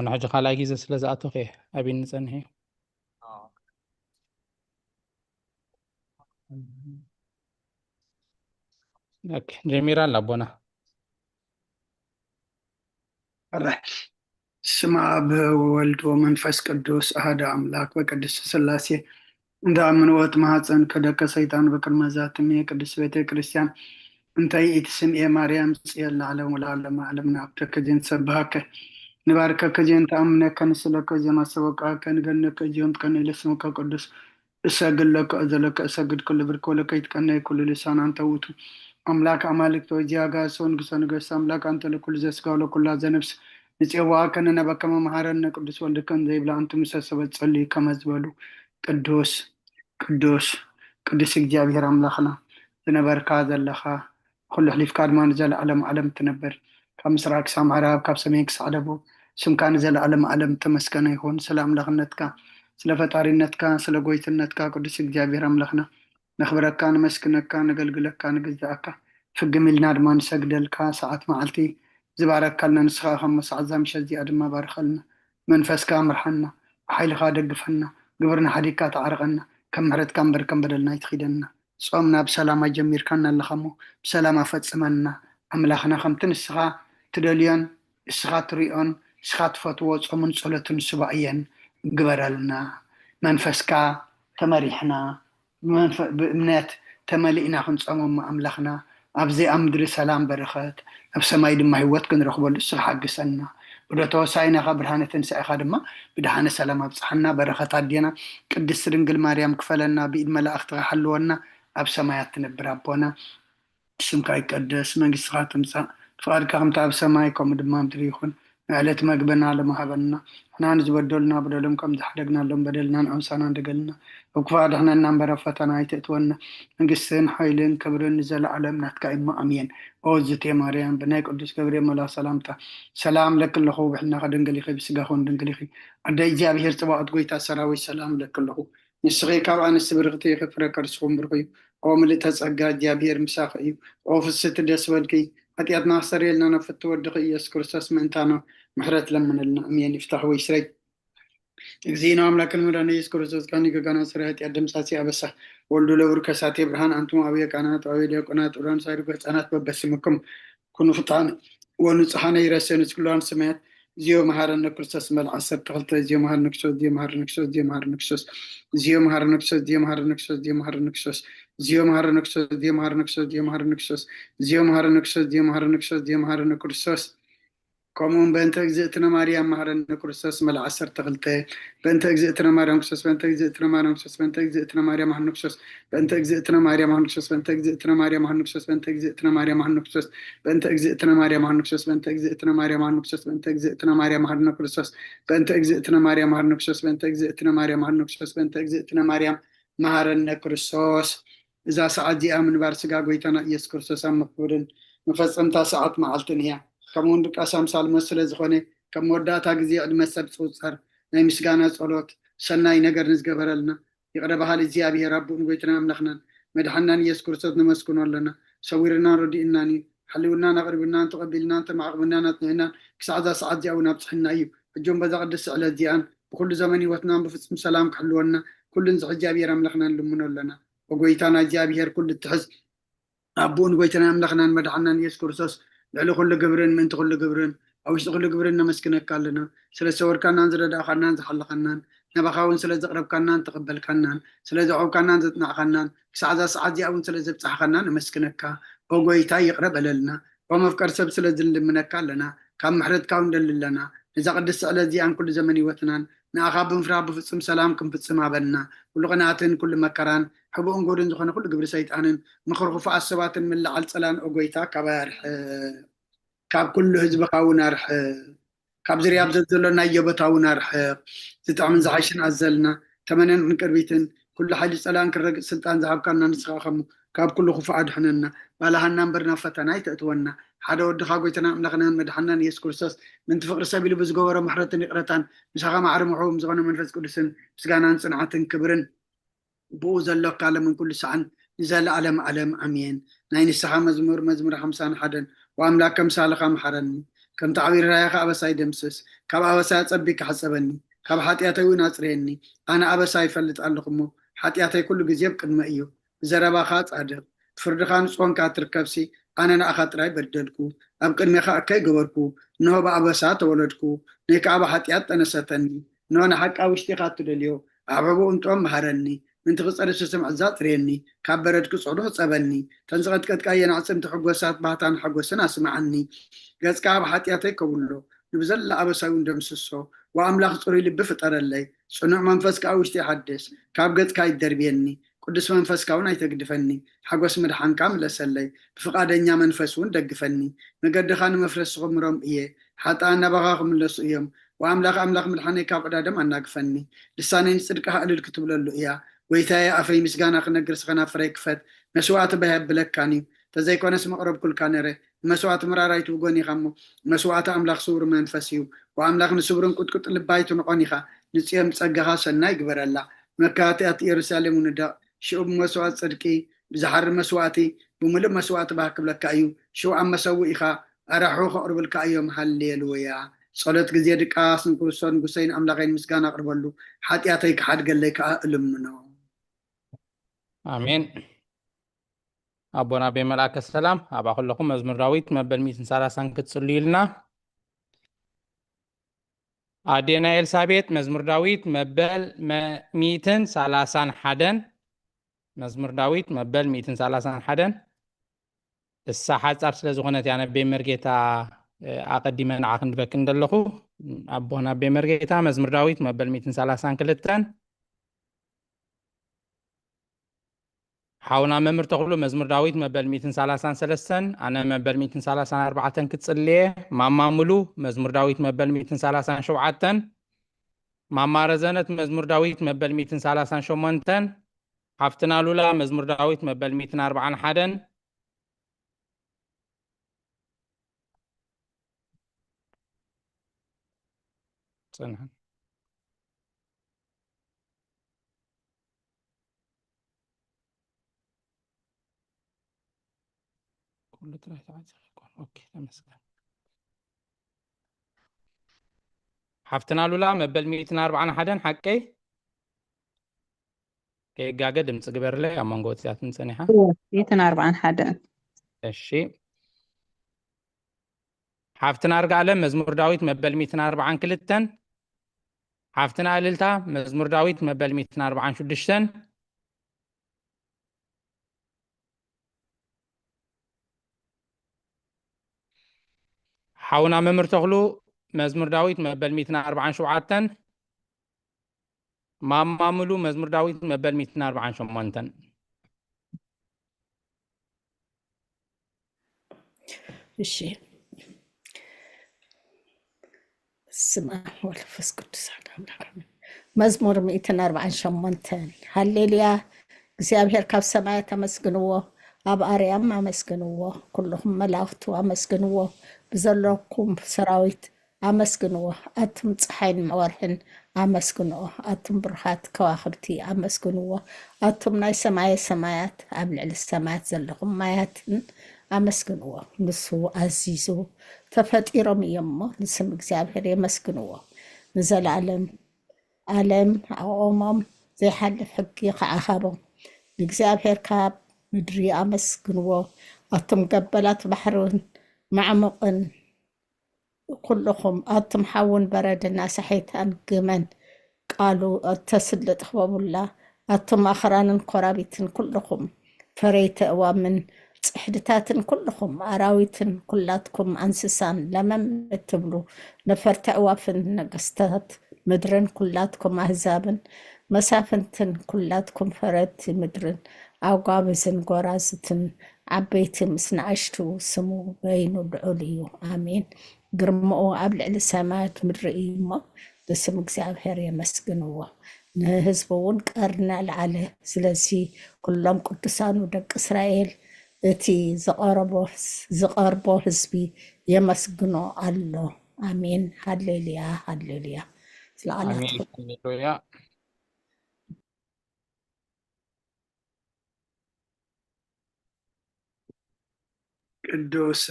نحن خلاص جيزة سلازات أخي أبي نسأنه. لك جميرا لبنا. سمع أب وولد ومنفس قدوس أحد أملاك وقدس سلاسي دامن وقت مهاتسن كدك سيطان بكر مزاتمي قدس بيت كريستيان انتي اتسم يا مريم سيال العالم والعالم علمنا أبتك جين سبهاك نبارك جين تأمنك كنسلك جما سوقك نغنك جين كان لسمك قدس اساقل لك أزلك اساقل كل بركولك يتكنى كل لسان أنت وتو أملاك أمالك توجيها سونك سونك أملاك أنت لكل زسكا ولكل هذا نفس نتيوا كان نبا كما مهارنا قدس ولدكن زي بلا أنتم مساسبة تصلي كما زبالو قدوس قدوس قدس እግዚአብሔር አምላኽና ዝነበርካ ዘለኻ ኩሉ ሕሊፍ ካድማ ንዘለዓለም ዓለም ትነብር ካብ ምስራቅ ክሳብ ምዕራብ ካብ ሰሜን ክሳብ ደቡብ ስምካ ንዘለዓለም ዓለም ተመስገነ ይሁን ስለ አምላኽነትካ ስለ ፈጣሪነትካ ስለ ጎይትነትካ ቅዱስ እግዚአብሔር አምላኽና ነኽብረካ ንመስክነካ ንገልግለካ ንግዛእካ ፍግም ኢልና ድማ ንሰግደልካ ሰዓት መዓልቲ ዝባረካልና ንስኻ ከም መሳዕ ዛምሸ እዚኣ ድማ ባርኸልና መንፈስካ ምርሐና ብሓይልኻ ደግፈና ግብርና ሓዲግካ ተዓርቐና كم مرت كم بر كم بدلنا يتخيدنا صومنا بسلام جمير كنا لخمو بسلام فتسمنا أملاخنا خمتن السخا تدليان السخا تريون السخا تفتوى صومن صلتن سبعيا قبرلنا منفسكا تمريحنا بمنات تملئنا خن صوم أملاخنا أبزي أمدر سلام برخات أبسماي دم هيوت كن رخبو السخا قسنا ودا توسعينا خبرهانة تنسى خادمة بدحنا سلام بصحنا بركات عدينا قدس رنجل مريم كفلنا بإيد ملائكة حلونا أب سمايات تنبر أبونا اسمك يقدس من قصة تمسى فارك هم تعب سمايكم دمام تريخون علت مقبنا على مهبنا احنا نزبدلنا بدلهم زحدقنا لهم بدلنا أنسانا دقلنا وكفار احنا نمبر فتنا يتأتونا نقصين حيلين كبرين نزل علمنا تكايما أمين أوزتي مريم بناك قدس كبرين ملا سلامتا سلام لك الله بحنا خدنقلي خي بسقاخون دنقلي خي عدا إجابة هير تبعت قويتا سراوي سلام لك الله نسغي كابعا نسبرغتي خفرك رسخون برغيو أو ملي تسقى إجابة هير مساخيو أو في الست ديسوالكي أتياتنا أحسري لنا نفتو الدقي يسكر ساسم انتانا محرات لمن لنا أمين يفتح ويسري إغزينا أملاك المراني يسكر ساس كاني كانا سرهات يقدم ساسي أبسا ولدو لور كساتي برهان أنتم أبيا كانت أبيا كانت أوران سايرو كتانات ببسمكم كنو فتان ونصحانا يرسي نسكلان سمات زيو مهارنا كرساس مال عصر تغلطة زيو مهار نكسوس زيو مهار نكسوس زيو مهار نكسوس زيو مهار نكسوس زيو مهار نكسوس زيو مهار نكسوس زيو مهار نكسوس زيو مهار نكسوس زيو مهار نكسوس زيو مهار نكسوس زيو مهار نكسوس زيو مهار نكسوس كومون بنت اجزئتنا مريم مهرنا كرساس مال عصر تغلطة بنت اجزئتنا مريم كرساس بنت اجزئتنا مريم كرساس بنت اجزئتنا مريم مهنكسوس بنت اجزئتنا مريم مهنكسوس بنت اجزئتنا مريم مهنكسوس بنت اجزئتنا مريم مهنكسوس بنت اجزئتنا مريم مهنكسوس بنت اجزئتنا مريم مهنكسوس بنت اجزئتنا مريم مهنكسوس بنت اجزئتنا مريم مهنكسوس بنت اجزئتنا مريم مهنكسوس بنت اجزئتنا مريم مهرنا كرساس إذا سعدي آمن بارسقا قويتنا يس كرساس مقبولن مفصمتا ساعات معلتنيا كمون دك أسام سال مسألة زخونة كم ودات هاجزي عد مسألة صوصر نايم سجانا صلوات سناي نجار نزجبر لنا يقرب حال زيابي رب ونقولنا ملخنا مدحنا يذكر صدق مسكون لنا سويرنا ردي إنني حلونا نقربنا تقبلنا تمعقبنا نتنهنا كسعة سعد جاونا بصحنا أيو الجنب بزقدس على الديان بكل زمن وتنام بفسم سلام حلونا كل نزع جابي رملخنا لمنا لنا وقويتنا جابي هر كل التحز أبون قويتنا ملخنا مدحنا يذكر صوص لعلو كل قبرن من تقول قبرن أو يشتغل قبرن مسكنك كلنا سلسور كنان زردا خنان زحل خنان نبخاون سلز قرب كنان تقبل كنان سلز عو كنان زتنع خنان سعدا سعدي أو سلز بصح خنان مسكنك أو قويتا يقرب لنا ومفكر سب سلز منك لنا كم محرد كون لنا إذا قدس على دي عن كل زمن وتنان نأخاب فراب في سلامكم في السماء بنا كل قناتن كل مكران حبوا نقولن زخنا كل قبر سيد أنن نخرج في السبات من العل سلام أو قويتا كبارح كاب كل حزب قاونا رح كاب زرياب زلنا يبتاونا رح تتعمل زعيشن عزلنا تمنن من كربيتن كل حاجة سلام كرق سلطان ذهب كنا نسخاخم كاب كل خفاء حننا ولا هنمبرنا فتنا يتأتونا حدا ود خاقويتنا ملغنا مدحنا يسكر ساس من تفقر سبيل بزقورة محرة نقرتان مسخا معرمحوم زغنا منفس كلسن مسقانا صنعة كبرن بوز الله قال من كل سعن نزال علم أمين ناين السحا مزمور 50 حدا وأملاك مسالخا محرني كم تعبير رايخ أبساي دمسس كاب أبساي أصبي كحسبني كاب حتياتي وناصريني أنا أبساي فلت ألقمو حتياتي كل جزيب قدما إيو زربا خاص أدب فردخان صون كاتركبسي أنا نأخذ راي بدلكو أبقى ميخا أكي قبركو نو بأبسا تولدكو نيك أبا حتيات أنا ستني نو أنا حق أوشتي خاطر اليو أعبو أنتم مهرني من تغسر السسم عزات ريني كابردك صعود صبني تنزغت كتكاين عصم تحقوسات باتان حقوسنا اسمعني قز كاب حتياتي كبلو نبزل أبساون دمسسو وأملاخ صوري لبي فطر اللي صنع منفسك أوشتي حدث كاب قد كاي دربيني قدس منفسك وناي تقدفني حقوس مدحان كامل أسلي بفقادنيا منفسون دقفني نقد خان مفرس غمرم إيه حتى أنا بغاهم اللصيهم وأملاخ مدحاني كاب عدادم أناقفني لسانين صدق هقل الكتب للو إياه ويتايا أفي مسجانا خنقرس خنا فريكفت مسوات بهب بلكاني تزيكون اسم قرب كل كانره مسوات مرارايت وغوني خمو مسوات أملاخ صور منفسيو وأملاخ نسورن كت لبايت نقونيخا نسيم تصقها سنة يقبر الله مكاتئة يرسالم وندا شعب مسوات صدقي بزحر مسواتي بملب مسوات باكب لك أيو شو عم مسوي إخا أرحوخ قرب الكأيو هالليلويا صلاة جزية دقاس نقصون قسين أملاخين مسجانا قربلو حتياتيك حد قال لك ألمنو آمين. أبونا بملأك السلام أبا لكم مزمور داويت مبل 130 كتصلي لنا أدينا إلسابيت مزمور داويت مبل 131 مزمور داويت مبل 131 الساحة صار ስለዝኾነት ያነ በመርጌታ ኣቀዲመ ንዓኽ ንበክን ዘለኹ ኣቦና በመርጌታ መዝሙር ዳዊት መበል 132 حاونا ممر تقولوا مزمور داويد مبل 133 أنا مبل 134 كتصلي ماما ملو مزمور داويد مبل 137 ماما رزنت مزمور داويد مبل 138 حفتنا لولا مزمور داويد مبل 141 صنها كل ترى اوكي تمسك حفتنا لولا مبل 141 حقي كي جاجا دمص جبر لي امونغوت سياتن صنيحه 141 እሺ حفتنا ارجع مزمور داويد مبل 142 حفتنا قللتا مزمور داويد مبل 146 حاونا ممر تغلو مزمور داويد مبل 147 ماما ملو مزمور داويد مبل 148 እሺ ስማ ወልፈስ ቅዱስ አምላክ መዝሙር 148 ሃሌሉያ እግዚአብሔር ካብ ሰማይ ተመስግንዎ ኣብ ኣርያም ኣመስግንዎ ኩልኩም መላእክቱ ኣመስግንዎ ብዘለኩም ሰራዊት ኣመስግንዎ ኣቱም ፀሓይን ወርሕን ኣመስግንዎ ኣቱም ብርሃት ከዋኽብቲ ኣመስግንዎ ኣቱም ናይ ሰማይ ሰማያት ኣብ ልዕሊ ሰማያት ዘለኹም ማያትን ኣመስግንዎ ንሱ ኣዚዙ ተፈጢሮም እዮም እሞ ንስም እግዚኣብሔር የመስግንዎ ንዘለኣለም ዓለም ኣቆሞም ዘይሓልፍ ሕጊ ከዓኸቦም ንእግዚኣብሔር ካብ ምድሪ ኣመስግንዎ ኣቶም ገበላት ባሕርን ማዕሙቕን ኩልኹም ኣቶም ሓውን በረድን ኣሳሒታን ግመን ቃሉ ተስልጥ ክበቡላ ኣቶም ኣኽራንን ኮራቢትን ኩልኹም ፈረይተ እዋምን ጽሕድታትን ኩልኹም ኣራዊትን ኩላትኩም እንስሳን ለመም እትብሉ ነፈርቲ ኣዕዋፍን ነገስታት ምድርን ኩላትኩም ኣህዛብን መሳፍንትን ኩላትኩም ፈረቲ ምድርን ኣጓብዝን ጎራዝትን ዓበይቲ ምስ ንኣሽቱ ስሙ በይኑ ልዑል እዩ ኣሜን ግርምኡ ኣብ ልዕሊ ሰማያት ምድሪ እዩ እሞ ንስም እግዚኣብሔር የመስግንዎ ንህዝቡ እውን ቀርና ልዓለ ስለዚ ኩሎም ቅዱሳኑ ደቂ እስራኤል እቲ ዝቐርቦ ህዝቢ የመስግኖ ኣሎ ኣሜን ሃሌሉያ ሃሌሉያ ስለዓላት ሃሌሉያ ቅዱስ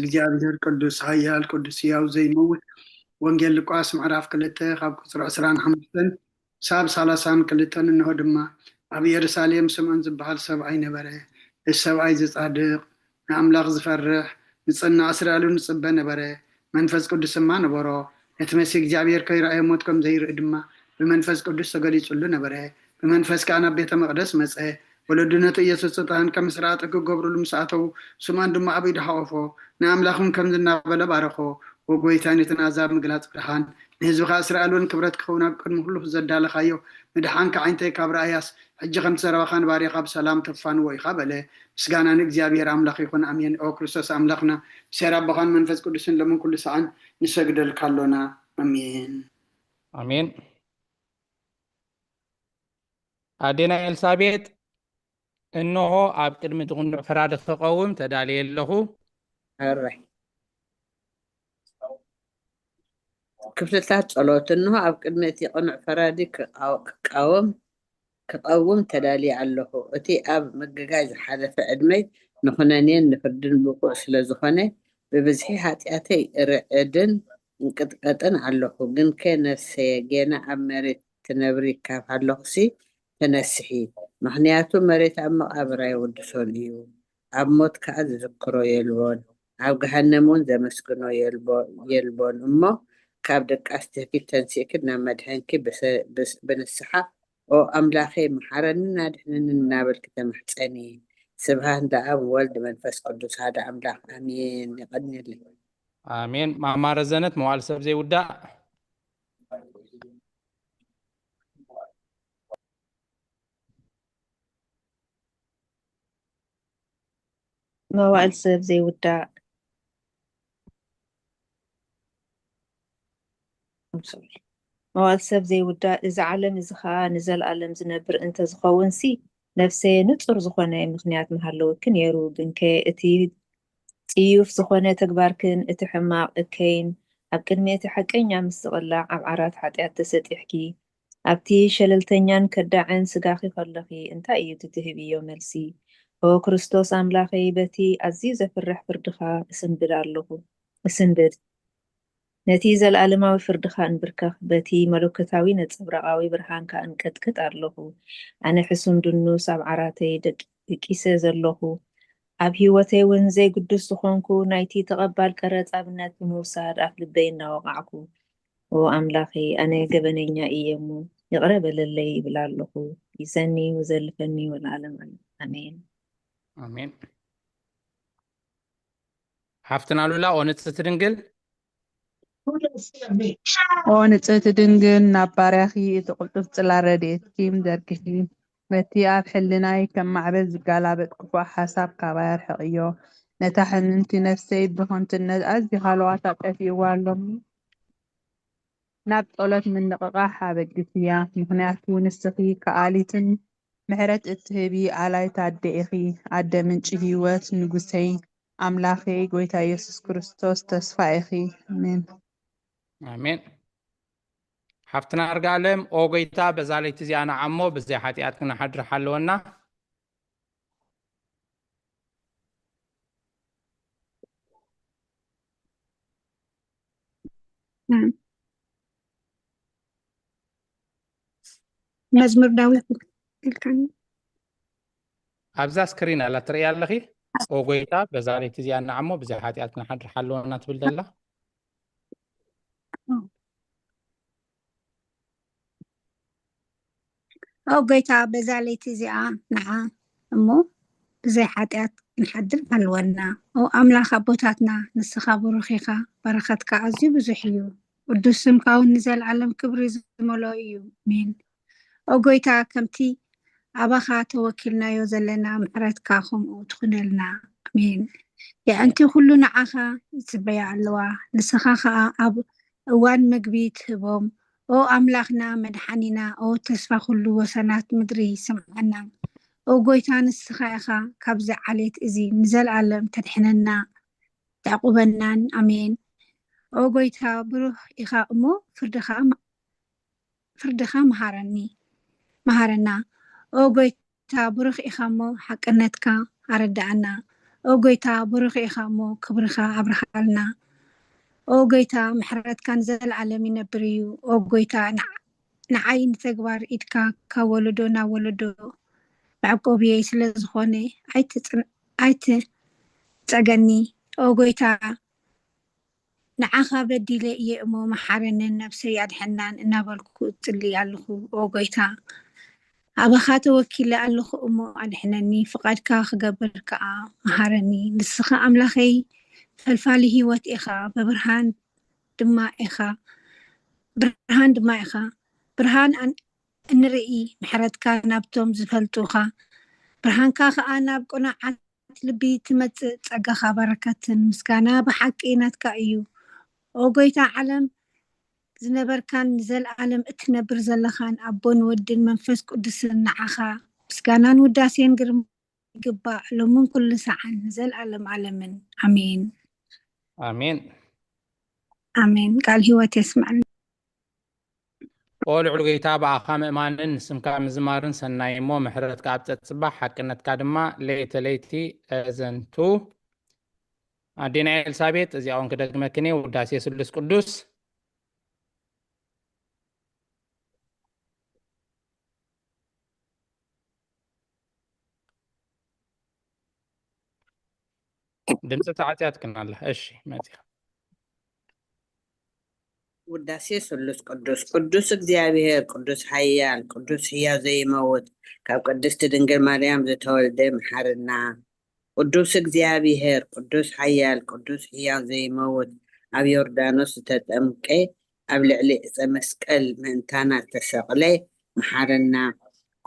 እግዚአብሔር ቅዱስ ኃያል ቅዱስ ሕያው ዘይመውት ወንጌል ሉቃስ ምዕራፍ 2 ካብ ቁፅሪ 25 ሳብ 32 እንሆ ድማ ኣብ ኢየሩሳሌም ስምዖን ዝበሃል ሰብኣይ ነበረ። እዚ ሰብኣይ ዝጻድቕ ንኣምላኽ ዝፈርሕ ንጽናዕ እስራኤሉ ንጽበ ነበረ። መንፈስ ቅዱስ ድማ ነበሮ። እቲ መሲሕ እግዚአብሔር ከይረኣየ ሞት ከም ዘይርኢ ድማ ብመንፈስ ቅዱስ ተገሊጹሉ ነበረ። ብመንፈስ ከዓ ናብ ቤተ መቅደስ መፀ። ወለዱ ነቲ ኢየሱስ ስልጣን ከም ስርዓት ክገብርሉ ምስ ኣተው ስምዖን ድማ ኣብ ኢዱ ሓቆፎ ንኣምላኽን ከም ዝናበለ ባረኾ። ወጎይታን የተናዛብ ምግላፅ ብርሃን ንህዝብኻ እስራኤል እውን ክብረት ክኸውን ኣብ ቅድሚ ኩሉ ዘዳለኻዮ ምድሓንካ ዓይንተይ ካብ ረኣያስ ሕጂ ከም ዝሰረባኻን ባርያኻ ብሰላም ተፋንዎ ኢኻ በለ። ምስጋና ንእግዚአብሔር ኣምላኽ ይኹን ኣሜን። ኦ ክርስቶስ ኣምላኽና ብሴራ ኣቦኻን መንፈስ ቅዱስን ሎምን ኩሉ ሰዓን ንሰግደልካ ኣሎና ኣሜን ኣሜን። ኣዴና ኤልሳቤጥ እንሆ ኣብ ቅድሚ ትቁንዕ ፍራድ ክተቀውም ተዳልየ ኣለኹ። ኣራይ ክፍልታት ጸሎት እንሆ ኣብ ቅድሚ እቲ ቅኑዕ ፈራዲ ክቀውም ተዳልየ ኣለኹ። እቲ ኣብ ምግጋይ ዝሓለፈ ዕድመይ ንኹነኔን ንፍርድን ብቁዕ ስለ ዝኾነ ብብዝሒ ሓጢኣተይ ርዕድን እንቅጥቀጥን ኣለኹ። ግን ከ ነፍሰየ ጌና ኣብ መሬት ትነብሪ ካብ ሃለኹሲ ተነስሒ። ምክንያቱ መሬት ኣብ መቃብራ ይውድሶን እዩ። ኣብ ሞት ከዓ ዝዝክሮ የልቦን ኣብ ገሃነም እውን ዘመስግኖ የልቦን እሞ ካብ ደቃስቲ ተንሲእክ ናብ መድሐንኪ ብንስሓ ኦ ኣምላኸ መሓረንን ኣድሕነንን እናበልክ ተመሕፀኒ። ስብሃት ለኣብ ወልድ መንፈስ ቅዱስ ሓደ ኣምላኽ ኣሜን። ይቀድንየለይ ኣሜን። ማማረ ዘነት መዋዕል ሰብ ዘይውዳእ መዋዕል ሰብ ዘይውዳእ መዋዕል ሰብ ዘይውዳእ እዚ ዓለም እዚ ከዓ ንዘለኣለም ዝነብር እንተዝኸውን ሲ ነፍሰየ ንፁር ዝኾነ ምክንያት ምሃለወክን ነይሩ። ግን ከ እቲ ፅዩፍ ዝኾነ ተግባርክን እቲ ሕማቅ እከይን ኣብ ቅድሚ እቲ ሓቀኛ ምስ ዝቕላዕ ኣብ ዓራት ሓጢኣት ተሰጢሕኪ ኣብቲ ሸለልተኛን ከዳዕን ስጋኺ ከለኺ እንታይ እዩ ትትህብዮ መልሲ? ኦ ክርስቶስ ኣምላኸይ በቲ ኣዝዩ ዘፍርሕ ፍርድኻ እስንብድ ኣለኹ እስንብድ ነቲ ዘለኣለማዊ ፍርድኻ እንብርከኽ በቲ መለኮታዊ ነፀብራቃዊ ብርሃንካ እንቀጥቅጥ ኣለኹ። ኣነ ሕሱም ድኑስ ኣብ ዓራተይ ደቂሰ ዘለኹ ኣብ ሂወተይ እውን ዘይግዱስ ዝኾንኩ ናይቲ ተቐባል ቀረፅ ኣብነት ብምውሳድ ኣፍ ልበይ እናወቃዕኩ ኦ ኣምላኸ ኣነ ገበነኛ እየ እሞ ይቕረ በለለይ ይብል ኣለኹ። ይሰኒ ወዘልፈኒ ወለዓለም ኣሜን ኣሜን። ሓፍትና ሉላ ኦ ንጽሕቲ ድንግል ኦ ንጽሕቲ ድንግል ናብ ባርያኺ እቲ ቅልጡፍ ጽላል ረድኤትኪ ምዘርግሒ በቲ ኣብ ሕልናይ ከም ማዕበል ዝጋላበጥ ክፉእ ሓሳብ ካባይ ኣርሕቕዮ። ነታ ሕምምቲ ነፍሰይ ብኸንትነት ኣዝዩ ሃልዋት ኣጠፊእዋ ኣሎሚ ናብ ጸሎት ምንቕቓሕ ኣበግስያ። ምክንያቱ ንስኺ ከኣሊትን ምሕረት እትህቢ ኣላይታ ኣደ ኢኺ ኣደ ምንጪ ህይወት ንጉሰይ ኣምላኸይ ጎይታ ኢየሱስ ክርስቶስ ተስፋ ኢኺ ኣሜን ኣሜን። ሓፍትና ኣርጋለም ኦ ጎይታ በዛ ለይቲ እዚኣ ንዓሞ ብዘይ ሓጢኣት ክነሓድር ሓለወና። መዝሙር ዳዊት ኢልካኒ ኣብዛ ስክሪን ኣላ ትሪእያ ኣለኺ። ኦ ጎይታ በዛ ለይቲ እዚኣ ንዓሞ ብዘይ ሓጢኣት ክነሓድር ሓለወና ትብል ዘላ ኦ ጎይታ በዛ ለይቲ እዚኣ ንዓ እሞ ብዘይ ሓጢኣት ክንሓድር ኣለወና። ኦ ኣምላኽ ኣቦታትና ንስኻ ብሩኽ ኢኻ በረኸትካ ኣዝዩ ብዙሕ እዩ። ቅዱስ ስምካ እውን ንዘለዓለም ክብሪ ዝመልኦ እዩ ኣሜን። ኦ ጎይታ ከምቲ ኣባኻ ተወኪልናዮ ዘለና ምሕረትካ ከምኡ ትኹነልና ኣሜን። የዕንቲ ኩሉ ንዓኻ ይፅበያ ኣለዋ ንስኻ ከዓ ኣብ እዋን ምግቢ ትህቦም። ኦ ኣምላኽና መድሓኒና ኦ ተስፋ ኩሉ ወሰናት ምድሪ ይስምዐና። ኦ ጎይታ ንስኻ ኢኻ ካብዚ ዓሌት እዚ ንዘለኣለም ተድሕነና ተዕቁበናን ኣሜን። ኦ ጎይታ ብሩህ ኢኻ እሞ ፍርድኻ መሃረና። ኦ ጎይታ ብሩኽ ኢኻ እሞ ሓቅነትካ ኣረዳእና። ኦ ጎይታ ብሩኽ ኢኻ እሞ ክብርኻ ኣብርኻልና ኦ ጎይታ ምሕረትካ ንዘለዓለም ይነብር እዩ ኦ ጎይታ ንዓይ ንተግባር ኢድካ ካብ ወለዶ ናብ ወለዶ መዕቆብየይ ስለ ዝኾነ ኣይትፀገኒ ኦ ጎይታ ንዓኻ በዲለ እየ እሞ መሓረንን ነብሰይ ኣድሕናን እናበልኩ እፅልይ ኣለኹ ኦ ጎይታ ኣባኻ ተወኪለ ኣለኹ እሞ ኣድሕነኒ ፍቓድካ ክገብር ከዓ መሃረኒ ንስኻ ኣምላኸይ ፈልፋሊ ሂወት ኢኻ ብብርሃን ድማ ኢኻ ብርሃን እንርኢ ምሕረትካ ናብቶም ዝፈልጡኻ ብርሃንካ ከዓ ናብ ቁኑዓት ልቢ ትመፅእ ፀጋኻ በረከትን ምስጋና ብሓቂ ናትካ እዩ ኦ ጎይታ ዓለም ዝነበርካን ዘለዓለም እትነብር ዘለኻን ኣቦን ወድን መንፈስ ቅዱስን ንዓኻ ምስጋናን ውዳሴን ግርማ ይግባእ ሎምን ኩሉ ሰዓን ዘለዓለም ዓለምን ኣሜን ኣሜን ኣሜን ቃል ሂወት የስማዕና ኦ ልዑል ጌታ ብኣኻ ምእማንን ንስምካ ምዝማርን ሰናይ እሞ ምሕረትካ ኣብ ፀፅባሕ ሓቅነትካ ድማ ለይቲ ለይቲ ኣዘንቱ ኣዴና ኤልሳቤጥ እዚኣውን ክደግመክኔ ውዳሴ ስሉስ ቅዱስ ድምፂ ተዓፅያት ክናላ እሺ መፂኻ ውዳሴ ስሉስ ቅዱስ ቅዱስ እግዚአብሔር ቅዱስ ሓያል ቅዱስ ሕያው ዘይመውት ካብ ቅድስቲ ድንግል ማርያም ዝተወልደ መሓርና ቅዱስ እግዚአብሔር ቅዱስ ሓያል ቅዱስ ሕያው ዘይመውት ኣብ ዮርዳኖስ ዝተጠምቀ ኣብ ልዕሊ ዕፀ መስቀል ምእንታና ዝተሰቕለ መሓርና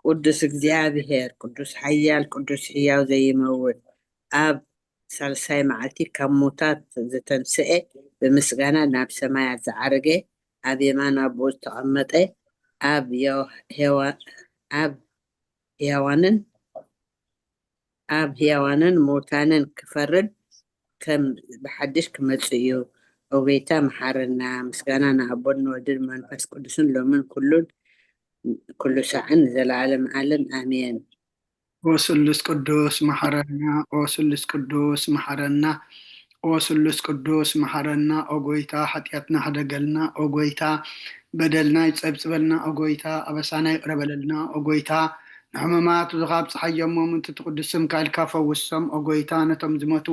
ቅዱስ እግዚአብሔር ቅዱስ ሓያል ቅዱስ ሕያው ዘይመውት ኣብ ሳልሳይ መዓልቲ ካብ ሙታት ዝተንስአ ብምስጋና ናብ ሰማያት ዝዓረገ ኣብ የማን ኣቦኡ ዝተቐመጠ ኣብ ህያዋንን ሙታንን ክፈርድ ከም ብሓድሽ ክመፅእ እዩ ኦ ጎይታ መሓረና ምስጋና ንኣቦን ንወልድን መንፈስ ቅዱስን ሎምን ኩሉ ሰዓን ዘለዓለም ዓለም ኣሜን ኦ ስሉስ ቅዱስ መሐረና ኦ ስሉስ ቅዱስ መሐረና ኦ ስሉስ ቅዱስ መሐረና ኦ ጎይታ ሓጢአትና ሓደገልና ኦ ጎይታ በደልና ይፀብፅበልና ኦ ጎይታ ኣበሳና ይቅረበለልና ኦ ጎይታ ንሕመማት ዝኻብ ፀሓዮሞም እንትትቅዱስ ስምካ ኢልካ ፈውሶም ኦ ጎይታ ነቶም ዝመቱ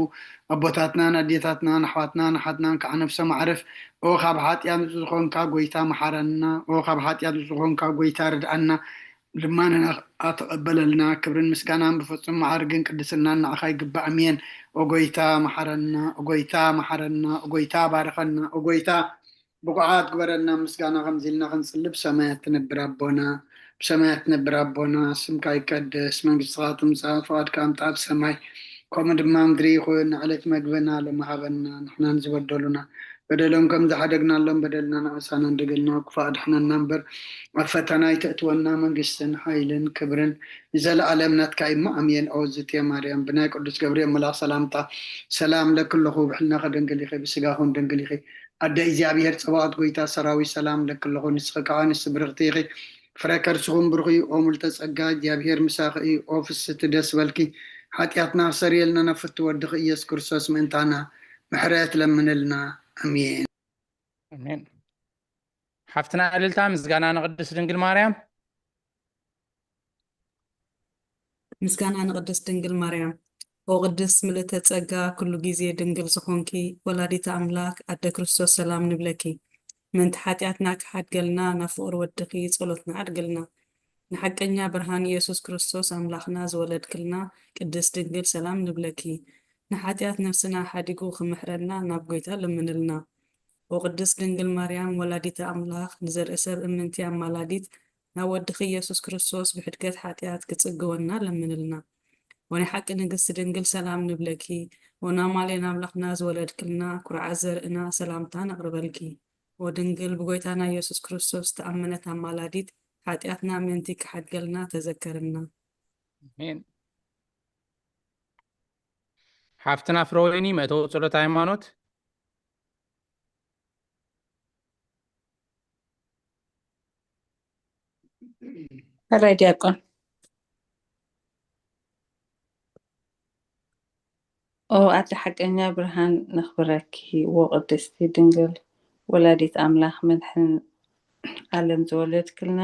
ኣቦታትናን ኣዴታትናን ኣሕዋትናን ሓትናን ከዓ ነፍሶም ኣዕርፍ ኦ ካብ ሓጢአት ዝኾንካ ጎይታ መሐረና ኦ ካብ ሓጢአት ዝኾንካ ጎይታ ርድኣና ድማንና ኣተቐበለልና ክብርን ምስጋናን ብፍጹም ማዕርግን ቅድስናን ንዓኻ ይግባእ ኣሜን ኦ ጎይታ መሐረና ኦ ጎይታ መሐረና ኦ ጎይታ ባርኸና ኦ ጎይታ ብቁዓት ግበረና ምስጋና ከምዚ ኢልና ክንፅልብ ሰማያት ትነብር ኣቦና ብሰማያት ትነብር ኣቦና ስምካ ይቀደስ መንግስትኻ ትምፃእ ፍቃድካ እምታ ኣብ ሰማይ ከምኡ ድማ ምድሪ ይኹን ንዕለት መግብና ሎሚ ሃበና ንሕና ንዝበደሉና በደሎም ከም ዝሓደግናሎም በደልና ንዕሳና እንደገልና ክፉእ ኣድሕነና እምበር ኣብ ፈተና ይተእትወና መንግስትን ሓይልን ክብርን ንዘለኣለም ናትካ ኢማ ኣሜን ኦ እግዝእትየ ማርያም ብናይ ቅዱስ ገብርኤል መልኣክ ሰላምታ ሰላም ለክለኹ ብሕልናኸ ደንግል ኢኺ ብስጋኹን ደንግል ኢኺ ኣደ እግዚኣብሔር ፀባኦት ጎይታ ሰራዊት ሰላም ለክለኹ ንስኺ ከዓ ንስ ብርኽቲ ኢኺ ፍረ ከርስኹም ብሩኽ እዩ ኦ ሙልተ ፀጋ እግዚኣብሔር ምሳኺ እዩ ኦ ፍስቲ ደስ በልኪ ሓጢአትና ክሰርየልና ነፍቲ ወድኺ ኢየሱስ ክርስቶስ ምእንታና ምሕረት ለምንልና ኣሜን ኣሜን ሓፍትና እልልታ ምስጋና ንቅድስት ድንግል ማርያም ምስጋና ንቅድስት ድንግል ማርያም ኦ ቅድስት ምልእተ ፀጋ ኩሉ ግዜ ድንግል ዝኾንኪ ወላዲተ ኣምላክ ኣደ ክርስቶስ ሰላም ንብለኪ ምንቲ ሓጢአትና ክሓድገልና ናብ ፍቅሪ ወድኺ ፀሎትና ኣድግልና ንሓቀኛ ብርሃን ኢየሱስ ክርስቶስ ኣምላኽና ዝወለድክልና ቅድስት ድንግል ሰላም ንብለኪ ንሓጢአት ነፍስና ሓዲጉ ክምሕረና ናብ ጎይታ ልምንልና ኦ ቅድስት ድንግል ማርያም ወላዲተ ኣምላኽ ንዘርኢ ሰብ እምንቲ ኣማላዲት ናብ ወድኺ ኢየሱስ ክርስቶስ ብሕድገት ሓጢአት ክፅግወና ለምንልና ወናይ ሓቂ ንግስቲ ድንግል ሰላም ንብለኪ ወናማሌን ኣምላኽና ዝወለድክልና ኩርዓት ዘርእና ሰላምታ ነቕርበልኪ ወድንግል ብጎይታና ኢየሱስ ክርስቶስ ተኣመነት ኣማላዲት ሓጢአትና ምንቲ ክሓድገልና ተዘከርና ኣሜን ሓፍትና ፍረወይኒ መእተዊ ጸሎት ሃይማኖት ሕራይ ዲያቆን ኣቲ ሓቀኛ ብርሃን ነኽብረኪ ወቅድስቲ ድንግል ወላዲት ኣምላኽ መድሕን ዓለም ዝወለድ ክልና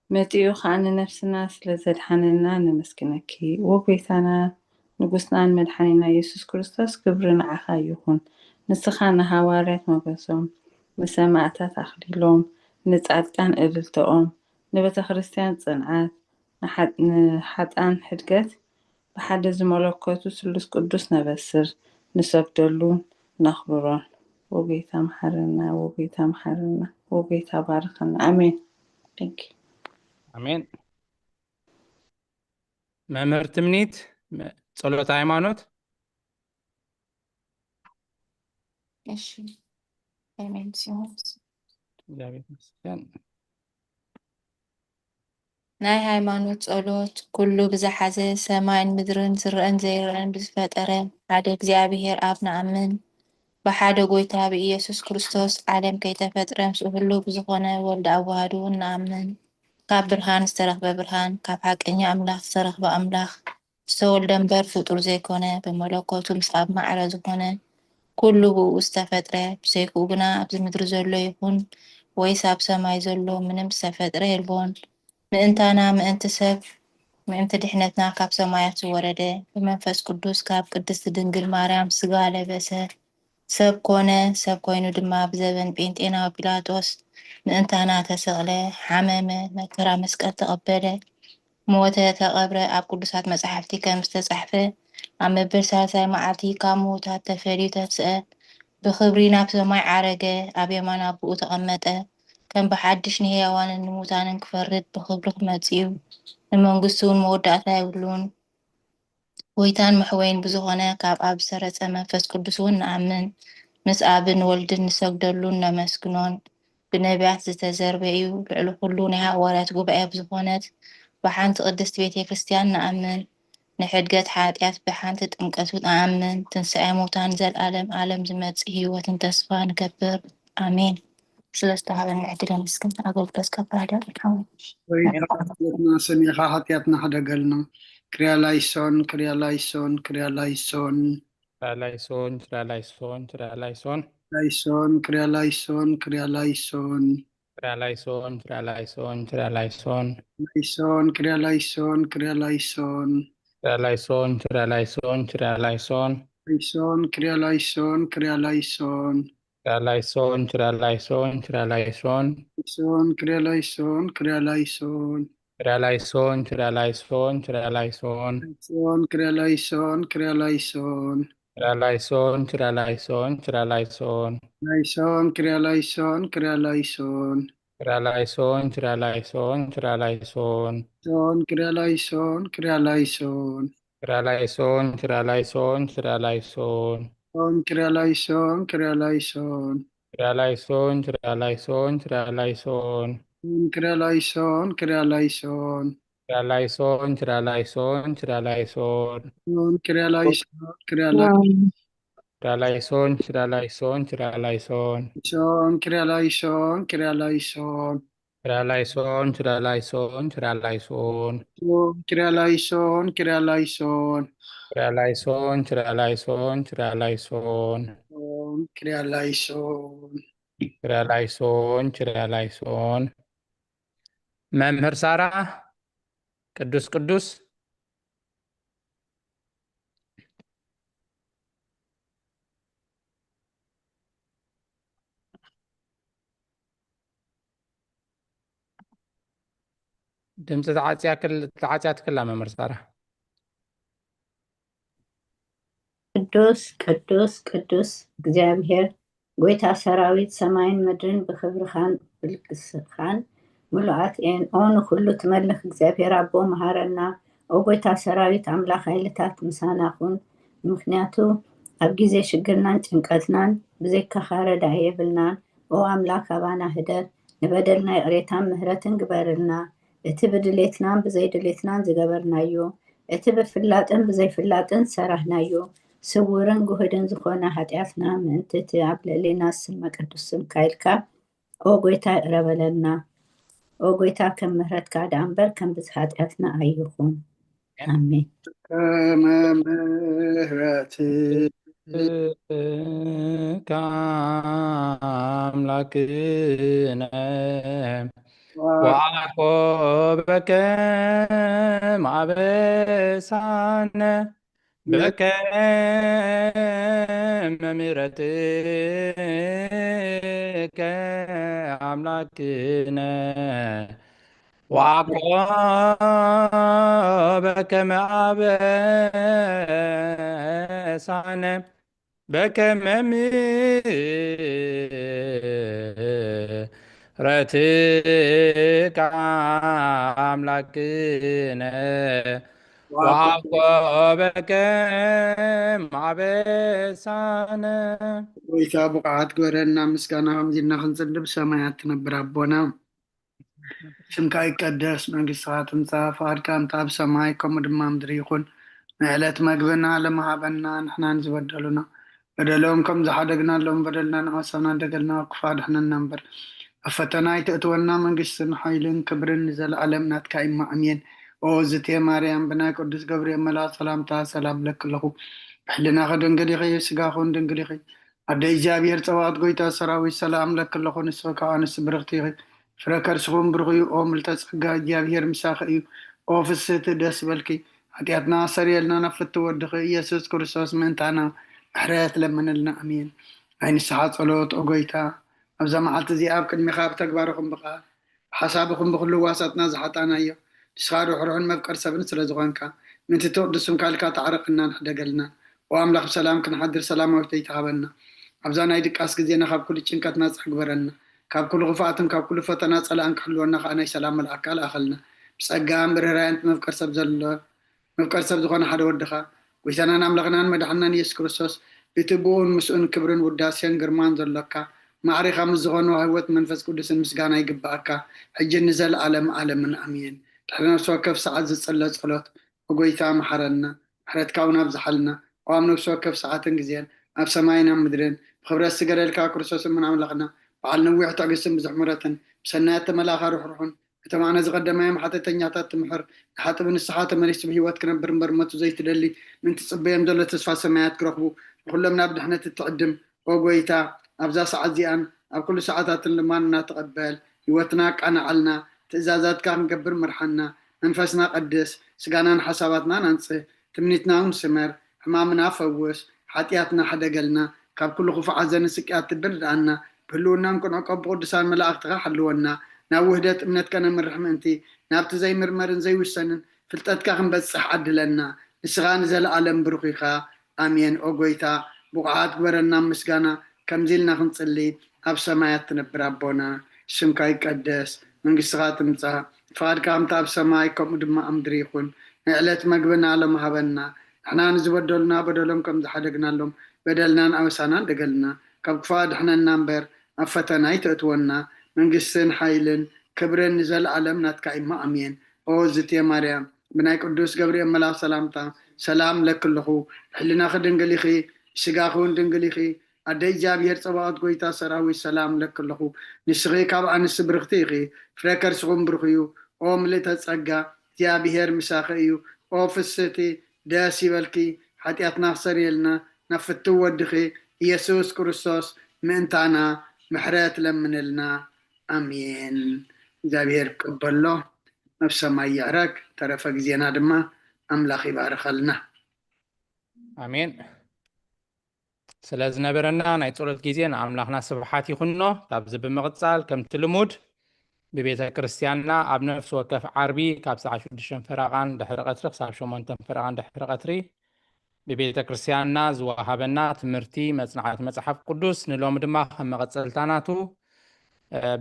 መጢኡ ከዓ ንነፍስና ስለ ዘድሓነና ነመስግነኪ ወጎይታና ንጉስናን መድሓኒና ኢየሱስ ክርስቶስ ክብሪ ንዓኻ ይኹን። ንስኻ ንሃዋርያት ሞገሶም ንሰማዕታት ኣኽሊሎም ንጻድቃን እልልተኦም ንቤተ ክርስቲያን ጽንዓት ንሓጣን ሕድገት ብሓደ ዝመለከቱ ስሉስ ቅዱስ ነበስር ንሰግደሉ ነኽብሮን። ወጌታ መሓረና ወጌታ መሓረና ወጌታ ባርኸና ኣሜን። አሜን። መምህር ትምኒት ጸሎተ ሃይማኖት። እሺ አሜን ሲሆን እግዚአብሔር ይመስገን። ናይ ሃይማኖት ጸሎት ኩሉ ብዝሓዘ ሰማይን ምድርን ዝርአን ዘይርአን ብዝፈጠረ ሓደ እግዚአብሔር ኣብ ንኣምን ብሓደ ጎይታ ብኢየሱስ ክርስቶስ ዓለም ከይተፈጥረ ምስኡ ሁሉ ብዝኾነ ወልዲ ኣዋህዱ ንኣምን ካብ ብርሃን ዝተረኽበ ብርሃን ካብ ሓቀኛ ኣምላኽ ዝተረኽበ ኣምላኽ ዝተወልደ እምበር ፍጡር ዘይኮነ ብመለኮቱ ምስ ኣብ ማዕረ ዝኾነ ኩሉ ብኡ ዝተፈጥረ ብዘይክኡ ግና ኣብዚ ምድሪ ዘሎ ይኹን ወይስ ኣብ ሰማይ ዘሎ ምንም ዝተፈጥረ የልቦን። ምእንታና ምእንቲ ሰብ ምእንቲ ድሕነትና ካብ ሰማያት ዝወረደ ብመንፈስ ቅዱስ ካብ ቅድስቲ ድንግል ማርያም ስጋ ለበሰ ሰብ ኮነ። ሰብ ኮይኑ ድማ ብዘበን ጴንጤናዊ ጲላጦስ ምእንታና ተሰቕለ፣ ሓመመ፣ መከራ መስቀል ተቐበለ፣ ሞተ፣ ተቐብረ። ኣብ ቅዱሳት መጻሕፍቲ ከም ዝተጻሕፈ ኣብ መበል ሳልሳይ መዓልቲ ካብ ምዉታት ተፈልዩ ተፍስአ፣ ብኽብሪ ናብ ሰማይ ዓረገ፣ ኣብ የማን ኣቦኡ ተቐመጠ። ከም ብሓድሽ ንህያዋንን ንሙታንን ክፈርድ ብኽብሪ ክመጽእ እዩ። ንመንግስቱ እውን መወዳእታ የብሉን። ጎይታን መሕወይን ብዝኾነ ካብ ኣብ ዝተረጸ መንፈስ ቅዱስ እውን ንኣምን። ምስ ኣብን ወልድን ንሰግደሉን ነመስግኖን። ብነቢያት ዝተዘርበ እዩ ልዕሊ ኩሉ ናይ ሃዋርያት ጉባኤ ብዝኾነት ብሓንቲ ቅድስቲ ቤተ ክርስቲያን ንኣምን። ንሕድገት ሓጢአት ብሓንቲ ጥምቀቱ ንኣምን። ትንሣኤ ሙታን ዘለዓለም ዓለም ዝመጽእ ህይወትን ተስፋ ንገብር ኣሜን። ስለዝተሃበኒ ዕድል ኣመስግን ኣገልግሎት ከባዳ ይኸውን። ኃጢአትና ሰሚኻ ኃጢአትና ሓደገልና ክሪያላይሶን ክሪያላይሶን ክሪያላይሶን ትራላይሶን ትራላይሶን ትራላይሶን ላይሶን ክሪያላይሶን ክሪያላይሶን ትራላይሶን ትራላይሶን ትራላይሶን ላይሶን ክሪያላይሶን ክሪያላይሶን ትራላይሶን ትራላይሶን ትራላይሶን ላይሶን ክሪያላይሶን ክሪያላይሶን ትራላይሶን ትራላይሶን ትራላይሶን ላይሶን ክሪያላይሶን ክሪያላይሶን ትራላይሶን ትራላይሶን ትራላይሶን ላይሶን ክሪያላይሶን ክሪያላይሶን ትራላይሶን ትራላይሶን ትራላይሶን ላይሶን ክሪያላይሶን ክሪያላይሶን ትራላይሶን ትራላይሶን ትራላይሶን ሶን ክሪያላይሶን ክሪያላይሶን ትራላይሶን ትራላይሶን ትራላይሶን ሶን ክሪያላይሶን ክሪያላይሶን ትራላይሶን ትራላይሶን ትራላይሶን ክሪያላይሶን ክሪያላይሶን ትራላይሶን ትራላይሶን ትራላይሶን ሶን ክሪያላይሶን ክሪያላይሶን ትራላይሶን ትራላይሶን ትራላይሶን ሶን ክሪያላይሶን ክሪያላይሶን ትራላይሶን ትራላይሶን ትራላይሶን ሶን ክሪያላይሶን ክሪያላይሶን ትራላይሶን ትራላይሶን ትራላይሶን ሶን ክሪያላይሶን ትራላይሶን ትራላይሶን መምህር ሳራ ቅዱስ ቅዱስ ድምፂ ተዓፅያ ትክላ መምህር ሳራ ቅዱስ ቅዱስ ቅዱስ እግዚአብሔር ጎይታ ሰራዊት ሰማይን ምድርን ብክብርኻን ብልግስኻን ምሉኣት እየን። ኦ ንኩሉ ትመልኽ እግዚአብሔር ኣቦ መሃረና። ኦ ጎይታ ሰራዊት ኣምላኽ ኃይልታት ምሳና ኩን። ምክንያቱ ኣብ ግዜ ሽግርናን ጭንቀትናን ብዘይካኻ ረዳኢ የብልናን። ኦ ኣምላኽ ኣባና ህደር ንበደልና ይቕሬታን ምህረትን ግበርልና። እቲ ብድሌትናን ብዘይድሌትናን ዝገበርናዮ እቲ ብፍላጥን ብዘይፍላጥን ሰራሕናዮ ስውርን ጉህድን ዝኾነ ኃጢአትና ምእንቲ እቲ ኣብ ልዕሊና ስመ ቅዱስ ስምካ ኢልካ ኦ ጎይታ ይቕረበለና። ኦ ጎይታ ከም ምህረትካ ዳ እምበር ከም ብዚ ኃጢአትና ኣይኹን። አሜን። ከአምላክነ ወአቆበከ ማበሳነ በከመ ምሕረትከ አምላክነ وعقابك አበሳነ በከመ ምሕረትከ አምላክነ ወعقابك አበሳነ ወይታ ቡቃዓት ግበረና ምስጋና ከምዚና ክንጽልብ ሰማያት ትነብር አቦና ስምካ ይቀደስ መንግስትካ ትምጻእ ፈቃድካ ኣብ ሰማይ ከምኡ ድማ ምድሪ ይኹን ንዕለት መግብና ለመሃበና ንሕና ንዝበደሉና በደሎም ከም ዝሓደግናሎም በደልና ንዓሰብና እንደገልና ክፉ ኣድሕነና እምበር ኣብ ፈተና ይተእትወና መንግስትን ሓይልን ክብርን ንዘለኣለም ናትካ ኢማ ኣሜን ኦ ዝቴ ማርያም ብናይ ቅዱስ ገብርኤል መልኣክ ሰላምታ ሰላም ለክ ኣለኹ ብሕልናኸ ድንግል ኢኺ ስጋኹን ድንግል ኢኺ ኣደ እግዚኣብሔር ፀባኦት ጎይታ ሰራዊት ሰላም ለክ ኣለኹ ንስኺ ካብ ኣንስቲ ብርክቲ ኢኺ ፍረ ከርስኹም ብሩኽ እዩ ኦ ምልተ ጸጋ እግዚኣብሔር ምሳኺ እዩ ኦ ፍስሕቲ ደስ በልኪ ሓጢኣትና ሰሪየልና ነፍቲ ወድኺ ኢየሱስ ክርስቶስ ምእንታና ምሕረት ለምንልና ኣሜን ናይ ንስሓ ጸሎት ኦ ጎይታ ኣብዛ መዓልቲ እዚኣ ኣብ ቅድሚኻ ብተግባርኹም ብቃል ብሓሳብኹም ብኩሉ ዋሳትና ዝሓጣና እዮ ንስኻ ርሑሩሕን መፍቀር ሰብን ስለ ዝኾንካ ምንቲ ትቅድሱም ካልካ ተዓረቕና ንሕደገልና ኦ ኣምላኽ ብሰላም ክንሓድር ሰላማዊት ይተሃበና ኣብዛ ናይ ድቃስ ግዜና ካብ ኩሉ ጭንቀት ናፅሕ ግበረና ካብ ኩሉ ክፍኣትን ካብ ኩሉ ፈተና ፀላእን ክሕልወና ከዓ ናይ ሰላም መልኣካ ኣኸልና ብፀጋን ብርህራይን መፍቀር ሰብ ዝኾነ ሓደ ወድኻ ጎይታናን ኣምላኽናን መድሓናን ኢየሱስ ክርስቶስ እቲ ብኡን ምስኡን ክብርን ውዳሴን ግርማን ዘሎካ ማዕሪኻ ምስ ዝኾኑ ህይወት መንፈስ ቅዱስን ምስጋና ይግባአካ ሕጂ ንዘለኣለም ዓለምን ኣሜን ድሕሪ ነፍሲ ወከፍ ሰዓት ዝፅለ ጸሎት ጎይታ መሓረና ምሕረትካ እውን ኣብዝሓልና ኣብ ነፍሲ ወከፍ ሰዓትን ግዜን ኣብ ሰማይን ኣብ ምድርን ብክብረት ዝገደልካ ክርስቶስን ምን ኣምላኽና በዓል ነዊሕ ትዕግስትን ብዙሕ ምሕረትን ብሰናያት ተመላኻ ርሑሩሕን እቶም ኣነ ዝቐደማዮም ሓተተኛታት ትምሕር ንሓጥብ ንስሓ ተመሊሱ ብሂወት ክነብር እምበር ሞቱ ዘይትደሊ ምንቲ ፅበዮም ዘሎ ተስፋ ሰማያት ክረኽቡ ብኩሎም ናብ ድሕነት እትዕድም ኦ ጎይታ ኣብዛ ሰዓት እዚኣን ኣብ ኩሉ ሰዓታትን ልማን እናተቐበል ሂወትና ቃናዓልና ትእዛዛትካ ክንገብር ምርሓና መንፈስና ቀድስ ስጋናን ሓሳባትናን አንጽህ ትምኒትና እውን ስመር ሕማምና ፈውስ ሓጢኣትና ሓደገልና ካብ ኩሉ ክፉዕ ሓዘንን ስቅያት ትብርድኣና ብህልውናን ክንዕቀብ ብቅዱሳን መላእክትኻ ሓልወና ናብ ውህደት እምነትካ ነምርሕ ምእንቲ ናብቲ ዘይምርመርን ዘይውሰንን ፍልጠትካ ክንበፅሕ ዓድለና ንስኻ ንዘለኣለም ብሩኽ ኢኻ ኣሜን ኦ ጎይታ ቡቕዓት ግበረና ምስጋና ከምዚ ኢልና ክንፅሊ ኣብ ሰማያት ትነብር ኣቦና ስምካ ይቀደስ መንግስትኻ ትምፃእ ፈቃድካ ከምቲ ኣብ ሰማይ ከምኡ ድማ ኣብ ምድሪ ይኹን ንዕለት መግብና ለመሃበና ንሕና ንዝበደሉና በደሎም ከም ዝሓደግናሎም በደልናን ኣበሳናን ደገልና ካብ ክፉ ኣድሕነና እምበር ኣብ ፈተና ይተእትወና መንግስትን ሓይልን ክብርን ንዘለኣለም ናትካ ኢማ ኣሜን ኦ ዝቴ ማርያም ብናይ ቅዱስ ገብርኤል መልኣክ ሰላምታ ሰላም ለክለኹ ሕልናኺ ድንግል ኢኺ ስጋኹን ድንግል ኢኺ ኣደ እግዚኣብሔር ፀባኦት ጎይታ ሰራዊት ሰላም ለክለኹ ንስኺ ካብ ኣንስቲ ብርክቲ ኢኺ ፍረ ከርስኹም ብሩኽ እዩ ኦ ምልእተ ጸጋ እግዚኣብሔር ምሳኺ እዩ ኦ ፍስሕቲ ደስ ይበልኪ ሓጢኣትና ክሰሪየልና ናፍቲ ወድኺ ኢየሱስ ክርስቶስ ምእንታና ምሕረት ለምንልና ኣሜን እግዚኣብሔር ቅበሎ ኣብ ሰማይ ይዕረግ ተረፈ ግዜና ድማ ኣምላኽ ይባርኸልና ኣሜን ስለ ዝነበረና ናይ ጸሎት ግዜ ንኣምላኽና ስብሓት ይኹኖ ካብዚ ብምቕፃል ከምቲ ልሙድ ብቤተ ክርስቲያንና ኣብ ነፍሲ ወከፍ ዓርቢ ካብ ሰዓት 6 ፈረቓን ድሕሪ ቀትሪ ክሳብ 8 ፈረቓን ድሕሪ ቀትሪ ብቤተ ክርስቲያንና ዝወሃበና ትምህርቲ መጽናዕቲ መጽሓፍ ቅዱስ ንሎሚ ድማ ከም መቐፀልታናቱ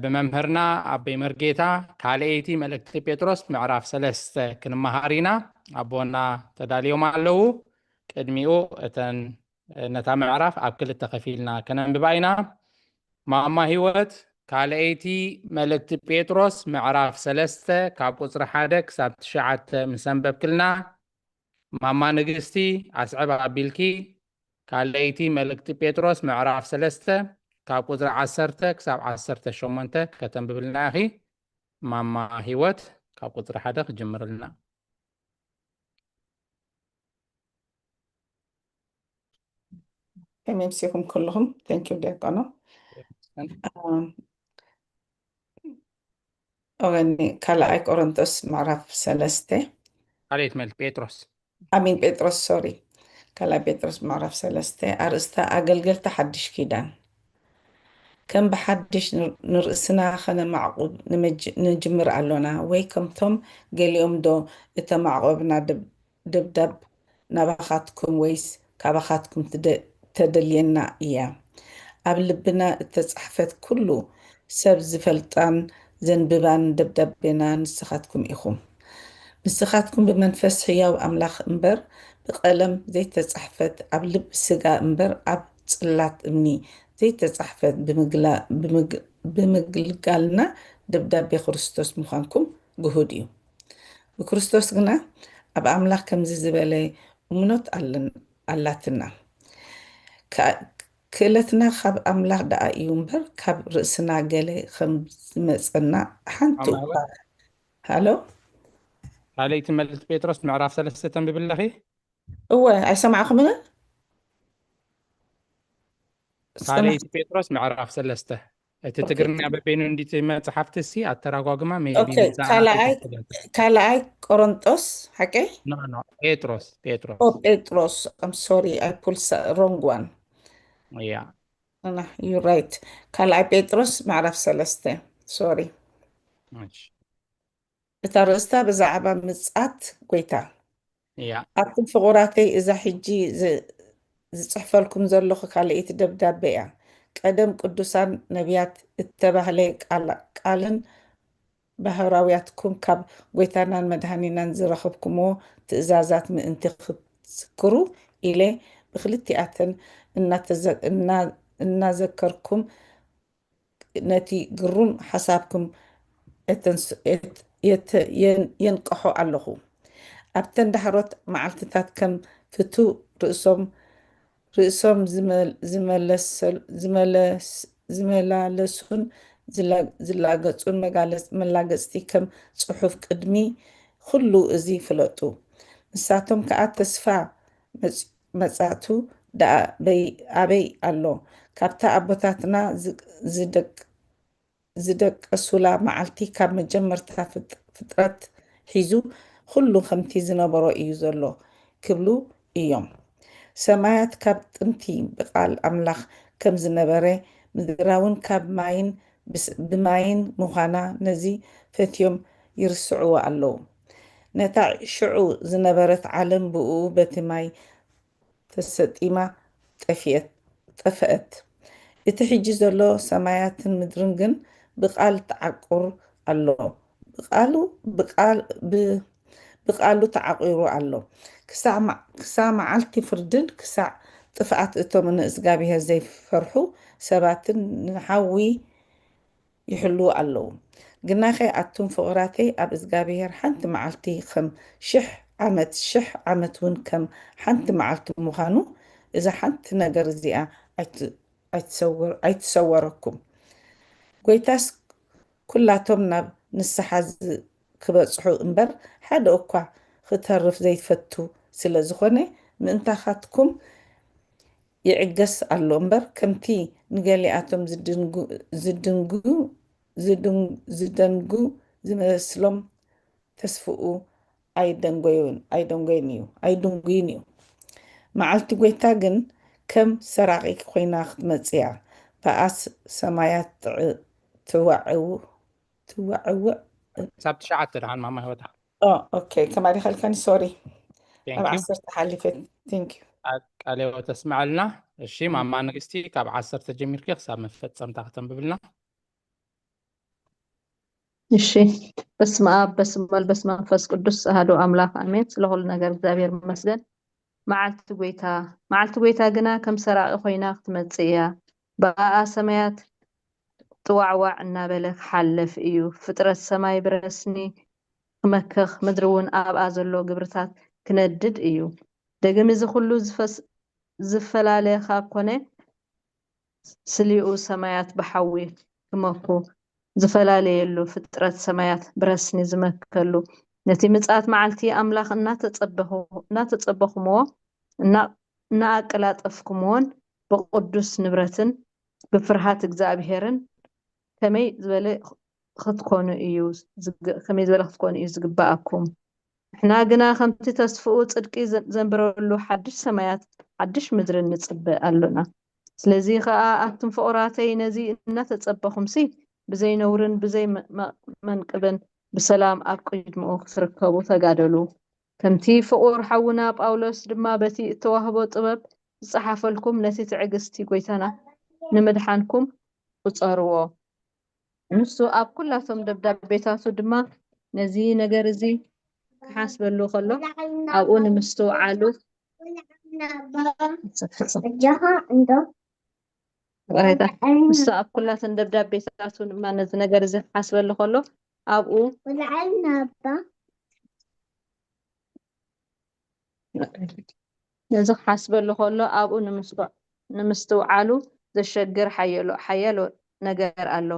ብመምህርና ኣበይ መርጌታ ካልአይቲ መልእክቲ ጴጥሮስ ምዕራፍ 3 ክንመሃር ኢና ኣቦና ተዳልዮም ኣለዉ ቅድሚኡ እተን ነታ ምዕራፍ ኣብ ክልተ ከፊልና ከነንብባ ኢና ማማ ሂወት ካልአይቲ መልእክቲ ጴጥሮስ ምዕራፍ 3 ካብ ቁፅሪ 1 ክሳብ 9 ምሰንበብ ክልና ማማ ንግስቲ ኣስዕብ ኣቢልኪ ካልአይቲ መልእክቲ ጴጥሮስ ምዕራፍ 3 ካብ ቁፅሪ 10 ክሳብ 18 ከተንብብልና ኢኺ ማማ ሂወት ካብ ቁፅሪ 1 ክጅምርልና كميمسيكم كلهم ثانك يو دياقونو أغني كالاي كورنثوس معرف سلسته قاليت مال بيتروس أمين بطرس سوري كالاي بطرس معرف سلسته أرستا أقلقل تحدش كيدان كم بحدش نرأسنا خنا معقوب نجمر علونا ويكم توم قال يوم دو إتمعقوبنا دب نبخاتكم ويس كابخاتكم تدلينا إياه أبلبنا التصحفات كله سب زفلتان زنببان دبدبنا نسخاتكم إخوم نسخاتكم بمنفس حياو أملاخ إمبر بقلم زي تصحفت أبلب سقا إمبر أب صلات إمني زي تصحفت بمقلقالنا دبدب بخريستوس مخانكم جهوديو بكريستوس غنا أب أملاخ كم زبالي ومنوت ألاتنا كلتنا خب أملاخ دا يومبر كاب رأسنا قالي خمس مسنا حنتو هالو قاليت مال بيتروس معرف 3 تنبي بالله هو أسمعكم هنا سمع قاليت بيتروس معرف 3 تتقرني بينو ندي ما صحفت سي التراغما ميبي أوكي كالاي كورنثوس حكي no بيتروس Oh Petros I'm sorry I pulled wrong one yeah أنا you're right كالاي بطرس معرف سلسته sorry ماشي بترستا بزعبة مصعت قويتا yeah أكتب فقراتي إذا حجي زحف لكم زلخ كالئيت دبداب بيع قدم قدسان نبيات اتبه ليك قالن بهراوياتكم كاب قويتانا المدهنينا نزرخبكمو تأزازات من انت تذكروا إلي بخلتي أتن إن ذكركم نتي قرون حسابكم ينقحوا علىه أبتن دحروت معلتታት كم فتو رئسهم زملالسون زلاقصون ملاقصتي كم صحف قدمي خلو ازي فلطو نساتهم كأ تسفى مصاتو دا أبي ألو كابتا أبوتاتنا زدق أسولا معلتي كاب مجمرتا فطرت حيزو خلو خمتي زنبرو إيوزلو كبلو إيوم سمايات كاب تنتي بقال أملاخ كم زنبري مدراون كاب ماين بماين مخانا نزي فتيوم يرسعوا اللو نتاع شعو زنبرت عالم بقو بتماي تستيما طفأت اتحجي زلو سمايات مدرنجن بقال تعقر اللو بقالو تعقيرو اللو كسا معالتي فردن كسا طفأت اتو من اسقابيها زي فرحو سباتن نحاوي يحلو اللو قلنا خي أتون فقراتي أب اسقابيها حنت معالتي خم شح عمت ون كم حنت معالتي مخانو إذا حنت نقر زيئة أيتصوركم قويتاس كلاتهم ناب نسحاز كبصحو انبر حد أكوا خترف زي فتو سلازخوني منتاخاتكم يعقس اللو انبر كمتي نقالي آتم زدنقو زمسلم تسفقو أيدنقوينيو معالتي قويتاقن كم سراغيك خوينا خدمتيا فأس سمايات توعو سبت شعتر عن ماما هوتا اوكي كمان خلكني سوري thank أبع you عصرت حالي فيت ثانك يو قالي تسمع لنا الشي ماما نقستي كاب 10 تجمير كي حساب مفتصم تاختم ببلنا እሺ በስመ አብ በስመ ወልድ በስመ መንፈስ ቅዱስ አሐዱ አምላክ አሜን። ስለሁሉ ነገር እግዚአብሔር ይመስገን። መዓልቲ ጎይታ ግና ከም ሰራቂ ኮይና ክትመጽእ እያ። በኣ ሰማያት ጥዋዕዋዕ እናበለ ክሓልፍ እዩ። ፍጥረት ሰማይ ብረስኒ ክመክኽ ምድሪ እውን ኣብኣ ዘሎ ግብርታት ክነድድ እዩ። ደገም እዚ ኩሉ ዝፈላለየ ኮነ ስሊኡ ሰማያት ብሓዊ ክመኩ ዝፈላለየሉ ፍጥረት ሰማያት ብረስኒ ዝመከሉ ነቲ ምጽኣት መዓልቲ ኣምላኽ እናተጸበኹምዎ እናኣቀላጠፍኩምዎን ብቅዱስ ንብረትን ብፍርሃት እግዚኣብሔርን ከመይ ዝበለ ክትኮኑ እዩ ዝግባአኩም ንሕና ግና ከምቲ ተስፍኡ ጽድቂ ዘንብረሉ ሓድሽ ሰማያት ሓድሽ ምድሪ ንጽብእ ኣሎና ስለዚ ከዓ ኣብቶም ፍቑራተይ ነዚ እናተጸበኹምሲ ብዘይ ነውርን ብዘይ መንቅብን ብሰላም ኣብ ቅድሚኡ ክትርከቡ ተጋደሉ ከምቲ ፍቑር ሓውና ጳውሎስ ድማ በቲ እተዋህቦ ጥበብ ዝጸሓፈልኩም ነቲ ትዕግስቲ ጎይታና ንምድሓንኩም ቁፀርዎ ንሱ ኣብ ኩላቶም ደብዳቤታቱ ድማ ነዚ ነገር እዚ ክሓስበሉ ከሎ ኣብኡ ንምስትውዓሉ ንሱ ኣብ ኩላቶም ደብዳቤታቱ ድማ ነዚ ነገር እዚ ክሓስበሉ ከሎ ኣብኡ ነዚ ክሓስበሉ ከሎ ኣብኡ ንምስትውዓሉ ዘሸግር ሓያሎ ነገር ኣሎ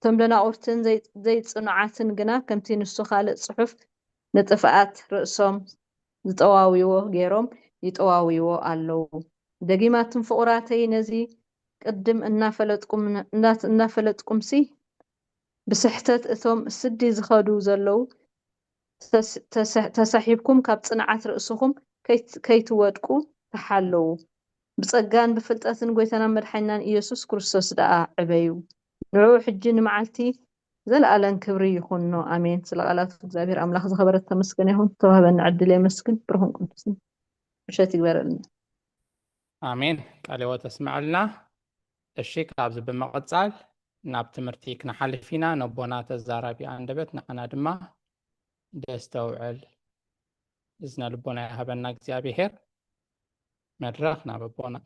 እቶም ደናቁርትን ዘይፅኑዓትን ግና ከምቲ ንሱ ካልእ ፅሑፍ ንጥፍኣት ርእሶም ዝጠዋዊዎ ገይሮም ይጠዋዊዎ ኣለዉ ደጊማትን ፍቑራተይ ነዚ ቅድም እናፈለጥኩምሲ ብስሕተት እቶም ስዲ ዝኸዱ ዘለዉ ተሳሒብኩም ካብ ፅንዓት ርእስኹም ከይትወድቁ ተሓለዉ ብፀጋን ብፍልጠትን ጎይታና መድሓኒናን ኢየሱስ ክርስቶስ ደኣ ዕበዩ ንዑ ሕጂ ንመዓልቲ ዘለኣለን ክብሪ ይኹኖ ኣሜን ስለ ቃላቱ እግዚአብሔር ኣምላኽ ዝኸበረት ተመስገነ ይሁን ተዋህበና ዕድል የመስግን ብርኹም ቅዱስን ምሸት ይግበረልና ኣሜን ቃል ሕይወት ተስምዐልና እሺ ካብዚ ብምቕፃል ናብ ትምህርቲ ክነሓልፍ ኢና ነቦና ተዛራቢ አንደበት ንዓና ድማ ደስተውዕል እዝነ ልቦና ይሃበና እግዚአብሔር መድረኽ ናብ ኣቦና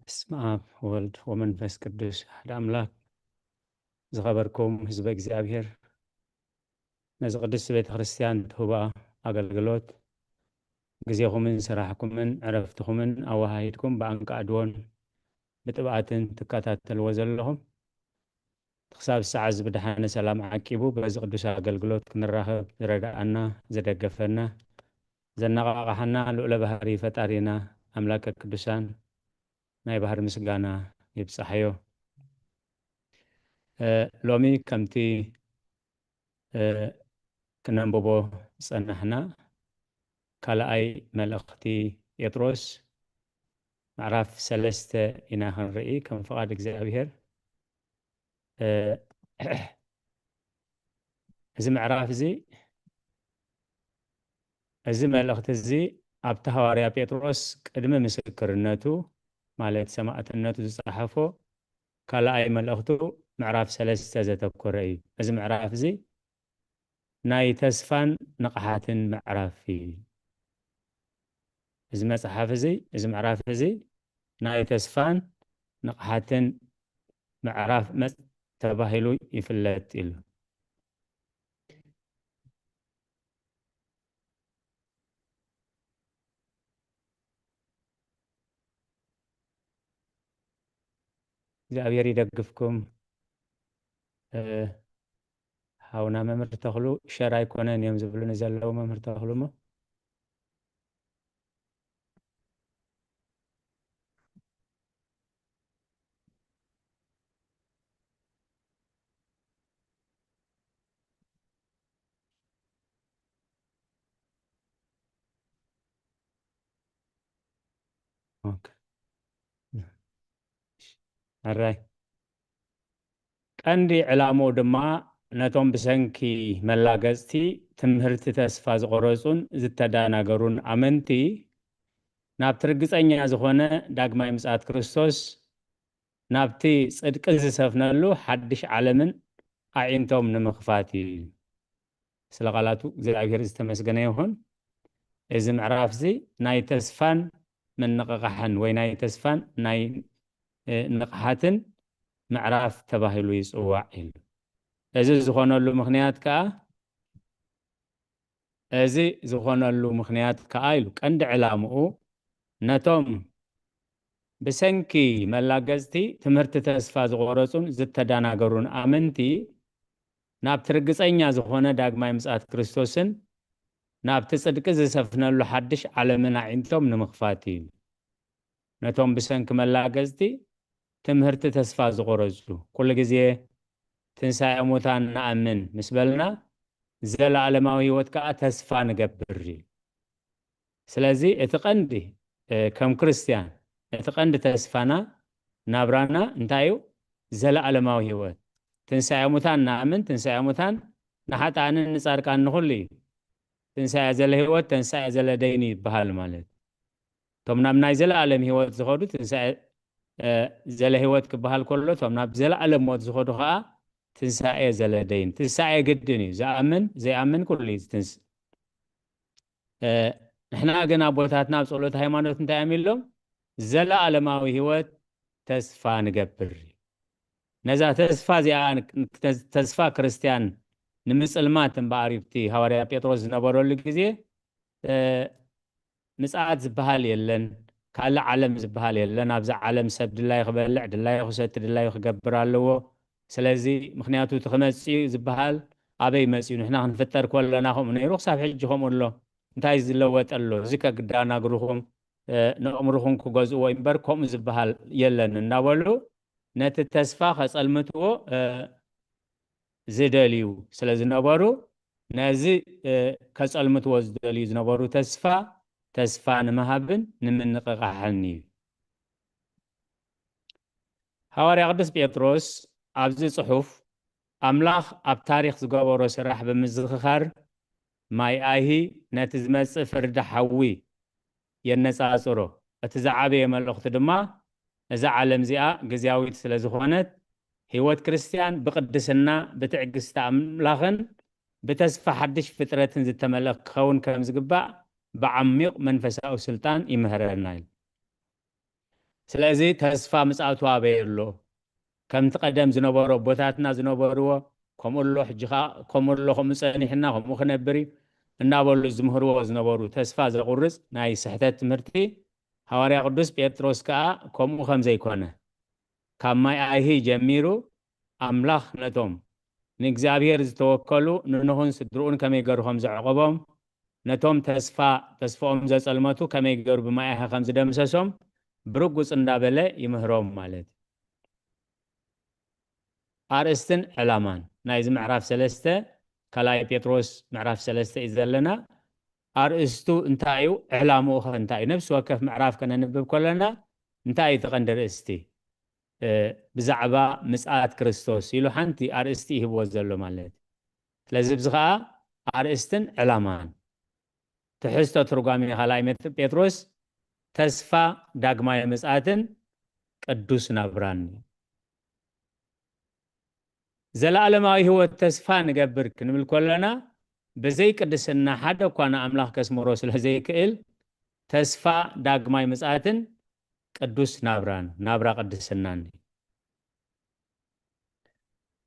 بسم آب ወልድ ወመንፈስ ቅዱስ ሓደ አምላክ ዝኸበርኩም ህዝበ እግዚአብሔር ነዚ ቅዱስ ቤተ ክርስቲያን ትሁባ አገልግሎት ጊዜኹምን ስራሕኩምን ዕረፍትኹምን ኣዋሃሂድኩም ብኣንቃ ድዎን ብጥብኣትን ትከታተልዎ ዘለኹም ክሳብ ሰዓት ዝብድሓነ ሰላም ዓቂቡ በዚ ቅዱስ አገልግሎት ክንራኸብ ዝረዳኣና ዝደገፈና ዘነቃቕሐና ልዑለ ባህሪ ፈጣሪና ኣምላከ ቅዱሳን ናይ ባህር ምስጋና ይብፅሐዮ ሎሚ ከምቲ ክነንብቦ ፀናሕና ካልኣይ መልእኽቲ ጴጥሮስ ምዕራፍ 3 ኢና ክንርኢ ከም ፍቃድ እግዚአብሔር እዚ ምዕራፍ እዚ መልእኽቲ እዚ ኣብቲ ሐዋርያ ጴጥሮስ ቅድሚ ምስክርነቱ ማለት ሰማዕትነቱ ዝፀሓፎ ካልኣይ መልእኽቱ ምዕራፍ 3 ዘተኮረ እዩ እዚ ምዕራፍ እዚ ናይ ተስፋን ንቕሓትን ምዕራፍ እዩ እዚ መፅሓፍ እዚ ምዕራፍ እዚ ናይ ተስፋን ንቕሓትን ምዕራፍ ተባሂሉ ይፍለጥ ኢሉ እግዚአብሔር ይደግፍኩም ሃውና መምህር ተኽሉ ሸር ኣይኮነን እዮም ዝብሉን ዘለዉ መምህር ተኽሉ ሞ ኣራይ ቀንዲ ዕላሙ ድማ ነቶም ብሰንኪ መላገፅቲ ትምህርቲ ተስፋ ዝቆረፁን ዝተዳናገሩን ኣመንቲ ናብቲ ርግፀኛ ዝኾነ ዳግማይ ምጽኣት ክርስቶስ ናብቲ ጽድቂ ዝሰፍነሉ ሓድሽ ዓለምን ኣዒንቶም ንምኽፋት እዩ ስለ ቃላቱ እግዚአብሔር ዝተመስገነ ይሁን እዚ ምዕራፍ እዚ ናይ ተስፋን ምንቅቃሕን ወይ ናይ ተስፋን ናይ ንቕሓትን ምዕራፍ ተባሂሉ ይፅዋዕ ኢሉ እዚ ዝኾነሉ ምክንያት ከዓ እዚ ዝኾነሉ ምክንያት ከዓ ኢሉ ቀንዲ ዕላምኡ ነቶም ብሰንኪ መላገዝቲ ትምህርቲ ተስፋ ዝቆረፁን ዝተዳናገሩን ኣመንቲ ናብቲ ርግፀኛ ዝኾነ ዳግማይ ምጽኣት ክርስቶስን ናብቲ ጽድቂ ዝሰፍነሉ ሓድሽ ዓለምን ኣዒንቶም ንምኽፋት እዩ። ነቶም ብሰንኪ መላገዝቲ ትምህርቲ ተስፋ ዝቆረፁ ኩሉ ግዜ ትንሣኤ ሙታን ንኣምን ምስ በልና ዘለዓለማዊ ህይወት ከዓ ተስፋ ንገብር እዩ። ስለዚ እቲ ቀንዲ ከም ክርስቲያን እቲ ቀንዲ ተስፋና ናብራና እንታይ እዩ? ዘለዓለማዊ ህይወት ትንሣኤ ሙታን ንኣምን ትንሣኤ ሙታን ንሓጣንን ንጻድቃን ንኹሉ እዩ። ትንሣኤ ዘለ ህይወት ትንሣኤ ዘለ ደይኒ ይበሃል ማለት ቶም ናብ ናይ ዘለዓለም ህይወት ዝኸዱ ትንሣኤ ዘለ ህይወት ክበሃል ከሎ ቶም ናብ ዘለዓለም ሞት ዝኸዱ ከዓ ትንሣኤ ዘለ ደይን ትንሣኤ ግድን እዩ። ዝኣምን ዘይኣምን ኩሉ እዩ ትንስ ንሕና ግን ኣቦታትና ኣብ ጸሎት ሃይማኖት እንታይ እዮም ኢሎም ዘለዓለማዊ ህይወት ተስፋ ንገብር ነዛ ተስፋ እዚኣ ተስፋ ክርስቲያን ንምጽልማት እምበኣር ይብቲ ሐዋርያ ጴጥሮስ ዝነበረሉ ግዜ ምጽኣት ዝበሃል የለን ካልእ ዓለም ዝበሃል የለን ኣብዛ ዓለም ሰብ ድላይ ክበልዕ ድላይ ክሰቲ ድላይ ክገብር ኣለዎ። ስለዚ ምክንያቱ እቲ ክመጽእ ዝበሃል ኣበይ መጽኡ ንሕና ክንፍጠር ከለና ከምኡ ነይሩ ክሳብ ሕጂ ከምኡ ኣሎ እንታይ ዝለወጥ ኣሎ እዚ ከግዳናግርኹም ንእምርኹም ክገዝእዎ እምበር ከምኡ ዝበሃል የለን እናበሉ ነቲ ተስፋ ከጸልምትዎ ዝደልዩ ስለ ዝነበሩ ነዚ ከጸልምትዎ ዝደልዩ ዝነበሩ ተስፋ ንምሃብን ንምንቅቃሕን እዩ። ሐዋርያ ቅዱስ ጴጥሮስ ኣብዚ ጽሑፍ ኣምላኽ ኣብ ታሪክ ዝገበሮ ስራሕ ብምዝኽኻር ማይ ኣይሂ ነቲ ዝመጽእ ፍርዲ ሓዊ የነጻጽሮ እቲ ዝዓበየ መልእኽቲ ድማ እዛ ዓለም እዚኣ ግዝያዊት ስለ ዝኾነት ህይወት ክርስቲያን ብቅድስና ብትዕግስቲ ኣምላኽን ብተስፋ ሓድሽ ፍጥረትን ዝተመልአ ክኸውን ከም ዝግባእ ብዓሚቕ መንፈሳዊ ስልጣን ይምህረና እዩ። ስለዚ ተስፋ ምጽኣቱ ኣበይ ኣሎ? ከምቲ ቀደም ዝነበሮ ቦታትና ዝነበርዎ ከምኡ ኣሎ ሕጂ ከዓ ከምኡ ኣሎ ከምኡ ጸኒሕና ከምኡ ክነብር እዩ እናበሉ ዝምህርዎ ዝነበሩ ተስፋ ዘቁርጽ ናይ ስሕተት ትምህርቲ ሐዋርያ ቅዱስ ጴጥሮስ ከዓ ከምኡ ከም ዘይኮነ ካብ ማይ ኣይሂ ጀሚሩ ኣምላኽ ነቶም ንእግዚኣብሔር ዝተወከሉ ንንኹን ስድርኡን ከመይ ገይሩ ከም ዘዕቆቦም ነቶም ተስፋኦም ዘጸልመቱ ከመይ ገይሩ ብማይ ኣይሂ ከም ዝደምሰሶም ብርጉጽ እንዳበለ ይምህሮም ማለት ኣርእስትን ዕላማን ናይዚ ምዕራፍ 3 ካልኣይ ጴጥሮስ ምዕራፍ 3 እዩ ዘለና። ኣርእስቱ እንታይ እዩ? ዕላምኡ ኸ እንታይ እዩ? ነፍሲ ወከፍ ምዕራፍ ከነንብብ ከለና እንታይ እዩ ተቐንዲ ርእስቲ ብዛዕባ ምጽኣት ክርስቶስ ኢሉ ሓንቲ ኣርእስቲ ይህብዎ ዘሎ ማለት ስለዚ ብዚ ከዓ ኣርእስትን ዕላማን ትሕዝቶ ትርጓሜ ካልኣይ ጴጥሮስ ተስፋ ዳግማይ ምጽኣትን ቅዱስ ናብራን ዘለዓለማዊ ህይወት ተስፋ ንገብር ክንብል ከለና ብዘይ ቅድስና ሓደ እኳ ንኣምላኽ ከስምሮ ስለ ዘይክእል ተስፋ ዳግማይ ምጽኣትን ቅዱስ ናብራ ቅድስናን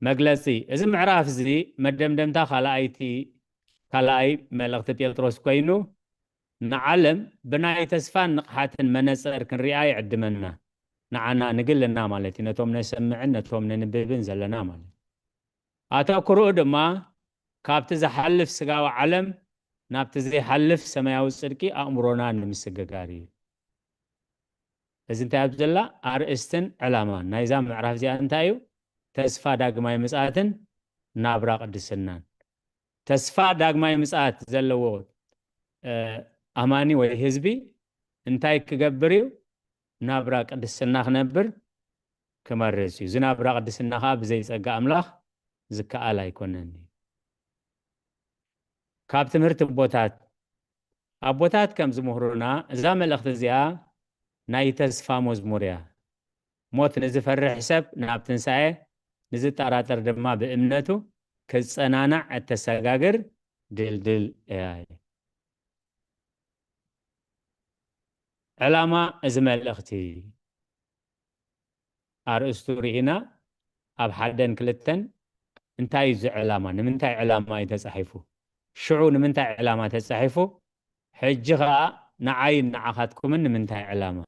መግለጺ እዚ ምዕራፍ እዚ መደምደምታ ካልኣይ መልእኽቲ ጴጥሮስ ኮይኑ ንዓለም ብናይ ተስፋን ንቕሓትን መነጽር ክንሪኣ ይዕድመና ንዓና ንግልና ማለት እዩ ነቶም ነሰምዕን ነቶም ነንብብን ዘለና ማለት ኣተኩርኡ ድማ ካብቲ ዝሓልፍ ስጋዊ ዓለም ናብቲ ዘይሓልፍ ሰማያዊ ጽድቂ ኣእምሮና ንምስግጋር እዩ። እዚ እንታይ ኣብ ዘላ ኣርእስትን ዕላማን ናይዛ ምዕራፍ እዚኣ እንታይ እዩ? ተስፋ ዳግማይ ምጽኣትን ናብራ ቅድስናን ተስፋ ዳግማይ ምጽኣት ዘለዎ ኣማኒ ወይ ህዝቢ እንታይ ክገብር እዩ? ናብራ ቅድስና ክነብር ክመርጽ እዩ። እዚ ናብራ ቅድስና ከዓ ብዘይጸጋ ኣምላኽ ዝከኣል ኣይኮነን እዩ። ካብ ትምህርቲ ኣቦታት ከም ዝምህሩና እዛ መልእኽቲ እዚኣ ናይ ተስፋ መዝሙር እያ። ሞት ንዝፈርሕ ሰብ ናብ ትንሣኤ ንዝጠራጠር ድማ ብእምነቱ ክጸናናዕ እተሰጋግር ድልድል እያ። ዕላማ እዚ መልእኽቲ ኣርእስቱ ርኢና ኣብ 1-2 እንታይ እዩ ዕላማ ንምንታይ ዕላማ እዩ ተጻሒፉ شعو نمنتاي علامة تصحيفو حجها نعين نعخاتكم نمنتاي علامة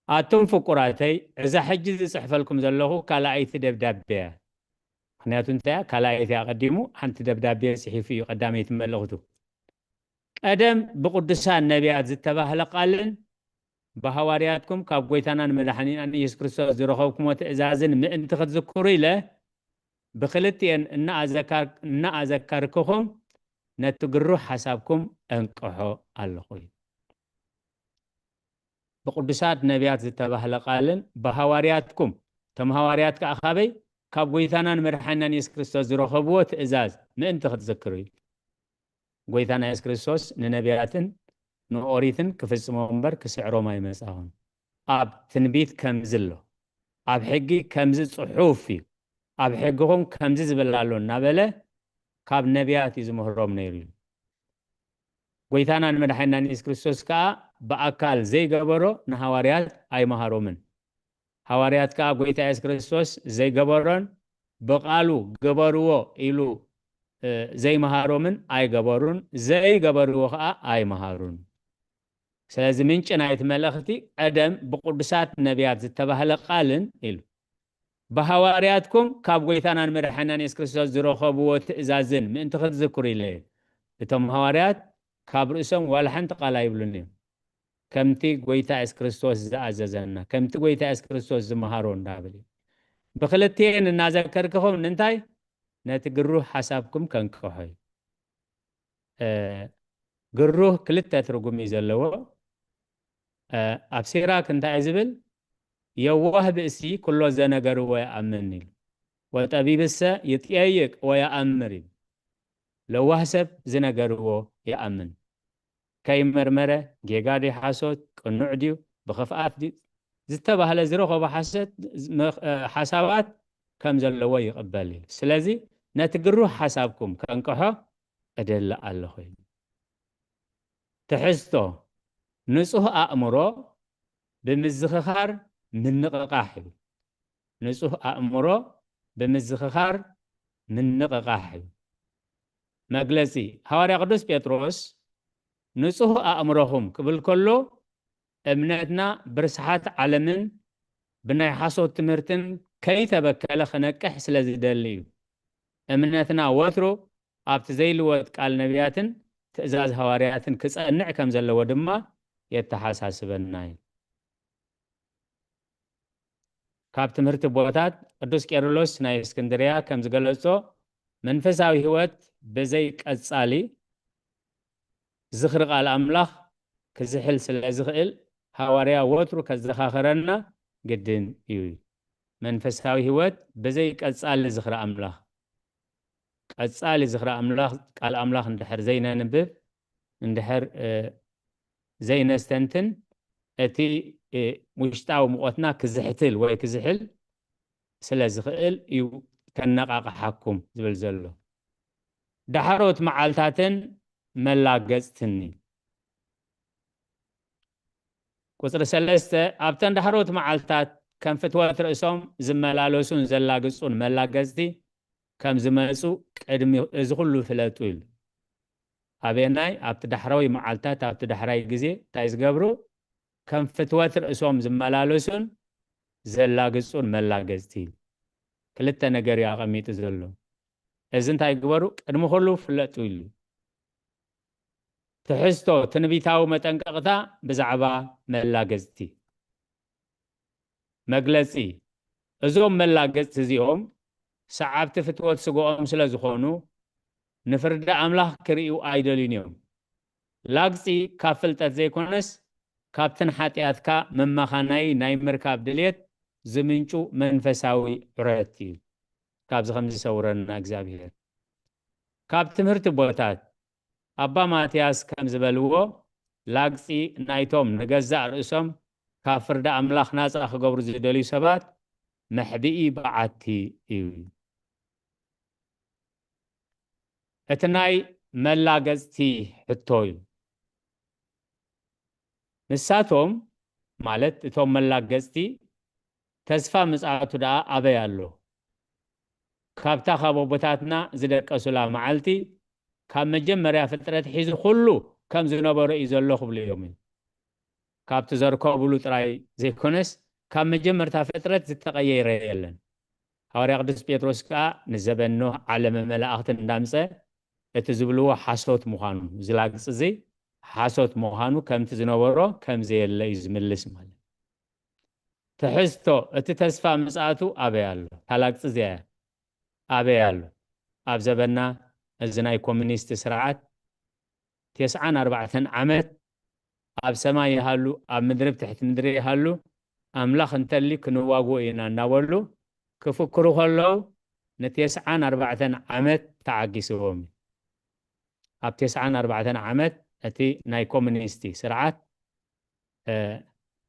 آتم فقراتي إذا حجز صحف لكم زلهو كلا أي دبدابية خنياتو انتهى كلا أي أقدمو حنت دبدابية صحيفي قدامي يتملغتو أدم بقدسان نبيات زتباه لقالن بهوارياتكم كاب قويتانا مدحنين أن يسوع كريستوس زرخوكم وتأزازن من تخذكري له بخلتين إن أذكركم نتقروا حسابكم أنقحوا اللخوي بقدسات نبيات زتباه لقالن بهوارياتكم تم هوارياتك أخابي كاب قويتانا مدحنين أن يسوع كريستوس زرخوكم وتأزاز من تخذكري قويتانا يسوع كريستوس ننبياتن نوريثن كفصمو منبر كسعرو ما يمساهم اب تنبيت كمزلو اب حقي كمز صحوفي اب حقهم كمز زبلالو نابله كاب نبيات يزمهروم نيري قويتانا مدحنا نيس كريستوس كا باكال زي غبرو نحواريات اي مهارومن حواريات كا قويتا يس كريستوس زي غبرون بقالو غبرو إلو زي مهارومن اي غبرون زي غبرو اي مهارون سلازم منش نايت ملختي أدم بقدسات نبيات زتبهل قالن إلو بهوارياتكم كاب قويتانا مرحنا نيس كريستوس زروخب وتأزازن من تخذكري ليه بتم هواريات كاب رئيسهم والحن تقالا يبلوني كمتي قويتا إس كريستوس زأزازنا كمتي قويتا إس كريستوس زمهارون دابلي بخلتين النازكركهم ننتاي نتقروه حسابكم كنكوحي قروه كلتا ترقمي زلوه أبصيراك أنت عزبل يوه بأسي كله زنجر ويأمني وطبيب السا يتأيك ويأمري لو حسب زنجر ويأمن كي مرمرة جيجادي حاسوت كنعديو بخفات دي زتبه على زروخ وبحسد حسابات كم زلوا يقبلي سلازي نتقروه حسابكم كنكحه أدل الله تحسته نصه أأمره بمزخخار من نقاحه نصه أأمره بمزخخار من نقاحه مجلسي حواري قدوس بيتروس نصه أأمرهم قبل كله أمنتنا برسحات علمن بناي حاسو تمرتن كي تبكال خنكح سلازي دليو أمنتنا واترو أبت زي الوقت قال نبياتن تأزاز حوارياتن كسأنع كم زلو ودما يتحاساس بناي كاب تمرت بوتات قدوس كيرلس ناي اسكندريا كم زغلصو منفساوي هوت بزيك أصالي زخر قال أملاخ كزحل سلازخل حواريا وترو كزخاخرنا قدن يوي منفساوي هوت بزيك أصالي زخر أملاخ أصالي زخر أملاخ قال أملاخ اندحر زينا نبب اندحر زينا استنتن أتي مشتاو مقوتنا كزحتل وي كزحل سلازخل يو كنقاق حكم زبل زلو دحروت معالتاتن ملاقزتني قصر سلسته أبتن دحروت معالتات كم فتوات رئيسهم زملالوسون زلاقزون ملاقزتي كم زمالسو قدمي ازغلو فلاتويل أبيناي أبت دحروي معالتات أبت دحراي جزي تايز قبرو كم فتوات رئيسهم زملالوسون زلاقزون ملاقزتي كلتا نقر يا غميت زلو إذن تاي قبرو قدمو خلو فلاتويل تحستو تنبيتاو متنققتا بزعبا ملاقزتي مقلسي ازوم ملاقزت زيهم سعبت فتوات سقوهم سلازخونو نفرد أملاح كريو آيدولينيوم لاقزي كافلتات زي كونس كابتن حاتياتكا مما خاناي ناي مركاب دليت زمنشو منفساوي رأيتي كاب زخمزي سورنا اكزابير كاب تمرت بوتات أبا ماتياس كم زبلوه لاقسي نايتوم نجزع رأسهم كافر دا أملاخ ناس أخ قبر زدلي سبات محبئي بعتي إيوي اتناي ملاقزتي حتوي نساتهم مالت اتوم ملاقزتي تزفى مساعتو دا أبيالو كابتا خابو بتاتنا زدك أسلا معالتي ካብ መጀመርያ ፍጥረት ሒዙ ኩሉ ከም ዝነበረ እዩ ዘሎ ክብሉ እዮም ካብቲ ዘርከብሉ ጥራይ ዘይኮነስ ካብ መጀመርታ ፍጥረት ዝተቀየረ የለን ሐዋርያ ቅዱስ ጴጥሮስ ከዓ ንዘበኖ ዓለመ መላእኽትን እንዳምፀ እቲ ዝብልዎ ሓሶት ምዃኑ ዝላግፅ እዚ ሓሶት ምዃኑ ከምቲ ዝነበሮ ከምዚ የለ እዩ ዝምልስ ማለት ትሕዝቶ እቲ ተስፋ ምጽኣቱ ኣበይ ኣሎ ታላግፅ እዚኣ ኣበይ ኣሎ ኣብ ዘበና እዚ ናይ ኮሙኒስት ስርዓት 94 ዓመት ኣብ ሰማይ ይሃሉ ኣብ ምድሪ ትሕቲ ምድሪ ይሃሉ ኣምላኽ እንተሊ ክንዋግኦ ኢና እናበሉ ክፍክሩ ከለዉ ን94 ዓመት ተዓጊስዎም ኣብ 94 ዓመት እቲ ናይ ኮሙኒስት ስርዓት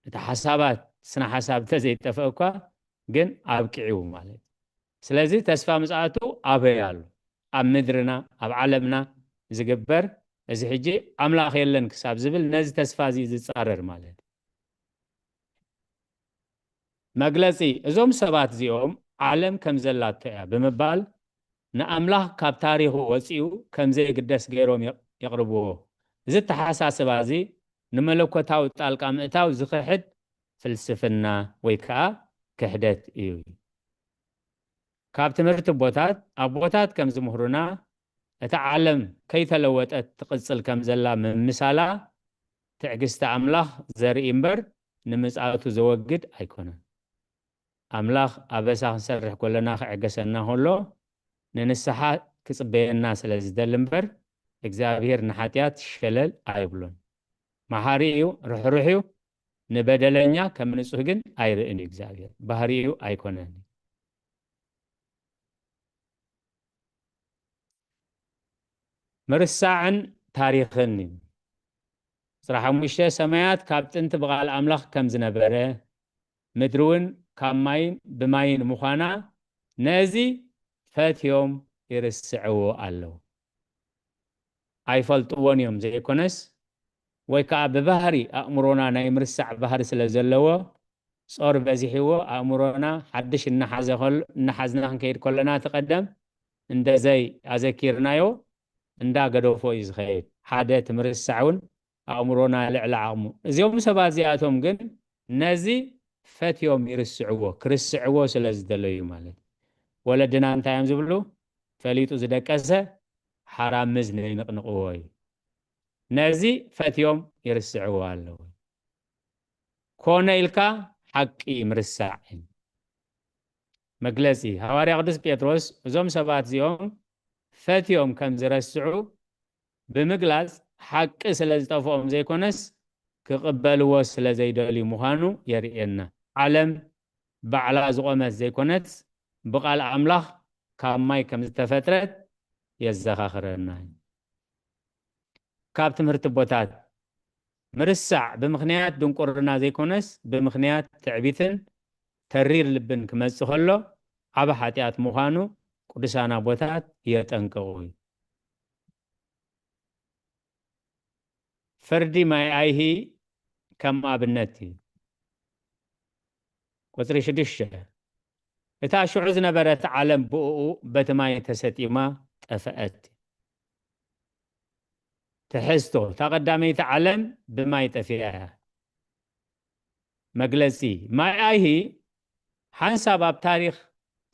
እቲ ሓሳባት ስነ ሓሳብ ተዘይጠፍእ እኳ ግን ኣብቂዑ ማለት ስለዚ ተስፋ ምጽኣቱ ኣበይ ኣሎ ኣብ ምድርና ኣብ ዓለምና ዝግበር እዚ ሕጂ ኣምላኽ የለን ክሳብ ዝብል ነዚ ተስፋ እዚ ዝጻረር ማለት መግለጺ እዞም ሰባት እዚኦም ዓለም ከም ዘላቶ እያ ብምባል ንኣምላኽ ካብ ታሪኹ ወፂኡ ከም ዘይግደስ ገይሮም የቕርብዎ እዚ ተሓሳስባ እዚ ንመለኮታዊ ጣልቃ ምእታው ዝኽሕድ ፍልስፍና ወይ ከዓ ክሕደት እዩ ካብ ትምህርቲ ቦታት ኣብ ቦታት ከም ዝምህሩና እቲ ዓለም ከይተለወጠት ትቕፅል ከም ዘላ ምምሳላ ትዕግስቲ ኣምላኽ ዘርኢ እምበር ንምጽኣቱ ዘወግድ ኣይኮነን ኣምላኽ ኣበሳ ክንሰርሕ ከለና ክዕገሰና ከሎ ንንስሓ ክጽበየና ስለ ዝደሊ እምበር እግዚኣብሔር ንሓጢኣት ሸለል ኣይብሎን መሓሪ እዩ ርሕሩሕ እዩ ንበደለኛ ከም ንጹህ ግን ኣይርእን እግዚኣብሔር ባህሪኡ ኣይኮነን ምርሳዕን ታሪኽን ስራሕ ሙሽተ ሰማያት ካብ ጥንቲ ብቓል ኣምላኽ ከም ዝነበረ ምድሪ እውን ካብ ማይን ብማይን ምዃና ነዚ ፈትዮም ይርስዕዎ ኣለዉ ኣይፈልጥዎን እዮም ዘይኮነስ ወይ ከዓ ብባህሪ ኣእምሮና ናይ ምርሳዕ ባህሪ ስለ ዘለዎ ጾር በዚሕዎ ኣእምሮና ሓድሽ እናሓዝና ክንከይድ ከለና ትቐደም እንደዘይ ኣዘኪርናዮ እንዳገደፎ እዩ ዝኸይድ ሓደ ትምርሳዕ እውን ኣእምሮና ልዕሊ ዓቕሙ እዚኦም ሰባት እዚኣቶም ግን ነዚ ፈትዮም ይርስዕዎ ክርስዕዎ ስለ ዝደለዩ ማለት ወለድና እንታይ እዮም ዝብሉ ፈሊጡ ዝደቀሰ ሓራም ምዝኒ ይንቕንቕዎ እዩ ነዚ ፈትዮም ይርስዕዎ ኣለዉ ኮነ ኢልካ ሓቂ ምርሳዕ መግለጺ ሐዋርያ ቅዱስ ጴጥሮስ እዞም ሰባት እዚኦም ፈትዮም ከም ዝረስዑ ብምግላጽ ሓቂ ስለ ዝጠፍኦም ዘይኮነስ ክቕበልዎ ስለ ዘይደልዩ ምዃኑ የርእየና ዓለም ባዕላ ዝቆመት ዘይኮነት ብቓል ኣምላኽ ካብ ማይ ከም ዝተፈጥረት የዘኻኽረና ካብ ትምህርቲ ቦታት ምርሳዕ ብምኽንያት ድንቁርና ዘይኮነስ ብምኽንያት ትዕቢትን ተሪር ልብን ክመጽእ ከሎ ዓበ ሓጢኣት ምዃኑ ቅዱሳና ቦታት የጠንቅቑ ፍርዲ ማይ ኣይሂ ከም ኣብነት እዩ ቁጽሪ 6 እታ ሽዑ ዝነበረት ዓለም ብእኡ በቲ ማይ ተሰጢማ ጠፍአት ትሕዝቶ ተቐዳመይቲ ዓለም ብማይ ጠፊኣ መግለጺ ማይ ኣይሂ ሓንሳብ ኣብ ታሪኽ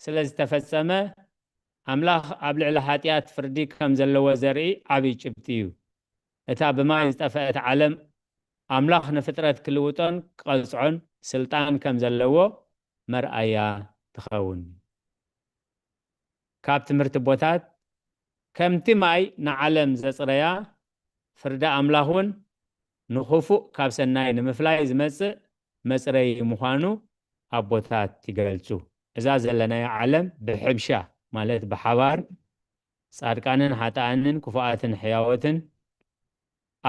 ስለ ዝተፈጸመ ኣምላኽ ኣብ ልዕሊ ሓጢኣት ፍርዲ ከም ዘለዎ ዘርኢ ዓብይ ጭብጢ እዩ እታ ብማይ ዝጠፍአት ዓለም ኣምላኽ ንፍጥረት ክልውጦን ክቐልጽዖን ስልጣን ከም ዘለዎ መርኣያ ትኸውን ካብ ትምህርቲ ቦታት ከምቲ ማይ ንዓለም ዘጽረያ ፍርዳ ኣምላኽ እውን ንኽፉእ ካብ ሰናይ ንምፍላይ ዝመጽእ መጽረይ ምዃኑ ኣብ ቦታት ይገልጹ እዛ ዘለናዮ ዓለም ብሕብሻ ማለት ብሓባር ጻድቃንን ሓጣንን ክፉኣትን ሕያወትን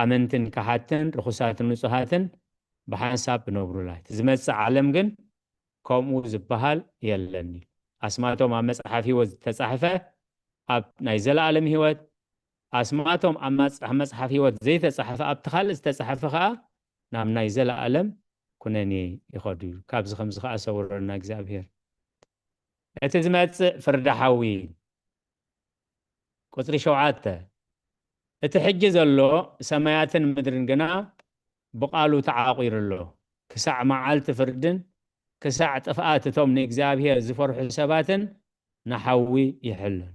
ኣመንትን ካሓትን ርኹሳትን ንጹሃትን ብሓንሳብ ብነብሩላት ዝመጽእ ዓለም ግን ከምኡ ዝበሃል የለን ኣስማቶም ኣብ መጽሓፍ ሕይወት ዝተጻሕፈ ኣብ ናይ ዘለዓለም ሕይወት ኣስማቶም ኣብ መጽሓፍ ሕይወት ዘይተጻሕፈ ኣብቲ ካልእ ዝተጻሕፈ ከዓ ናብ ናይ ዘለዓለም ኩነኔ ይኸዱ ካብዚ ከምዚ ከዓ ሰውረና እግዚኣብሔር እቲ ዝመጽእ ፍርዲ ሓዊ ቁጽሪ 7 اتحجي زلو سمايات مدرن جنا بقالو تعاقير له كساع معالت فردن كساع طفقات توم نإجزابير زفرح حساباتن نحوي يحلن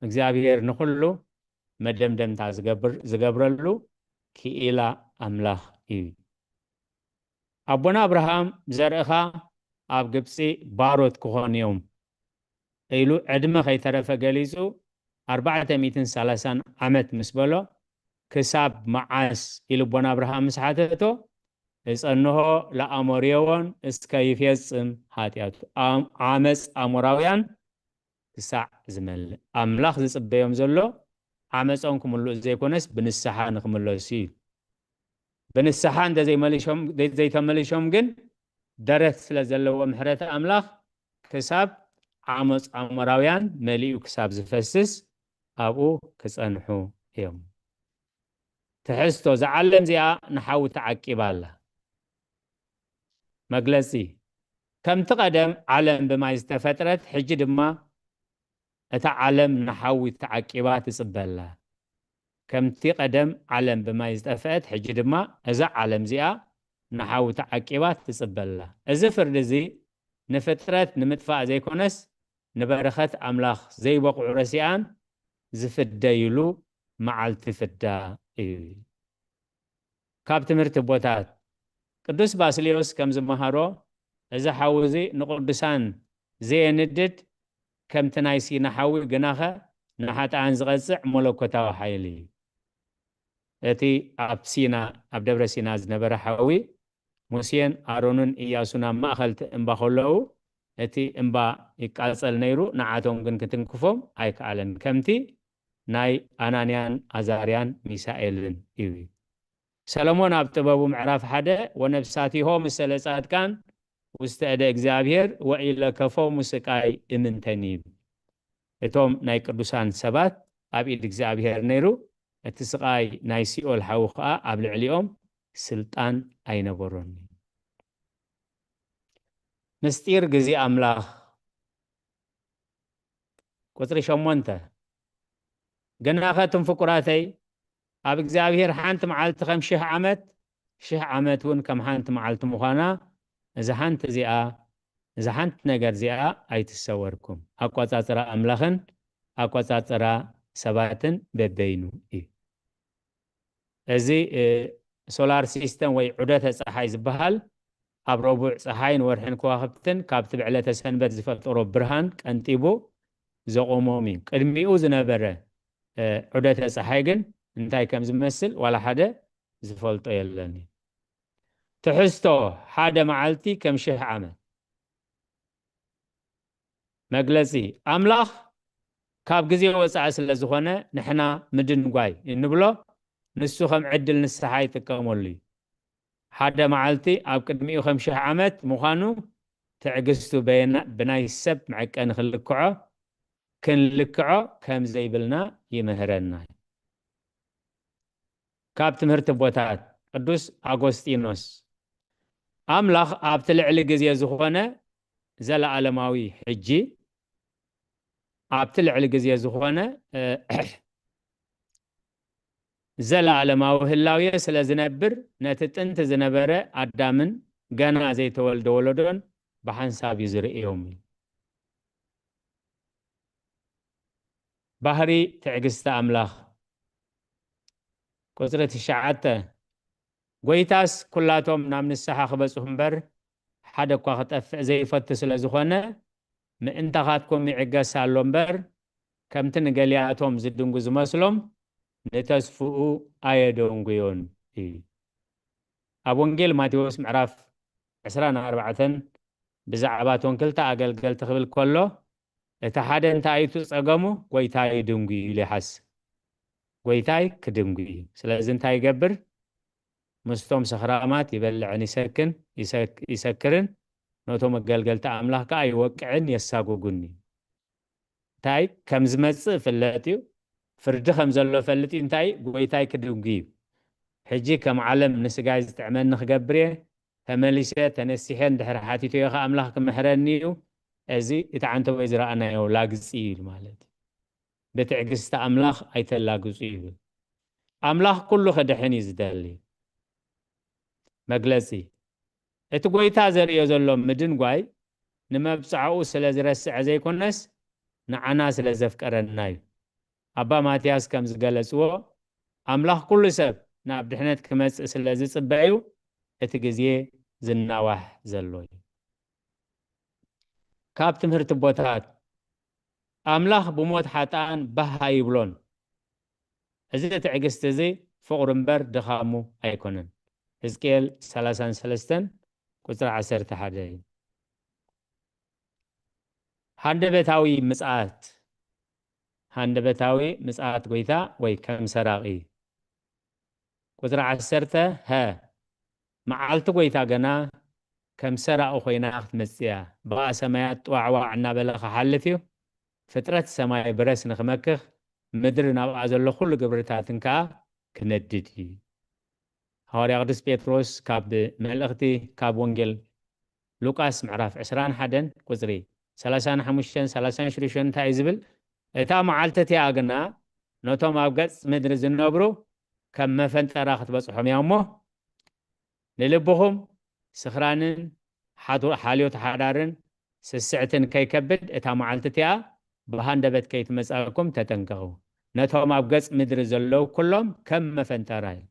إجزابير نخلو مدمدم تا زقبرلو كي إلى أملاخ إيوي أبونا أبراهام زرقها أب قبسي باروت كهون يوم إيلو عدم خي ترفا قليزو 430 عمت مسبلو كساب معاس إلو بونا أبراهام مسحاتتو إس أنه لأموريون إسكايف يسم هاتياتو عامس أموراويان كساع زمل أملاخ زي صبيهم زلو عامس أنكم اللو زي كونس بنسحان نخم اللو سيل بنسحان ده زي تمليشهم جن درس لزلو ومحرة أملاخ كساب عامس أموراويان مليو كساب زفسس أبو كسأنحو يوم تحستو زعلم زيا نحاو تعقب الله مجلسي كم تقدم علم بما يستفترت حجد ما أتعلم نحاو تعقبات صبلا كم تقدم علم بما يستفت حجد ما إذا علم زيا نحاو تعقبات صبلا إذا فرد زي نفترت نمدفع زي كونس نبرخت أملاخ زي وقع رسيان زفد يلو معالت فدا كابت مرتبوتات قدوس باسليوس كم زمهارو إذا حاوزي نقدسان زي ندد كم تنايسي نحاوي جناخة نحات عن زغزع ملوكتا وحيلي التي أبسينا أبدبر سينا زنبر حاوي موسين آرونون إياسونا ما أخلت إمبا خلو التي إمبا يكالسل نيرو نعاتهم جن كتنكفهم أي كالن كمتي ناي أنانيان أزاريان ميسائلن إيوي سلمون أبتبابو معرف حدا ونفساتي هو مسلسات كان واستعد إجزابير وإلا كفو مسكاي إمن تنيب إتوم ناي قدوسان سبات أبيد إجزابير نيرو اتسقاي نايسي والحوقاء قبل عليهم سلطان أين بروني مستير جزي أملاخ قطري شمونتا قناخاتهم فقراتي أب إجزابير حانت معالت 5 عمت 6 عمت ون كم حانت معالت مخانا إذا حانت زيا إذا حانت نجار زيا أي تسوركم أقوى ترى أملاخن أقوى ترى سباتن ببينو إذا سولار سيستم ويعودة صحاي زبهال أب ربع صحاين ورحن كواخبتن كابتب على تسنبت زفت أوروب برهان كنتيبو زقومومين قدميو زنبرة عودة صحايجن انتاي كم زمثل ولا حدا زفلطو يلاني تحستو حدا معلتي كم شه عمل مجلسي أملاخ كاب جزي وسع سلزخونة نحنا مدن قاي نبلو نسوخم عدل نسحاي تكاملي حدا معلتي أب قدميو 5 عمت مخانو تعجزتو بناي السب معك أنا خلقعو كن لكعو كم زيبلنا يمهرنا كابت مرتبوتات قدوس أغوستينوس أملاخ أبتلع لقزي زخونة زل عالماوي حجي أبتلع لقزي زخونة زل عالماوي هلاوية سلا زنبر نتتنت زنبرة أدامن قانا زي تولد ولدون بحنساب يزرق يومي بحري تعقست أملاخ قصرة الشعاتة قويتاس كلاتهم نامن السحاق بسهم بر حدا قاقت أفع زي فتس لزخونة ما انتخاتكم يعقاس سالهم بر كم تنقلياتهم زدون قزو مسلم نتسفؤوا آيدون قيون أبونجيل ماتيوس معراف 24 بزعباتون كلتا أقل تخبل كله اتحادا انتايتو صقمو قويتاي دونقي لحس قويتاي كدونقي سلازن تاي قبر مستوم سخرامات يبلعني يسكرن نوتو مقلقل تعمله كاي وقعن يساقو قني تاي كم زمص فلاتيو فرد خمزلو فلتي انتاي قويتاي كدونقي حجي كم علم نسقاي تعمل نخقبريه تمليسه تنسيحن دحر حاتيتو يخا املاح كمحرنيو ازي اتعنتو ازراءنا يو لاقصيل مالتي بتعقست املاح ايتلاقصيل أملاخ كله خدحني زدالي مجلسي اتقوي تازر يزلهم مدن قوي نما بصعو سلازرس عزي كونس نعنا سلازفك أرناي أبا ماتياس كم زقالسوا أملاخ كل سب ناب دحنت كمس سلازي صبعيو اتقزيه زناواح زلوي كاب تمهرت بوتات أملاخ بموت حتان بها يبلون أزيد تعجزت زي فقر مبر دخامو أيكونن حزقيل 33 قصر 11 هندبتاوي مسعات قويتا وي كم سراغي قصر 10 ها معالت قويتا قنا كم سراغ خوينا أخت مسيا بقى سمايات وعنا بلغ حلفيو فترة سماي برس نخمكخ مدرنا بأزل كل قبرتاتنكا كنددي هوري أقدس بيتروس كاب ملغتي كاب ونجل لوكاس معرف 21 قزري 35 شريشن تايزبل اتا معالتتي اغنا نوتو مابغص مدر زنبرو كم مفنطرا خطبصحم يامو للبهم سخرانن حاليو تحدارن سسعتن كيكبد اتا معالتتي بهاندبت كيتمصاكم تتنقوا نوتو مابغص مدر زلو كلهم كم مفنطرا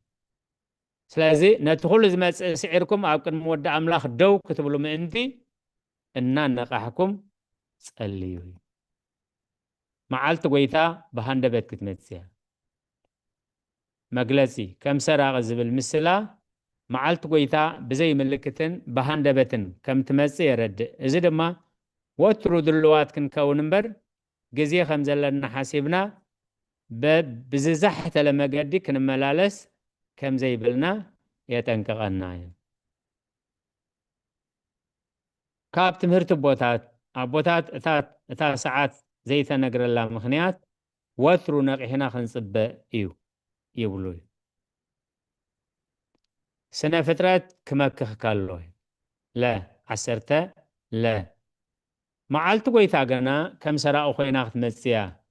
سلازي نتخل زمص سعيركم ابقن مود املاح دو كتبلو منتي ان نقحكم صليو معالت قويتا بهاندبت كتمصيا مجلسي كم سراغ زبل مسلا معالت قويتا بزي ملكتن بهاندبتن كم تمصي يرد ازي دما وترو دلوات كنكوننبر غزي خمزلنا حاسبنا بززحت لما قدي كنملالس كم زي بلنا يتنققنا كاب تمهرت بوتات اتا ساعات زي تنقر الله مخنيات وثرو نقحنا خنصب ايو يبلوي سنة فترات كمكخ كالوي لا 10 لا معالت قويتا قنا كم سراء خوينا خمسيا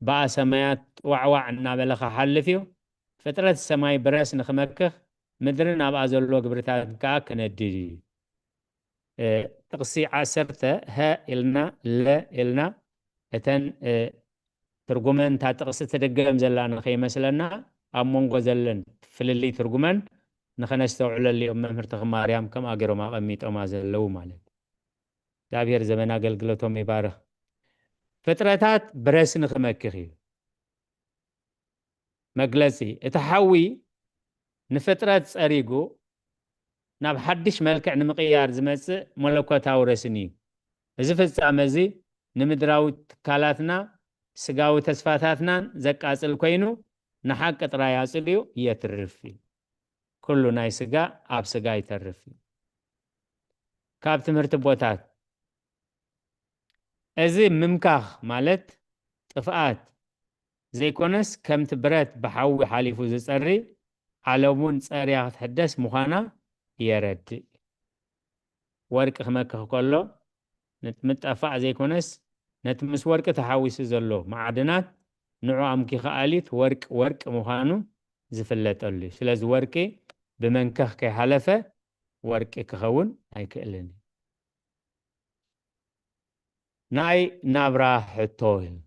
بقى سمايات وعنا بلخ حلفيو فترة السماي برس نخمكخ مدرنا بقى زلو قبرتات كاك نديدي تقصي 10 ها إلنا لا إلنا اتن ترجمن تاتقصي تدقم زلان خي مثلنا أمونغو زلن فللي ترجمن نخنستوعل اللي مهرت مريم كم أجرو ما قميت أو ما زلوا مالت دابير زمان أقلقلتهم يبارك فترات برس نخمكخي مجلسي اتحوي نفترات أريجو ناب حدش ملكع نمقيار زمس ملكوت أورسني إذا فزعمزي نمدراو كالاتنا سقاو تسفاتاتنا زكاس الكوينو نحق تراي أصليو يترفي كله ناي سقا أب سقا يترفي كابت مرتبوتات إذا ممكاخ مالت طفقات زي كونس كم تبرت بحوي حاليفو زصري علمون صريا تحدث مخانا يرد ورق خمكخ كله نتمطفع زي كونس نتمس ورق تحاويس زلو معدنات نوع امكي خاليت ورق مخانو زفلطلي سلاز ورقي بمنكخ كي حلفه ورق كخون ايكلني ناي نابرا حتول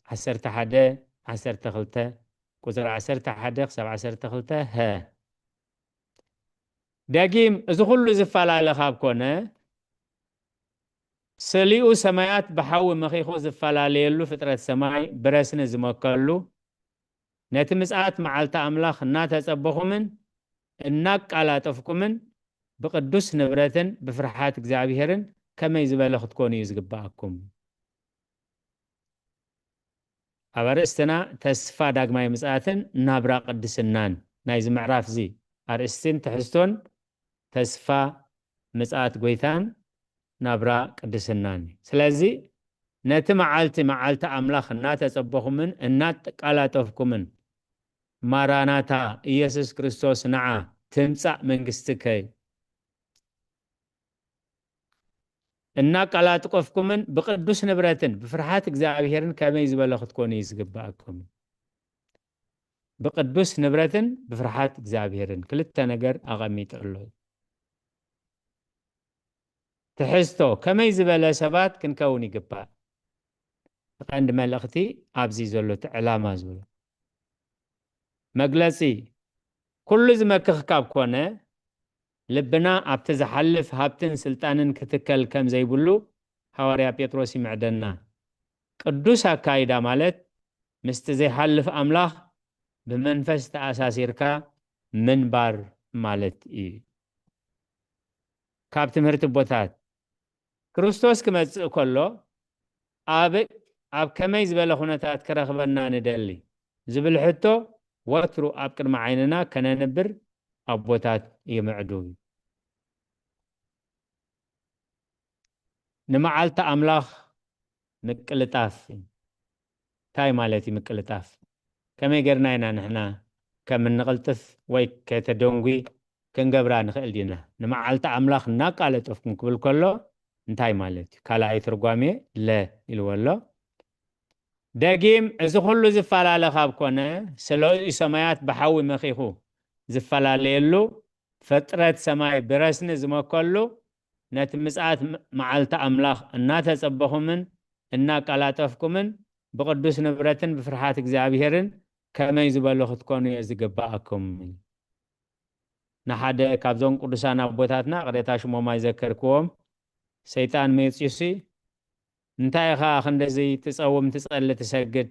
11 قزر 11 7 ها داقيم إذا كله زفال على خاب كونه سليو سمايات بحاول مخيخو زفال عليه فترة سماي برسن زمكالو نتمسعات معالتا أملاخ ناتا تبخمن الناك على تفكمن بقدس نبرتن بفرحات اكزابيهرن كما يزبال خدكوني يزقباكم أبرستنا تسفا داقماي مسعاتن نابرا قدسنان نايز معراف زي أرستين تحستون تسفا مسعات قويتان نابرا قدسناني سلازي معالتا أملاخ ناتا تبخمن النات قالا تفكمن ماراناتا إيسوس كريستوس نعا تمسع منقستكي الناك على تقفكمن بقدس نبرتن بفرحات اكزابيهرن كما يزبال خدكوني يزقباكم بقدوس نبرتن بفرحات እግዚአብሔርን ክልተ ነገር ኣቐሚጥ ኣሎ ትሕዝቶ ከመይ ዝበለ ሰባት ክንከውን ይግባእ ቀንዲ መልእኽቲ ኣብዚ ዘሎ ዕላማ ዝብሎ መግለጺ ኩሉ ዝመክኽካብ ኮነ ልብና ኣብቲ ዝሓልፍ ሃብትን ስልጣንን ክትከል ከም ዘይብሉ ሐዋርያ ጴጥሮስ ይምዕደና ቅዱስ ኣካይዳ ማለት ምስቲ ዘይሓልፍ ኣምላኽ ብመንፈስ ተኣሳሲርካ ምንባር ማለት እዩ ካብ ትምህርቲ ቦታት ክርስቶስ ክመጽእ ከሎ ኣብ ከመይ ዝበለ ኩነታት ክረኽበና ንደሊ ዝብል ሕቶ ወትሩ ኣብ ቅድሚ ዓይንና ከነንብር ኣቦታት ይምዕዱ ንመዓልቲ ኣምላኽ ምቅልጣፍ እንታይ ማለት እዩ ምቅልጣፍ ከመይ ጌርና ኢና ንሕና ከም እንቕልጥፍ ወይ ከተደንጉ ክንገብራ ንኽእል ዲና ንመዓልቲ ኣምላኽ እናቃለጠፍኩም ክብል ከሎ እንታይ ማለት እዩ ካልኣይ ትርጓሜ ለ ኢልዎ ኣሎ ደጊም እዚ ኩሉ ዝፈላለ ካብ ኮነ ስለዚ ሰማያት ብሓዊ መኺኹ ዝፈላለየሉ ፍጥረት ሰማይ ብረስኒ ዝመከሉ ነቲ ምጽኣት መዓልቲ ኣምላኽ እናተጸበኹምን እናቃላጠፍኩምን ብቅዱስ ንብረትን ብፍርሃት እግዚአብሔርን ከመይ ዝበሉ ክትኮኑ ዝግባኣኩም ንሓደ ካብዞም ቅዱሳን ኣቦታትና ቅሬታ ሽሞማ ይዘከርክዎም ሰይጣን መይጽዩሲ እንታይ ኢኻ ክንደዚ ትጸውም ትጸሊ ትሰግድ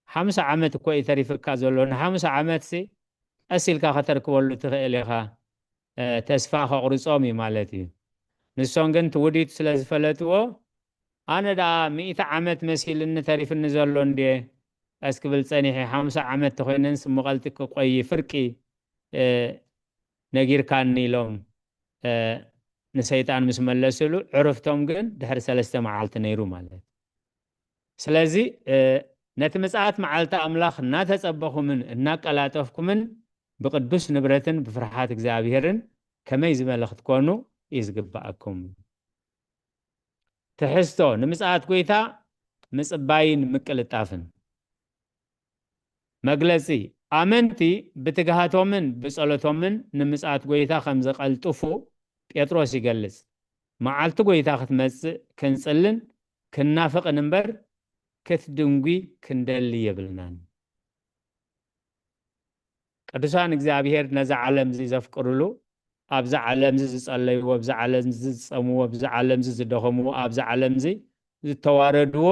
50 ዓመት እኮ ይተሪፍካ ዘሎ ን50 ዓመት ሲ ኣሲልካ ከተርክበሉ ትኽእል ኢኻ ተስፋ ከቕርጾም ማለት እዩ ንሶም ግን ትውዲት ስለ ዝፈለጥዎ ኣነ ዳ 100 ዓመት መሲልኒ ተሪፍኒ ዘሎ እንዴ እስክብል ጸኒሐ 50 ዓመት ተኾይነንስ መቐልቲ ክቆይ ፍርቂ ነጊርካኒ ኢሎም ንሰይጣን ምስ መለስሉ ዕርፍቶም ግን ድሕሪ 3 መዓልቲ ነይሩ ማለት ስለዚ ነቲ ምጽኣት መዓልቲ ኣምላኽ እናተጸበኹምን እናቀላጠፍኩምን ብቅዱስ ንብረትን ብፍርሃት እግዚአብሔርን ከመይ ዝበለ ክትኮኑ ይዝግባኣኩም ትሕዝቶ ንምጽኣት ጎይታ ምጽባይን ምቅልጣፍን መግለጺ ኣመንቲ ብትግሃቶምን ብጸሎቶምን ንምጽኣት ጎይታ ከም ዝቐልጥፉ ጴጥሮስ ይገልጽ መዓልቲ ጎይታ ክትመጽእ ክንጽልን ክናፍቕን እምበር ክትድንጉ ክንደሊ የብልናን ቅዱሳን እግዚአብሔር ነዛ ዓለም ዘፍቅሩሉ ኣብዛ ዓለም ዝጸለይዎ ኣብዛ ዓለም ዝጸምዎ ኣብዛ ዓለም ዝደኸምዎ ኣብዛ ዓለም ዝተዋረድዎ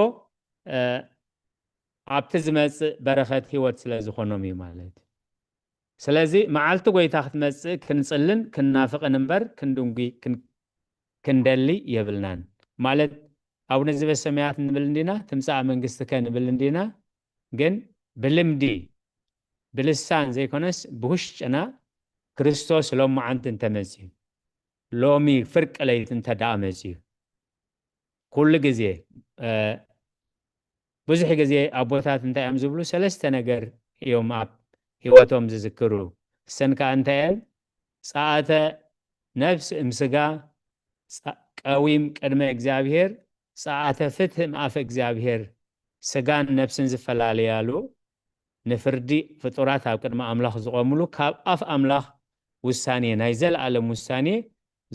ኣብቲ ዝመጽእ በረኸት ህይወት ስለ ዝኾኖም እዩ ማለት ስለዚ መዓልቲ ጎይታ ክትመጽእ ክንጽልን ክናፍቕን እምበር ክንድንጉ ክንደሊ የብልናን ማለት ኣቡነ ዘበሰማያት ንብል እንዲና ትምጻእ መንግስትከ ንብል እንዲና ግን ብልምዲ ብልሳን ዘይኮነስ ብውሽጥና ክርስቶስ ሎም መዓልቲ እንተመጽኡ ሎሚ ፍርቅ ለይት እንተዳኣ መጽኡ ኩሉ ግዜ ብዙሕ ግዜ ኣቦታት እንታይ እዮም ዝብሉ ሰለስተ ነገር እዮም ኣብ ህይወቶም ዝዝክሩ ሰንካ እንታየን ጸኣተ ነፍስ እምስጋ ቀዊም ቅድመ እግዚአብሔር ጸኣተ ፍትህ ማእፈ እግዚአብሔር ስጋን ነፍስን ዝፈላለያሉ ንፍርዲ ፍጡራት ኣብ ቅድመ ኣምላኽ ዝቆምሉ ካብ ኣፍ ኣምላኽ ውሳኔ ናይ ዘለዓለም ውሳኔ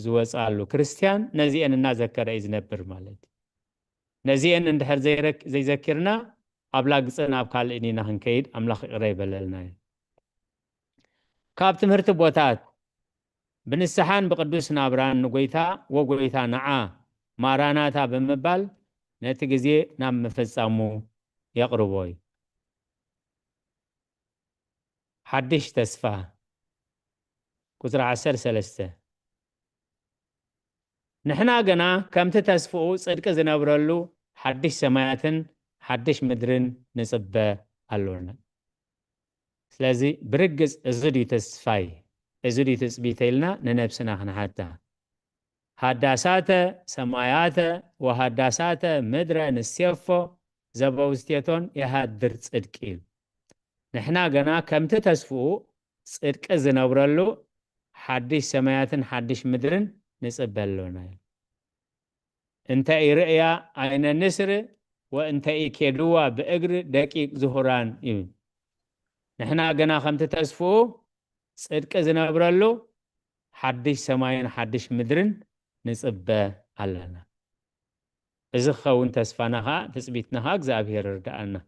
ዝወጻሉ ክርስቲያን ነዚአን እናዘከረ እዩ ዝነብር ማለት ነዚአን እንድሕር ዘይዘኪርና ኣብ ላግፅን ኣብ ካልእን ኢና ክንከይድ ኣምላኽ ይቕረ ይበለልና ካብ ትምህርቲ ቦታት ብንስሓን ብቅዱስ ናብራን ንጎይታ ወጎይታ ነዓ ማራናታ ብምባል ነቲ ግዜ ናብ መፈጻሙ የቕርቦ እዩ ሓድሽ ተስፋ ቁጥሪ 13 ንሕና ገና ከምቲ ተስፍኡ ጽድቂ ዝነብረሉ ሓድሽ ሰማያትን ሓድሽ ምድርን ንጽበ ኣለና ስለዚ ብርግጽ እዚ ድዩ ተስፋይ እዚ ድዩ ትጽቢት ኢልና ንነብስና ክንሓታ ሃዳሳተ ሰማያተ ወሃዳሳተ ምድረ ንሴፎ ዘበውስቴቶን የሃድር ጽድቂ እዩ ንሕና ገና ከምቲ ተስፍኡ ጽድቂ ዝነብረሉ ሓድሽ ሰማያትን ሓድሽ ምድርን ንጽበ ኣለና እንተ ይርእያ ዓይነ ንስር ወእንተ ይኬድዋ ብእግሪ ደቂቅ ዝሁራን እዩ نحنا قنا خمت تسفو صدق زنبرلو حدش سماين حدش مدرن نصبه علنا إذا خون تسفناها تثبيتناها እግዚአብሔር ردأنا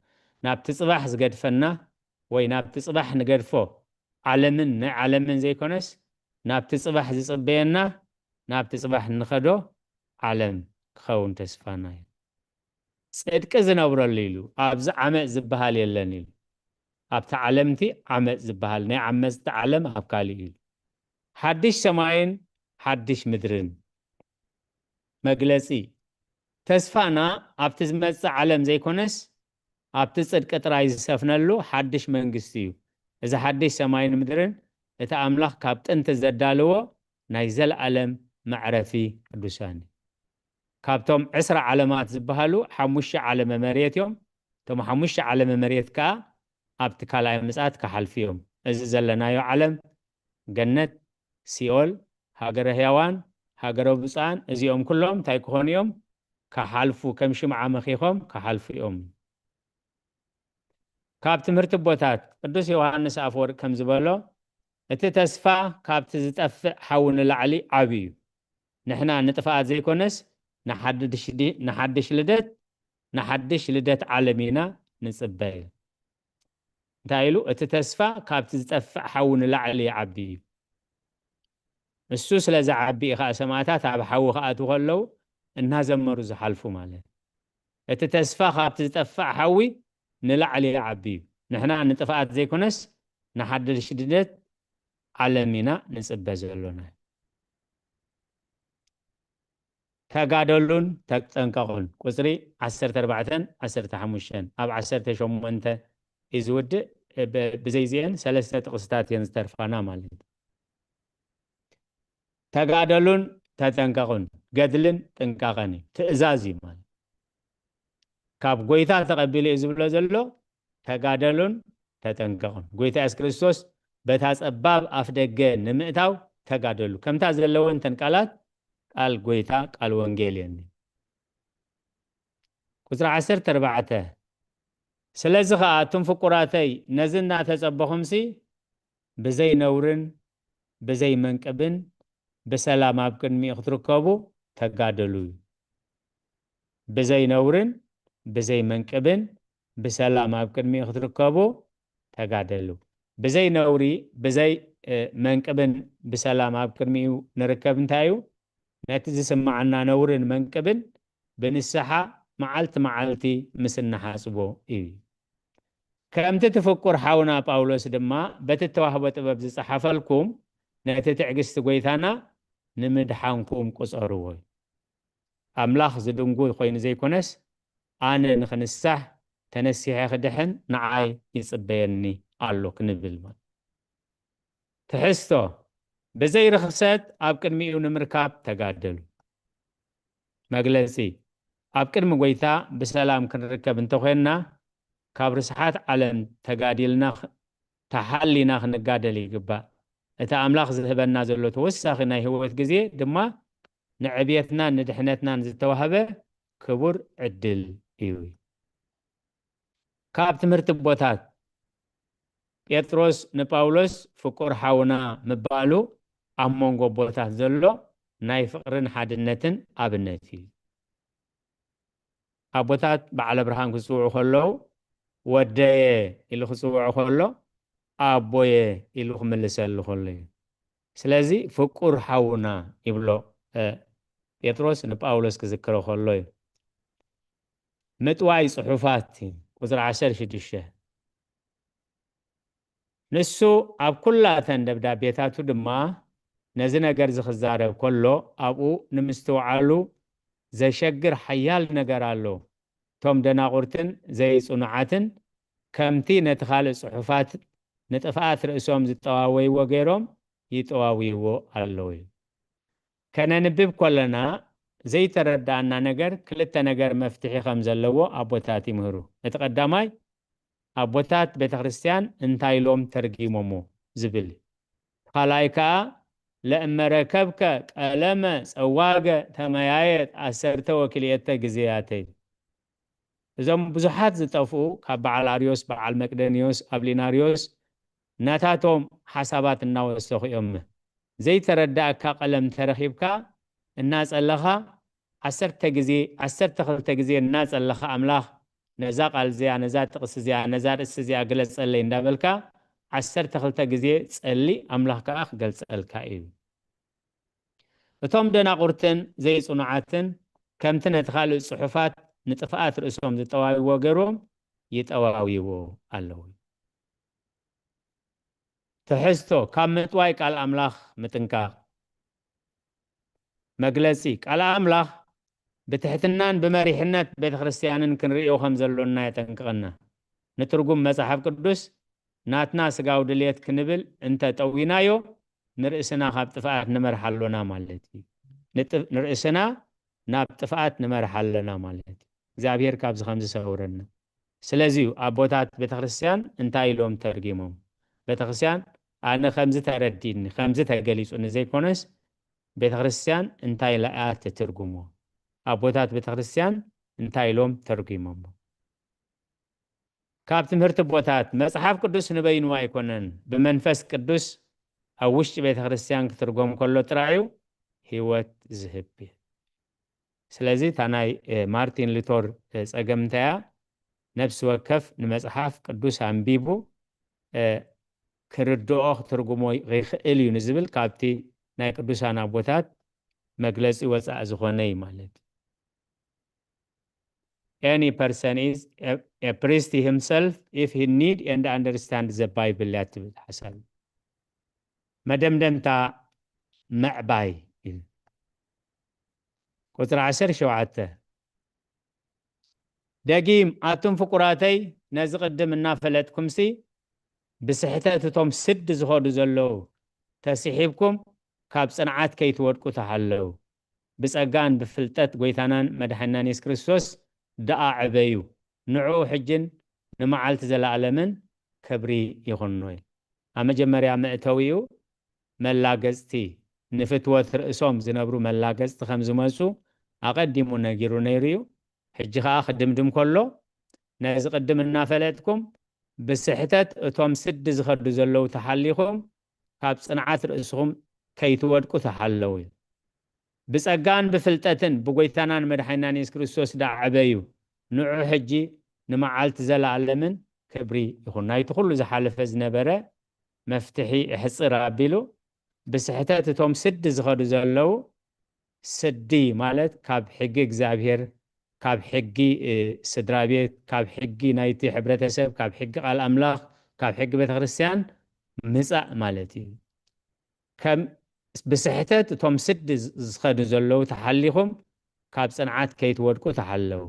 ناب تصبح زقدفنا ወይ ናብ تصبح نقدفو ዓለምን ዘይኮነስ ናብ تصبح ዝጽበየና ናብ تصبح ንኸዶ ዓለም ክኸውን ተስፋና እዩ ጽድቂ ዝነብረሉ ኢሉ ኣብዚ ዓመፅ ዝበሃል የለን ኢሉ ኣብቲ ዓለምቲ ዓመፅ ዝበሃል ናይ ዓመፅቲ ዓለም ኣብ ካሊእ ኢሉ ሓድሽ ሰማይን ሓድሽ ምድርን መግለጺ ተስፋና ኣብቲ ዝመጽእ ዓለም ዘይኮነስ ኣብቲ ጽድቂ ጥራይ ዝሰፍነሉ ሓድሽ መንግስቲ እዩ እዚ ሓድሽ ሰማይን ምድርን እቲ ኣምላኽ ካብ ጥንቲ ዘዳልዎ ናይ ዘለዓለም መዕረፊ ቅዱሳን ካብቶም 10 ዓለማት ዝበሃሉ 5 ዓለመ መሬት እዮም እቶም 5 ዓለመ መሬት ከዓ ኣብቲ ካልኣይ ምጽኣት ክሓልፉ እዮም እዚ ዘለናዮ ዓለም ገነት ሲኦል ሃገረ ሕያዋን ሃገረ ብፁዓን እዚኦም ኩሎም እንታይ ክኾኑ እዮም ክሓልፉ ከም ሽምዓ መኺኾም ክሓልፉ እዮም ካብ ትምህርቲ ቦታት ቅዱስ ዮሐንስ አፈወርቅ ከም ዝበሎ እቲ ተስፋ ካብቲ ዝጠፍእ ሓዊ ንላዕሊ ዓብዩ ንሕና ንጥፋኣት ዘይኮነስ ንሓድሽ ልደት ዓለም ኢና ንጽበይ እንታይ ኢሉ እቲ ተስፋ ካብቲ ዝጠፍእ ሓዊ ንላዕሊ ዓብዩ እሱ ስለ ዝዓቢ ኢኻ ሰማዕታት ኣብ ሓዊ ከኣቱ ከለው እናዘመሩ ዝሓልፉ ማለት እቲ ተስፋ ካብቲ ዝጠፍእ ሓዊ ንላዕሊ ዓብዩ ንሕና ንጥፋኣት ዘይኮነስ ንሓድሽ ልደት ዓለም ኢና ንጽበ ዘለና ተጋደሉን ተጠንቀቁን ቁጽሪ 14 15 ኣብ 18 ይዝውድእ ብዘይዚአን 3 ጥቅስታት እየን ዝተርፋና ማለት ተጋደሉን ተጠንቀቁን ገድልን ጥንቃቐን ትእዛዝ እዩ ማለት ካብ ጎይታ ተቀቢሉ ዝብሎ ዘሎ ተጋደሉን ተጠንቀቁን ጎይታ ኢየሱስ ክርስቶስ በታ ጸባብ ኣፍ ደገ ንምእታው ተጋደሉ ከምታ ዘለወን ተንቃላት ቃል ጎይታ ቃል ወንጌል የኒ ቁጽሪ 14 ስለዚ ከዓ እቶም ፍቁራተይ ነዝና ተጸበኹምሲ ብዘይ ነውርን ብዘይ መንቅብን ብሰላም ኣብ ቅድሚኡ ክትርከቡ ተጋደሉ ብዘይ ነውርን ብዘይ መንቅብን ብሰላም ኣብ ቅድሚኡ ክትርከቡ ተጋደሉ ብዘይ ነውሪ ብዘይ መንቅብን ብሰላም ኣብ ቅድሚኡ ንርከብ እንታይ እዩ ነቲ ዝስማዓና ነውርን መንቅብን ብንስሓ መዓልቲ ምስናሓጽቦ እዩ ከምቲ ትፍቁር ሓውና ጳውሎስ ድማ በቲ ተዋህቦ ጥበብ ዝጸሓፈልኩም ነቲ ትዕግስቲ ጎይታና ንምድሓንኩም ቁጸርዎ ኣምላኽ ዝድንጉ ኮይኑ ዘይኮነስ ኣነ ንኽንሳሕ ተነሲሐ ክድሕን ንዓይ ይጽበየኒ ኣሎ ክንብል ትሕዝቶ ብዘይ ርኽሰት ኣብ ቅድሚኡ ንምርካብ ተጋደሉ መግለጺ ኣብ ቅድሚ ጎይታ ብሰላም ክንርከብ እንተኾይንና ካብ ርስሓት ዓለም ተጋዲልና ተሓሊና ክንጋደል ይግባእ እቲ ኣምላኽ ዝህበና ዘሎ ተወሳኺ ናይ ህይወት ግዜ ድማ ንዕብየትናን ንድሕነትናን ዝተዋህበ ክቡር ዕድል እዩ ካብ ትምህርቲ ቦታት ጴጥሮስ ንጳውሎስ ፍቁር ሓውና ምባሉ ኣብ መንጎ ቦታት ዘሎ ናይ ፍቅርን ሓድነትን ኣብነት እዩ ኣቦታት በዓለ ብርሃን ክጽውዑ ከለው ወደየ ኢሉ ክጽውዑ ከሎ ኣቦየ ኢሉ ክምልሰሉ ከሎ እዩ ስለዚ ፍቁር ሓውና ይብሎ ጴጥሮስ ንጳውሎስ ክዝክሮ ከሎ እዩ ምጥዋይ ጽሑፋት ቁጽሪ 16 ንሱ ኣብ ኩላተን ደብዳቤታቱ ድማ ነዚ ነገር ዝኽዛረብ ከሎ ኣብኡ ንምስትውዓሉ ዘሸግር ሓያል ነገር ኣሎ ቶም ደናቁርትን ዘይጽኑዓትን ከምቲ ነቲ ካልእ ጽሑፋት ንጥፍኣት ርእሶም ዝጠዋወይዎ ገይሮም ይጠዋዊዎ ኣለዉ ከነንብብ ከለና ዘይተረዳእና ነገር ክልተ ነገር መፍትሒ ከም ዘለዎ ኣቦታት ይምህሩ እቲ ቀዳማይ ኣቦታት ቤተክርስቲያን እንታይ ኢሎም ተርጊሞሞ ዝብል ካልኣይ ከዓ ለእመረከብከ ቀለመ ጸዋገ ተመያየጥ 12 ግዜያተይ እዞም ብዙሓት ዝጠፍኡ ካብ በዓል አርዮስ በዓል መቅደኒዮስ አብሊናሪዮስ ናታቶም ሓሳባት እናወሰኹ እዮም ዘይተረዳእካ ቀለም ተረኺብካ እናጸለኻ 12 ግዜ እናጸለኻ ኣምላኽ ነዛ ቃል እዚኣ ነዛ ጥቕስ እዚኣ ነዛ ርእሲ እዚኣ ግለጸለይ እንዳበልካ 12 ግዜ ጸሊ ኣምላኽ ከዓ ክገልጸልካ እዩ እቶም ደናቁርትን ዘይጽኑዓትን ከምቲ ነቲ ካልእ ጽሑፋት ንጥፍኣት ርእሶም ዝጠዋዊዎ ገይሮም ይጠዋዊዎ ኣለዉ ትሕዝቶ ካብ ምጥዋይ ቃል ኣምላኽ ምጥንቃቕ መግለጺ ቃል ኣምላኽ ብትሕትናን ብመሪሕነት ቤተ ክርስቲያንን ክንሪኦ ከም ዘሎና የጠንቅቐና ንትርጉም መጽሓፍ ቅዱስ ናትና ስጋው ድልየት ክንብል እንተ ጠዊናዮ ንርእስና ካብ ጥፍኣት ንመርሕ ኣሎና ማለት እዩ ንርእስና ናብ ጥፍኣት ንመርሕ ኣለና ማለት እዩ እግዚአብሔር ካብዚ ከም ዝሰውረና ስለዚ ኣቦታት ቤተ ክርስቲያን እንታይ ኢሎም ተርጊሞም ቤተ ክርስቲያን ኣነ ከምዚ ተረዲድኒ ከምዚ ተገሊጹኒ ዘይኮነስ ቤተ ክርስቲያን እንታይ ለኣ ትትርጉሞ ኣቦታት ቤተ ክርስቲያን እንታይ ኢሎም ተርጊሞም ካብ ትምህርቲ ቦታት መጽሓፍ ቅዱስ ንበይንዋ ኣይኮነን ብመንፈስ ቅዱስ ኣብ ውሽጢ ቤተ ክርስቲያን ክትርጎም ከሎ ጥራዩ ህይወት ዝህብ ስለዚ ታናይ ማርቲን ሉተር ጸገም እንታያ ነፍሲ ወከፍ ንመጽሓፍ ቅዱስ አንቢቡ ክርድኦ ክትርጉሞ ይኽእል እዩ ንዝብል ካብቲ ናይ ቅዱሳን ኣቦታት መግለጺ ወጻእ ዝኾነ ማለት any person is a priest himself if he need and understand the Bible ያትብል ሓሳብ መደምደምታ መዕባይ ቁጥር 17 ደጊም ኣቱም ፍቁራተይ ነዚ ቅድም እናፈለጥኩምሲ ብስሕተት እቶም ስድ ዝኸዱ ዘለዉ ተሲሒብኩም ካብ ጽንዓት ከይትወድቁ ተሓለዉ ብጸጋን ብፍልጠት ጎይታናን መድሓኒናን ኢየሱስ ክርስቶስ ደኣ ዕበዩ ንዑ ሕጅን ንመዓልቲ ዘለዓለምን ክብሪ ይኹኖ ኣብ መጀመርያ ምእተዊኡ መላገጽቲ ንፍትወት ርእሶም ዝነብሩ መላገጽቲ ከም ዝመጹ ኣቐዲሙ ነጊሩ ነይሩ እዩ ሕጂ ከዓ ክድምድም ከሎ ነዚ ቅድም እናፈለጥኩም ብስሕተት እቶም ስድ ዝኸዱ ዘለዉ ተሓሊኹም ካብ ጽንዓት ርእስኹም ከይትወድቁ ተሓለዉ ብጸጋን ብፍልጠትን ብጎይታናን መድሓኒናን ኢየሱስ ክርስቶስ ደኣ ዕበዩ ንዑ ሕጂ ንመዓልቲ ዘለዓለምን ክብሪ ይኹን ናይቲ ኩሉ ዝሓለፈ ዝነበረ መፍትሒ ይሕፅር ኣቢሉ ብስሕተት እቶም ስድ ዝኸዱ ዘለዉ ስዲ ማለት ካብ ሕጊ እግዚአብሔር ካብ ሕጊ ስድራ ቤት ካብ ሕጊ ናይቲ ሕብረተሰብ ካብ ሕጊ ቃል ኣምላኽ ካብ ሕጊ ቤተ ክርስቲያን ምጻእ ማለት እዩ ከም ብስሕተት እቶም ስድ ዝኸዱ ዘለዉ ተሓሊኹም ካብ ጽንዓት ከይትወድቁ ተሓለዉ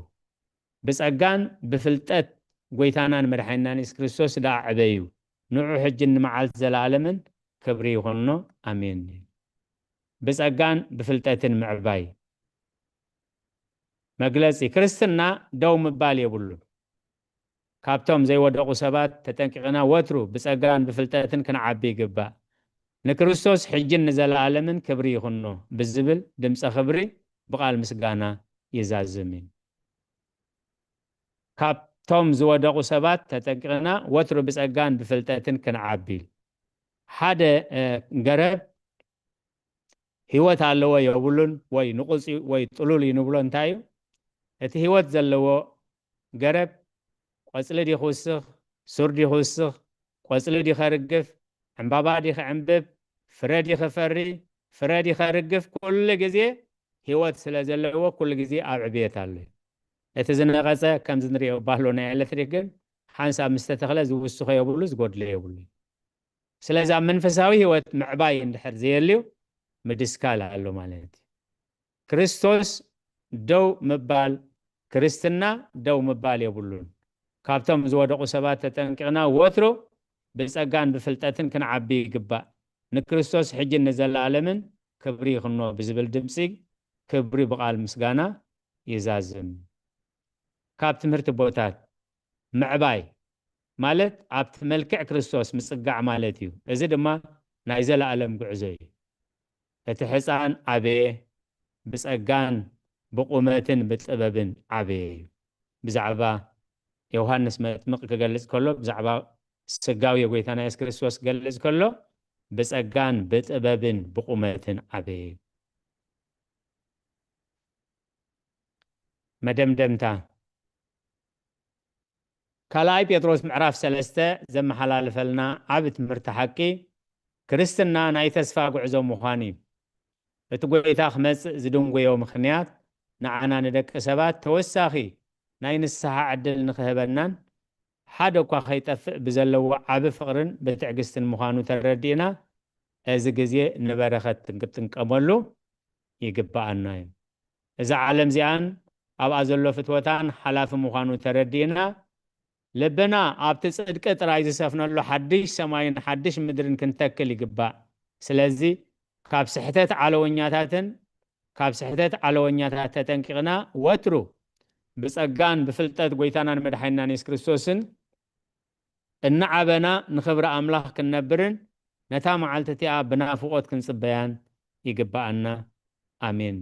ብጸጋን ብፍልጠት ጎይታናን መድሓኒናን ኢየሱስ ክርስቶስ ደኣ ዕበዩ ንዑ ሕጂ ንመዓልቲ ዘለዓለምን ክብሪ ይኹኖ ኣሜን ብጸጋን ብፍልጠትን ምዕባይ መግለጺ ክርስትና ደው ምባል የብሉ ካብቶም ዘይወደቁ ሰባት ተጠንቂቕና ወትሩ ብጸጋን ብፍልጠትን ክንዓቢ ይግባእ ንክርስቶስ ሕጅን ንዘለዓለምን ክብሪ ይኹኖ ብዝብል ድምፀ ክብሪ ብቓል ምስጋና ይዛዝም ካብቶም ዝወደቁ ሰባት ተጠንቂቕና ወትሩ ብጸጋን ብፍልጠትን ክንዓቢ ሓደ ገረብ ህይወት ኣለዎ የብሉን ወይ ንቁፂ ወይ ጥሉል ይንብሎ እንታይ እዩ እቲ ህይወት ዘለዎ ገረብ ቆጽሊ ዲ ክውስኽ ሱር ዲ ክውስኽ ቆጽሊ ዲ ኸርግፍ ዕምባባ ዲ ክዕምብብ ፍረ ዲ ክፈሪ ፍረ ዲ ኸርግፍ ኩሉ ግዜ ህይወት ስለ ዘለዎ ኩሉ ግዜ ኣብ ዕብየት ኣሎ እቲ ዝነቐፀ ከም ዝንሪኦ ባህሎ ናይ ኤሌክትሪክ ግን ሓንሳብ ምስ ተተኽለ ዝውስኾ የብሉ ዝጎድሎ የብሉ ስለዚ ኣብ መንፈሳዊ ህይወት ምዕባይ እንድሕር ዘየልዩ ምድስካል ኣሎ ማለት እዩ ክርስቶስ ደው ምባል ክርስትና ደው ምባል የብሉን ካብቶም ዝወደቁ ሰባት ተጠንቂቕና ወትሮ ብጸጋን ብፍልጠትን ክንዓቢ ይግባእ ንክርስቶስ ሕጂ ንዘለዓለምን ክብሪ ይኹኖ ብዝብል ድምፂ ክብሪ ብቓል ምስጋና ይዛዝም ካብ ትምህርቲ ቦታት ምዕባይ ማለት ኣብቲ መልክዕ ክርስቶስ ምጽጋዕ ማለት እዩ እዚ ድማ ናይ ዘለዓለም ጉዕዞ እዩ እቲ ሕፃን ዓበየ ብጸጋን ብቁመትን ብጥበብን ዓበየ እዩ ብዛዕባ ዮሃንስ መጥምቕ ክገልጽ ከሎ ብዛዕባ ስጋዊ የጎይታና ኢየሱስ ክርስቶስ ገልጽ ከሎ ብጸጋን ብጥበብን ብቁመትን ዓበየ መደምደምታ ካልኣይ ጴጥሮስ ምዕራፍ 3 ዘመሓላልፈልና ዓብ ትምህርቲ ሓቂ ክርስትና ናይ ተስፋ ጉዕዞ ምዃኑ እዩ እቲ ጎይታ ክመጽእ ዝድንጎዮ ምኽንያት ንዓና ንደቂ ሰባት ተወሳኺ ናይ ንስሓ ዕድል ንኽህበናን ሓደ እኳ ከይጠፍእ ብዘለዎ ዓብ ፍቕርን ብትዕግስትን ምዃኑ ተረዲእና እዚ ግዜ ንበረኸት ክንጥቀመሉ ይግባአና እዩ እዚ ዓለም እዚኣን ኣብኣ ዘሎ ፍትወታን ሓላፊ ምዃኑ ተረዲእና ልብና ኣብቲ ጽድቂ ጥራይ ዝሰፍነሉ ሓድሽ ሰማይን ሓድሽ ምድርን ክንተክል ይግባእ ስለዚ ካብ ስሕተት ዓለወኛታት ተጠንቂቕና ወትሩ ብጸጋን ብፍልጠት ጎይታናን መድሓኒናን ኢየሱስ ክርስቶስን እናዓበና ንኽብሪ ኣምላኽ ክንነብርን ነታ መዓልቲ እቲኣ ብናፍቆት ክንጽበያን ይግባአና ኣሜን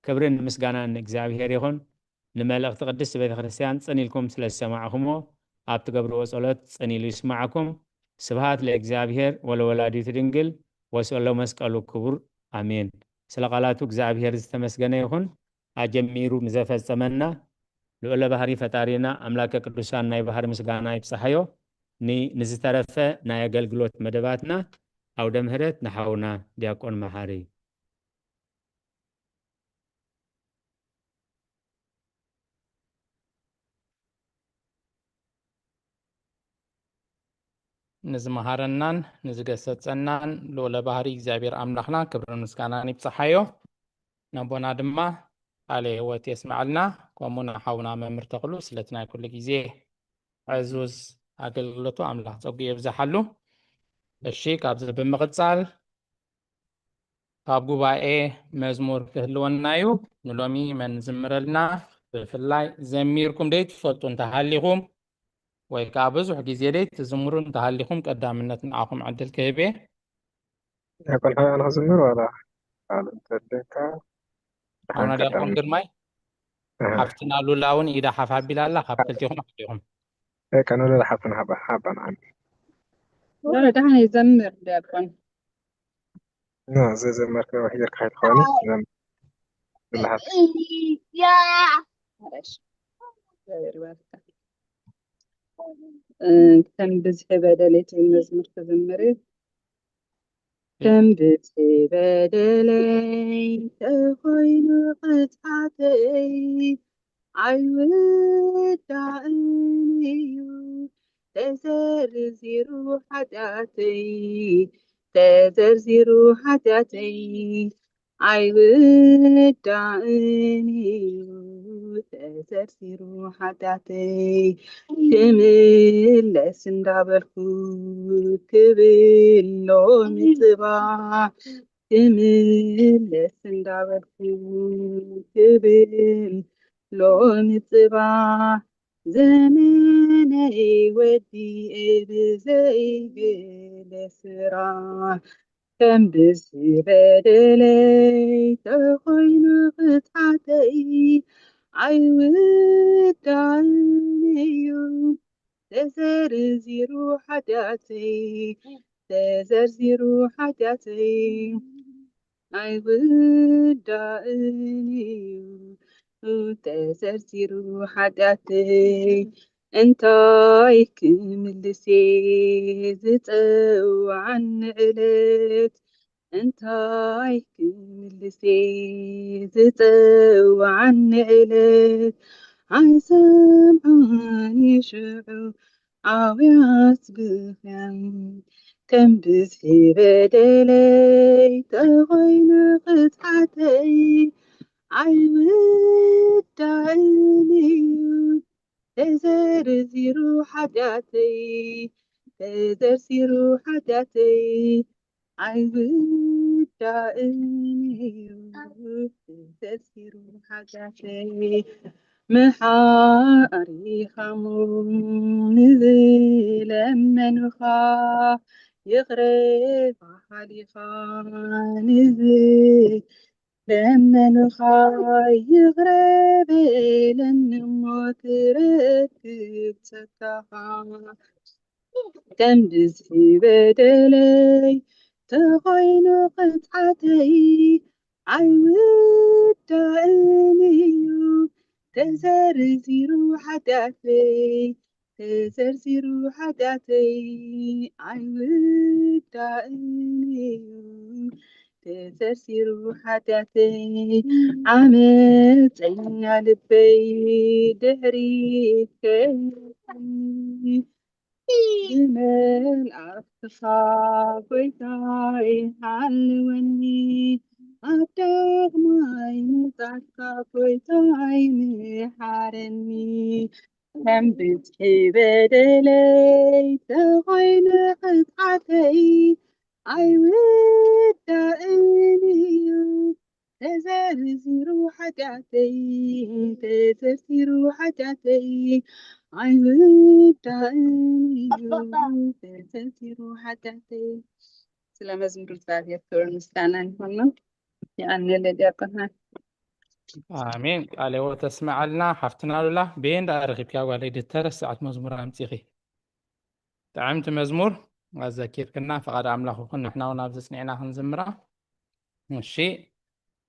ክብርን ምስጋናን እግዚአብሔር ይኹን ንመልእኽቲ ቅድስት ቤተ ክርስቲያን ጽኒልኩም ስለ ዝሰማዕኹሞ ኣብ ትገብርዎ ጸሎት ጽኒሉ ይስማዓኩም ስብሃት ለእግዚአብሔር ወለወላዲቱ ድንግል ወስለ መስቀሉ ክቡር አሜን ስለ ቃላቱ እግዚአብሔር ዝተመስገነ ይኹን አጀሚሩ ንዘፈጸመና ልዑለ ባህሪ ፈጣሪና አምላከ ቅዱሳን ናይ ባህር ምስጋና ይብጽሐዮ ንዝተረፈ ናይ አገልግሎት መደባትና አውደ ምህረት ንሓውና ዲያቆን መሐሪ ንዝመሃረናን ንዝገሰጸናን ልዑለ ባህሪ እግዚአብሔር አምላኽና ክብርን ምስጋናን ይብጽሐዮ ነቦና ድማ ቃለ ሕይወት የስማዓልና ከምኡና ሓውና መምህር ተኽሉ ስለቲ ናይ ኩሉ ግዜ ዕዙዝ አገልግሎቱ አምላኽ ጸጉ ይብዛሓሉ እሺ ካብዚ ብምቕጻል ካብ ጉባኤ መዝሙር ክህልወና እዩ ንሎሚ መን ዝምረልና ብፍላይ ዘሚርኩም ደይ ትፈልጡ እንተሃሊኹም ወይ ከዓ ብዙሕ ግዜ ደይ ትዝምሩ እንተሃሊኹም ቀዳምነት ንዓኹም ዕድል ክህብ እየ يكون هاي أنا زمر ولا على تدك ኣሁና ዲያቆን ግርማይ ሓፍትና ሉላውን ኢዳ ሓፍ ኣቢላ ኣላ ካብ ክልቲኹም ኣክሊኹም كانوا لا حفن حبا عني لا دعني يزمر ديكون لا زي مركب واحد يركح خالي زم بالحف يا معلش كم بزح بدلت المزمر تزمري كم بزح بدلت خوين قطعتي عيود عني تزرزر حداتي عيود عني تزرزر حداتي تملس اندابلكو كبلو مصباح تملس اندابلكو كبلو مصباح زماني ودي بزي بالسرا كم بزي بدلي تخوين قطعتي عيود عني تزرزر حداتي عيود عني تزرزر حداتي انتاي كملسي زتو عن علت انتاي كملسي زتو عن علت عسمعني شعو عويات بخيم كم بزي بدلي تغين قطعتي عيود عني تزرزر حداتي عيود عني تزرزر حداتي محاري خمون ذي لمنخا يغرب حالي خان ذي لمنخا يغرب لن موت ركب سكها كم بزحي بدلي تخين قطعتي عيود عينيو تزرزر حداتي تزرزر حداتي عيود عينيو تزرزر حداتي عمت عيني لبي دهري كي جمال أقصى بيتاي حلوني أبدأ ماي متعكا بيتاي محارني كم بتحي بدلي تغين قطعتي عيود دائني تزرزي روحتي تزرزي روحتي عيود دائني تزرزي روحتي سلام مزمور الفاتحة كور مستعنا هنا يعني الذي أقنع آمين قال وتسمع لنا حفتنا له بين دارغب يا والد الترس ساعة مزمور أمتيخي تعمت مزمور وذكر كنا فقد أملاخ كنا إحنا ونابز سنعنا خنزمرة ماشي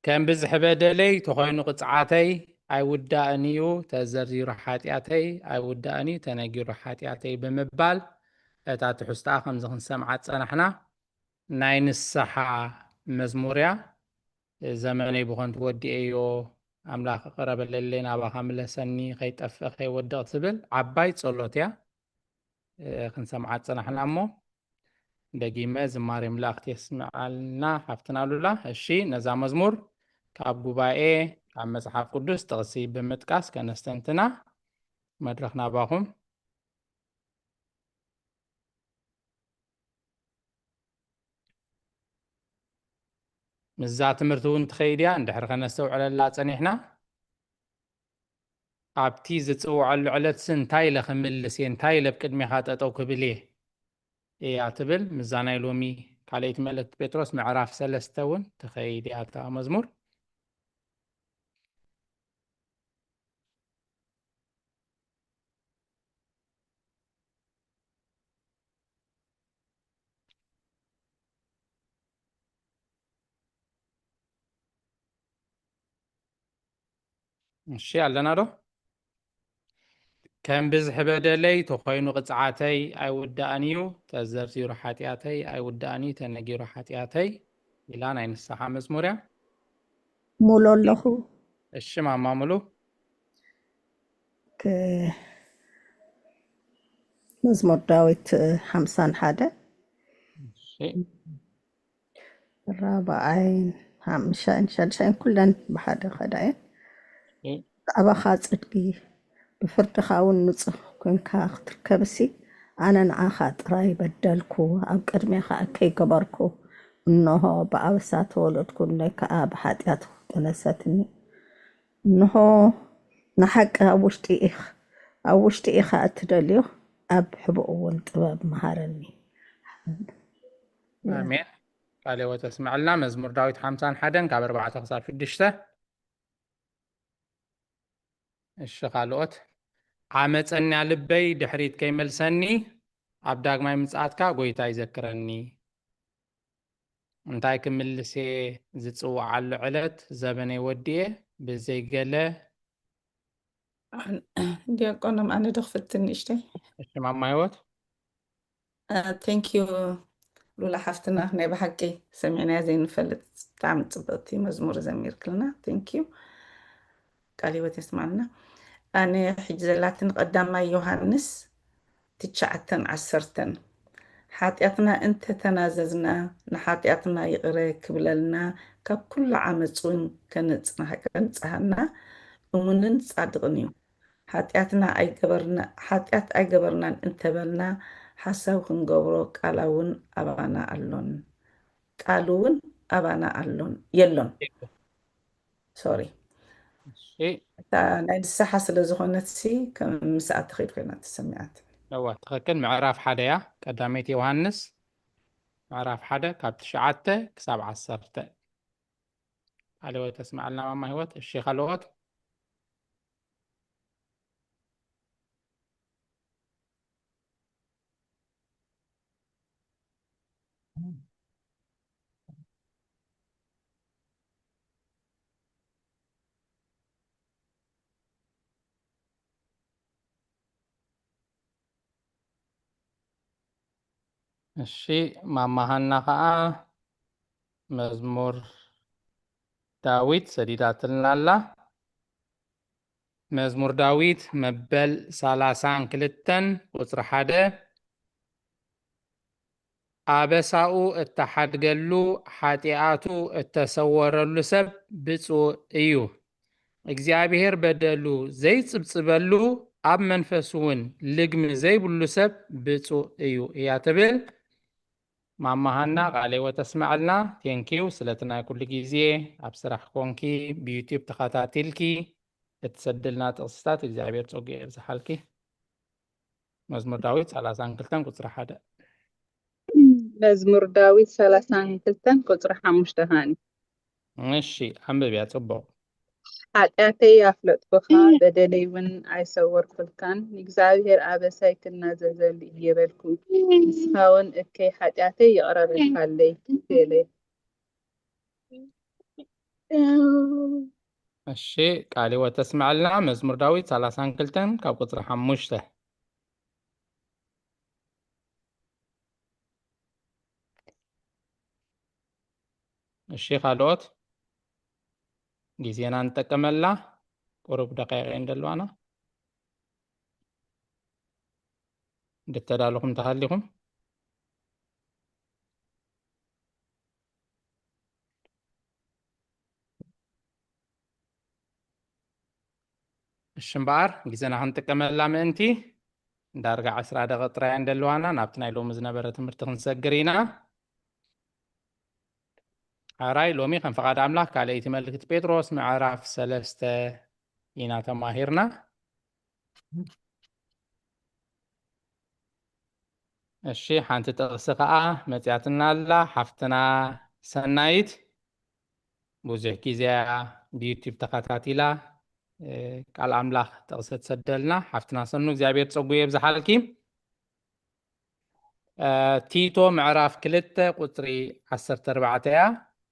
كان بزح بدلي تخوين قطعاتي أي ودانيو تزرزي رحاتياتي أي وداني تنجي رحاتياتي بمبال أتا تحستا خمزخن سمعات سنحنا ناين السحا مزموريا زماني بخون تودي ايو أملاخ قرب الليلين أبا خامل سني خيت أفخي ودق تبل عباي تصلوتيا خن سمعات سنحنا أمو دقيمة زماري ملاخ تسمع لنا حفتنا لولا الشي نزا مزمور كاب قبائي كاب مصحف قدس تغسي بمتكاس كنستنتنا مدرخنا باهم مزات مرتون تخيليا ندحر خنستوعل الله تنحنا أبتي زتصوع العلت سنتاي لخملس ينتاي لبقدمي خاططو كبليه إيه تبل مزانا يلومي قاليت ملك بطرس معراف سلستون تخيلي أتا مزمور الشيء اللي نرو كان بزح بدلي تخوين قطعاتي أي ودانيو تزرزي روحاتياتي أي وداني تنجي روحاتياتي إلى نين الساحة مزمورة مولو له الشمع ماملو مزمور داويت 51 شيء رابعين خامسين سادسين كلن بحدا خداين شيء أبا صدقي بفردخ እውን ንጹህ ኮንካ ክትርከብሲ ኣነ ንዓኻ ጥራይ በደልኩ ኣብ ቅድሜኻ ከይገበርኩ እንሆ ብኣበሳ ተወለድኩ ናይ ከዓ ብሓጢኣት ተነሰትኒ እንሆ ንሓቂ ኣብ ውሽጢ ኢኻ እትደልዮ ኣብ ሕቡእ እውን ጥበብ መሃረኒ آمين قال وتسمع لنا مزمور داويت 51 كاب 4 خصال 6 الشغالوت عامፀኒ ልበይ ድሕሪት ከይመልሰኒ ኣብ ዳግማይ ምጽኣትካ ጎይታ ይዘክረኒ እንታይ ክምልስ ዝጽዋዓሉ ዕለት ዘበነይ ወዲየ ብዘይገለ ዲያቆኖም ኣነ ድኽፍትን ንእሽተይ እሽማማ ህይወት ቴንክ ዩ ሉላ ሓፍትና ናይ ብሓቂ ሰሚዕናያ ዘይንፈልጥ ብጣዕሚ ፅብቕቲ መዝሙር ዘሚርክልና ቴንክ ዩ ቃል ህይወት የስማዕልና ኣነ ሕጂ ዘላትን ቀዳማይ ዮሃንስ 9:10 ሓጢኣትና እንተተናዘዝና ንሓጢኣትና ይቕረ ክብለልና ካብ ኩሉ ዓመፅ እውን ከንጽሐና እሙንን ጻድቕን እዩ ሓጢኣት ኣይገበርናን እንተበልና ሓሳብ ክንገብሮ ቃል እውን ኣባና ኣሎን የሎን ሶሪ ናይ ንስሓ ስለ ዝኾነት ከም ምስኣት ትኸይድ ኮይና ትሰሚዓት ትኽክል ምዕራፍ 1 እያ ቀዳመይቲ ዮሃንስ ምዕራፍ 1 ካብ 9 ክሳብ 10 ካልኦት ተስማዕልና ማማ ህይወት እሺ ካልኦት እሺ ማማሃና ከዓ መዝሙር ዳዊት ሰዲዳትልናላ መዝሙር ዳዊት መበል 32 ቁፅሪ 1 አበሳኡ እተሓድገሉ ሓጢአቱ እተሰወረሉ ሰብ ብፁዕ እዩ እግዚአብሔር በደሉ ዘይፅብፅበሉ ኣብ መንፈሱ እውን ልግሚ ዘይብሉ ሰብ ብፁዕ እዩ እያ ትብል ማማሃና ቃሌወ ተስማዕልና ቴንኪው ስለትናይ ኩሉ ጊዜ ኣብ ስራሕ ኮንኪ ብዩቲዩብ ተኸታቲልኪ እትሰድልና ጥቕስታት እግዚአብሔር ፀጉ የብዝሓልኪ መዝሙር ዳዊት 32 ቁፅሪ 1 መዝሙር ዳዊት 32 ቁፅሪ 5 ሃኒ እሺ አንብብያ ፅቡቅ ኃጢአተይ ያፍለጥኩኻ በደለይ እውን ኣይሰወርኩልካን እግዚአብሔር ኣበሳይ ክናዘዘሉ እየበልኩ ንስኻ እውን እከይ ኃጢአተይ ይቕረብልካለይ በለይ እሺ ቃሌወ ተስማዕልና መዝሙር ዳዊት 32 ካብ ቁፅሪ 5 እሺ ካልኦት ጊዜና እንጠቀመላ ቁሩብ ደቂቃ እንደለዋና እንድተዳለኹም ተሃሊኹም እሺ እምበኣር ጊዜና ክንጥቀመላ ምእንቲ ዳርጋ 10 ደቂቃ ጥራይ እንደለዋና ናብቲ ናይ ሎሚ ዝነበረ ትምህርቲ ክንሰግር ኢና ሓራይ ሎሚ ከም ፈቃድ ኣምላኽ ካልአይቲ መልእክቲ ጴጥሮስ ምዕራፍ 3 ኢና ተማሂርና እሺ ሓንቲ ጥቕሲ ከዓ መፅያትና ኣላ ሓፍትና ሰናይት ብዙሕ ጊዜ ብዩቲዩብ ተኸታቲላ ቃል ኣምላኽ ጥቕሲ ትሰደልና ሓፍትና ሰኑ እግዚአብሔር ፀጉ የብዝሓልኪ ቲቶ ምዕራፍ 2 ቁፅሪ 14 እያ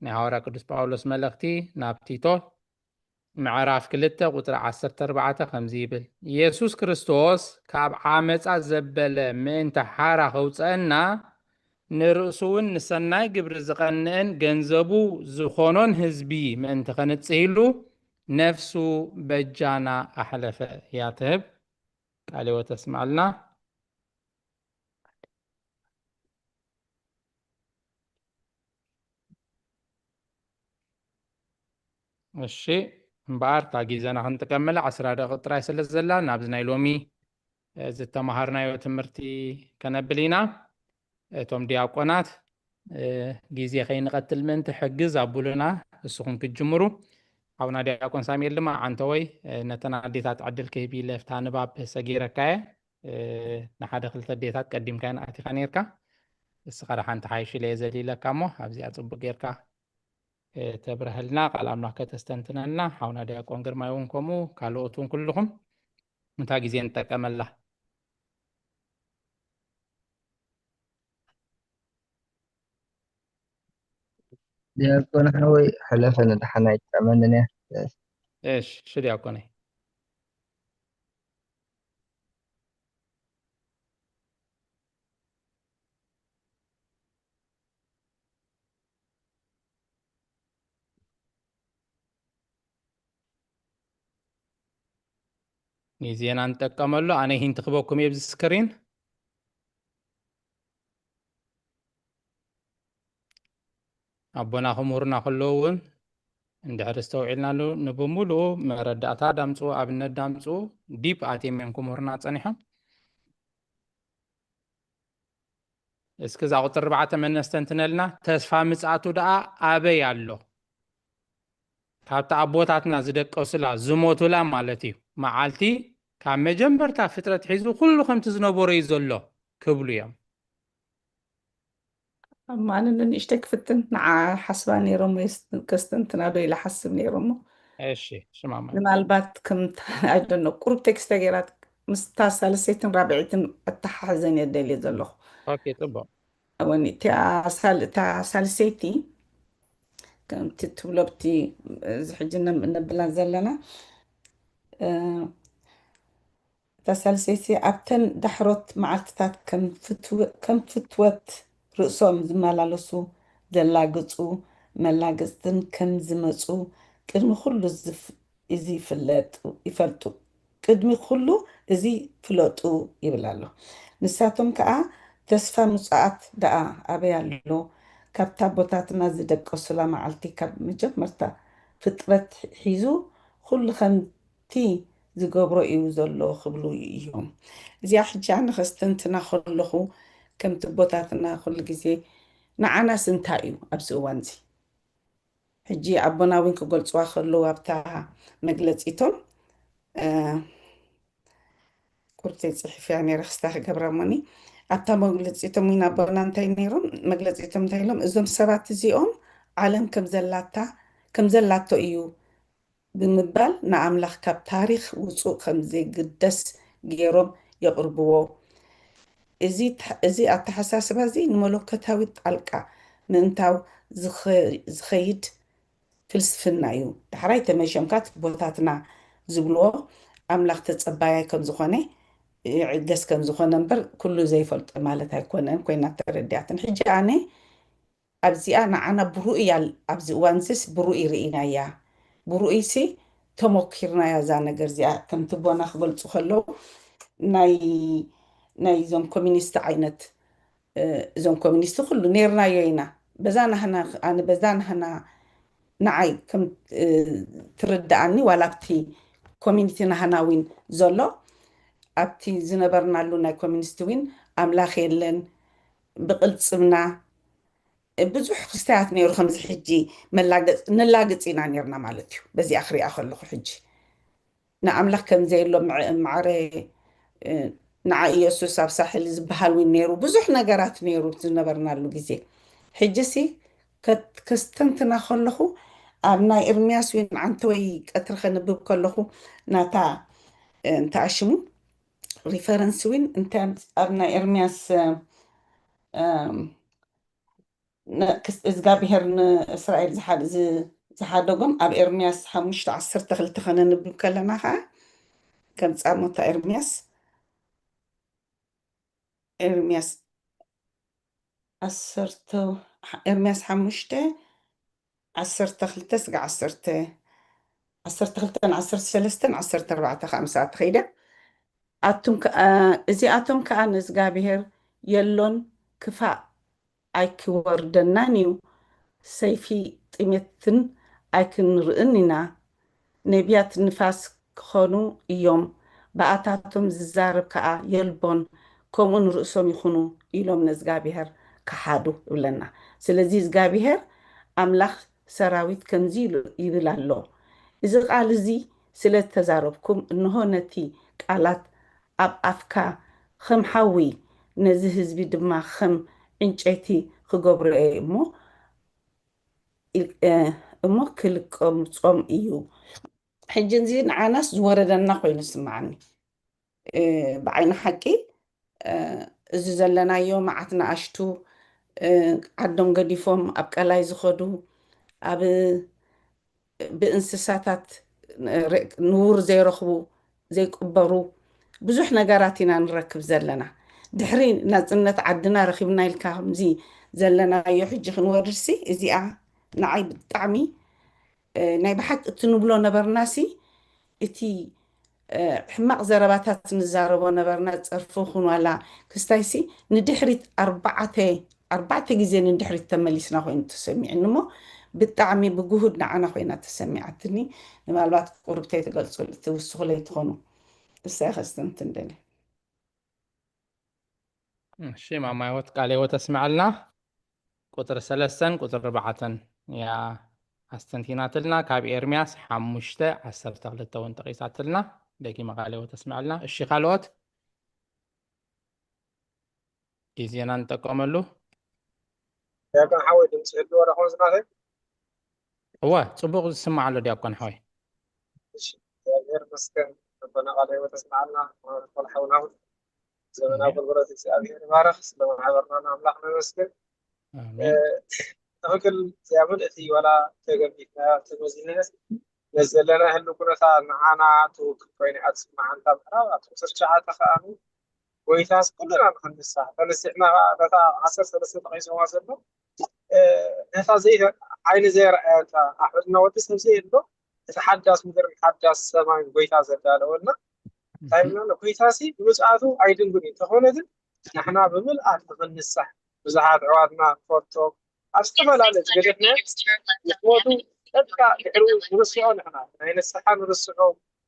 ናይ ሐዋርያ ቅዱስ ጳውሎስ መልእክቲ ናብ ቲቶ ምዕራፍ 2 ቁፅሪ 14 ከምዚ ይብል ኢየሱስ ክርስቶስ ካብ ዓመፃ ዘበለ ምእንቲ ሓራ ከውፀአና ንርእሱ እውን ንሰናይ ግብሪ ዝቐንዕን ገንዘቡ ዝኾኖን ህዝቢ ምእንቲ ከንጽህ ኢሉ ነፍሱ በጃና ኣሕለፈ እያ ትህብ ቃሌወ ተስማዕልና እሺ እምበኣር እታ ጊዜና ክንጥቀመላ 10 ደቂቃ ጥራይ ስለ ዘላ ናብዚ ናይ ሎሚ ዝተማሃርናዮ ትምህርቲ ከነብል ኢና እቶም ዲያቆናት ጊዜ ከይንቐትል ምእንቲ ሕግዝ ኣቡሉና እስኹም ክጅምሩ ኣቡና ዲያቆን ሳሙኤል ድማ ዓንተወይ ነተን ኣዴታት ዕድል ክህብ ኢለ ፍታ ንባብ ሰጊረካየ ንሓደ ክልተ ኣዴታት ቀዲምካ ንኣቲኻ ነርካ እስኻ ሓንቲ ሓይሽ ኢለ ዘሊለካ እሞ ኣብዚኣ ፅቡቅ ጌርካ ተብረህልና ቃል ኣምላኽ ከተስተንትነልና ሓውና ዲያቆን ግርማይ እውን ከምኡ ካልኦትን ኩልኹም እንታ ጊዜ ንጠቀመላ ዲያቆን ሓወይ ሕለፈ ንድሓና ይጠመንን እያ እሺ ዲያቆነይ ጊዜና ንጠቀመሉ ኣነ ሂንቲ ክበኩም እየ ብስክሪን ኣቦና ክምሁርና ከለዉ እውን እንድሕር ዝተውዒልናሉ ንብሙሉኡ መረዳእታ ዳምፁ ኣብነት ዳምፁ ዲፕ ኣትዮም እዮም ክምሁርና ፀኒሖም እስኪ እዛ ቁፅሪ 4 መነስተንትነልና ተስፋ ምጽኣቱ ደኣ ኣበይ ኣሎ ካብቲ ኣቦታትና ዝደቀሱላ ዝሞቱላ ማለት እዩ መዓልቲ ካብ መጀመርታ ፍጥረት ሒዙ ኩሉ ከምቲ ዝነበሮ እዩ ዘሎ ክብሉ እዮም ማንን ንእሽተይ ክፍትን ንዓ ሓስባ ነይሮሞ ከስተንትና ዶ ኢላ ሓስብ ነይሮሞ እሺ ሽማማ ምናልባት ከምታ ኣይደኖ ቁሩብ ቴክስት ገይራት ምስታ ሳልሰይትን ራብዒትን እተሓሕዘን የደልየ ዘለኹ ኦኬ ፅቡቅ ወኒ እታ ሳልሰይቲ ከምቲ ትብሎ ብቲ እዚ ሕጂ ነብላ ዘለና እታ ሳልሰይቲ ኣብተን ዳሕሮት መዓልትታት ከም ፍትወት ርእሶም ዝመላለሱ ዘላግፁ መላገፅትን ከም ዝመፁ ቅድሚ ኩሉ እዚ ይፈልጡ ቅድሚ ኩሉ እዚ ፍለጡ ይብል ኣሎ ንሳቶም ከዓ ተስፋ ምፅኣት ደኣ ኣበይ ኣሎ ካብታ ቦታትና ዝደቀሱላ መዓልቲ ካብ መጀመርታ ፍጥረት ሒዙ ኩሉ ከምቲ ዝገብሮ እዩ ዘሎ ክብሉ እዮም እዚኣ ሕጂ ኣነ ከስተንትና ከለኹ ከምቲ ቦታትና ኩሉ ግዜ ንዓናስ እንታይ እዩ ኣብዚ እዋን እዚ ሕጂ ኣቦና እውን ክገልፅዋ ከለዉ ኣብታ መግለፂቶም ቁርተይ ፅሒፍያ ነይረ ክስታ ክገብረሞኒ ኣብታ መግለፂቶም ኢና ኣቦና እንታይ ነይሮም መግለፂቶም እንታይ ኢሎም እዞም ሰባት እዚኦም ዓለም ከም ዘላቶ እዩ ብምባል ንኣምላኽ ካብ ታሪክ ውፁእ ከም ዘይግደስ ገይሮም የቕርብዎ እዚ ኣተሓሳስባ እዚ ንመለኮታዊ ጣልቃ ምእንታው ዝኸይድ ፍልስፍና እዩ ዳሕራይ ተመሸምካ ቦታትና ዝብልዎ ኣምላኽ ተፀባያይ ከም ዝኾነ ይዕገስ ከም ዝኾነ እምበር ኩሉ ዘይፈልጦ ማለት ኣይኮነን ኮይና ተረዲኣትን ሕጂ ኣነ ኣብዚኣ ንዓና ብሩእያ ኣብዚ እዋን ዝስ ብሩእይ ርኢናያ ብሩእይሲ ተሞኪርናያ እዛ ነገር እዚኣ ከምቲ ቦና ክገልፁ ከለዉ ናይ እዞም ኮሚኒስት ዓይነት እዞም ኮሚኒስት ኩሉ ነርናዮ ኢና በዛ ናህና ንዓይ ከም ትርዳእኒ ዋላ ኣብቲ ኮሚኒቲ ናህና ውን ዘሎ ኣብቲ ዝነበርናሉ ናይ ኮሚኒስት ውን ኣምላኽ የለን ብቕልፅምና ብዙሕ ክስታያት ነይሩ ከምዚ ሕጂ ነላግፅ ኢና ነርና ማለት እዩ በዚኣ ክሪኣ ከለኹ ሕጂ ንኣምላኽ ከምዘየሎ ማዕረ ንዓ ኢየሱስ ኣብ ሳሕሊ ዝበሃል ውን ነይሩ ብዙሕ ነገራት ነይሩ ዝነበርናሉ ግዜ ሕጂ ሲ ከስተንትና ከለኹ ኣብ ናይ ኤርምያስ ውን ዓንቲ ወይ ቀትሪ ከንብብ ከለኹ ናታ እንተኣሽሙ ሪፈረንስ ውን እንታይ ኣብ ናይ ኤርምያስ እግዚኣብሔር ንእስራኤል ዝሓደጎም ኣብ ኤርምያስ 5:12 ከነንብብ ከለና ከዓ ከም ፃሞታ ኤርምያስ 5:12-13 ከይደ እዚኣቶም ከዓ ንእግዚኣብሔር የሎን ክፋእ ኣይክወርደናን እዩ ሰይፊ ጥሜትን ኣይክንርእን ኢና ነቢያት ንፋስ ክኾኑ እዮም በኣታቶም ዝዛረብ ከዓ የልቦን ከምኡ ንርእሶም ይኹኑ ኢሎም ንእግዚኣብሔር ክሓዱ ይብለና ስለዚ እግዚኣብሔር ኣምላኽ ሰራዊት ከምዚ ይብል ኣሎ እዚ ቃል እዚ ስለ ተዛረብኩም እንሆ ነቲ ቃላት ኣብ ኣፍካ ከም ሓዊ ነዚ ህዝቢ ድማ ከም ዕንጨይቲ ክገብሮ እሞ ክልቀምፆም እዩ ሕጂ እዚ ንዓናስ ዝወረደና ኮይኑ ስማዓኒ ብዓይኒ ሓቂ እዚ ዘለናዮ መዓት ንኣሽቱ ዓዶም ገዲፎም ኣብ ቀላይ ዝኸዱ ኣብ ብእንስሳታት ንውር ዘይረኽቡ ዘይቅበሩ ብዙሕ ነገራት ኢና ንረክብ ዘለና ድሕሪ ናፅነት ዓድና ረኪብና ኢልካ ከምዚ ዘለናዮ ሕጂ ክንወርድሲ እዚኣ ንዓይ ብጣዕሚ ናይ ብሓቂ እትንብሎ ነበርናሲ እቲ ሕማቕ ዘረባታት ንዛረቦ ነበርና ፀርፎ ኹን ዋላ ክስታይሲ ንድሕሪት 4 ግዜ ንድሕሪት ተመሊስና ኮይኑ ተሰሚዕኒ እሞ ብጣዕሚ ብጉሁድ ንዓና ኮይና ተሰሚዓትኒ ንማልባት ቁርብተይ ትውስኹ ለይትኾኑ እሳይ ከስተንት እንደለ እሺ ማማ ህይወት ቃል ህይወት ተስምዓልና ቁጥር 3 ቁጥር 4 ያ ኣስተንቲናትልና ካብ ኤርምያስ 5:12 ውን ጠቂሳትልና ደጊመ ቃል ህይወት ተስምዓልና እሺ ካልኦት ጊዜና ንጠቀመሉ ዲያቆን ሓወይ ድምፂ ህልዎ ረኾን ዝናተ እወ ፅቡቅ ዝስማዕ ኣሎ ዲያቆን ሓወይ እግዚአብሔር ይመስገን ረበና ቃል ህይወት ተስምዓልና ሓውና ዘመን አገልግሎት እግዚአብሔር ይባረክ ስለማሕበርና አምላክ ነመስገን ተፈክል ሲያምን እቲ ወላ ተገቢትና ተመዚነስ ነዘለና ህሉ ኩነታ ንዓና ተወክል ኮይኑ ኣትስማዓንታ ምዕራብ ኣቶ ስርቻዓተ ከኣኑ ጎይታስ ኩልና ንክንሳዕ ተነሲዕና ነታ 13 ተቂሶማ ዘሎ ነታ ዓይኒ ዘይረኣየታ ኣሕበትና ወዲ ሰብ ዘየሎ እቲ ሓዳስ ምድርን ሓዳስ ሰማይን ጎይታ ዘዳለወልና እንታይ ብለና ጎይታሲ ብምፅኣቱ ኣይድንጉን እንተኾነ ግን ንሕና ብምልኣት ንክንሳሕ ብዙሓት ኣዕዋትና ንፈቶ ኣብ ዝተፈላለየ ገደፍና ንክሞቱ ቀጥታ ድሕሪኡ ንርስዖ ንሕና ናይ ንስሓ ንርስዖ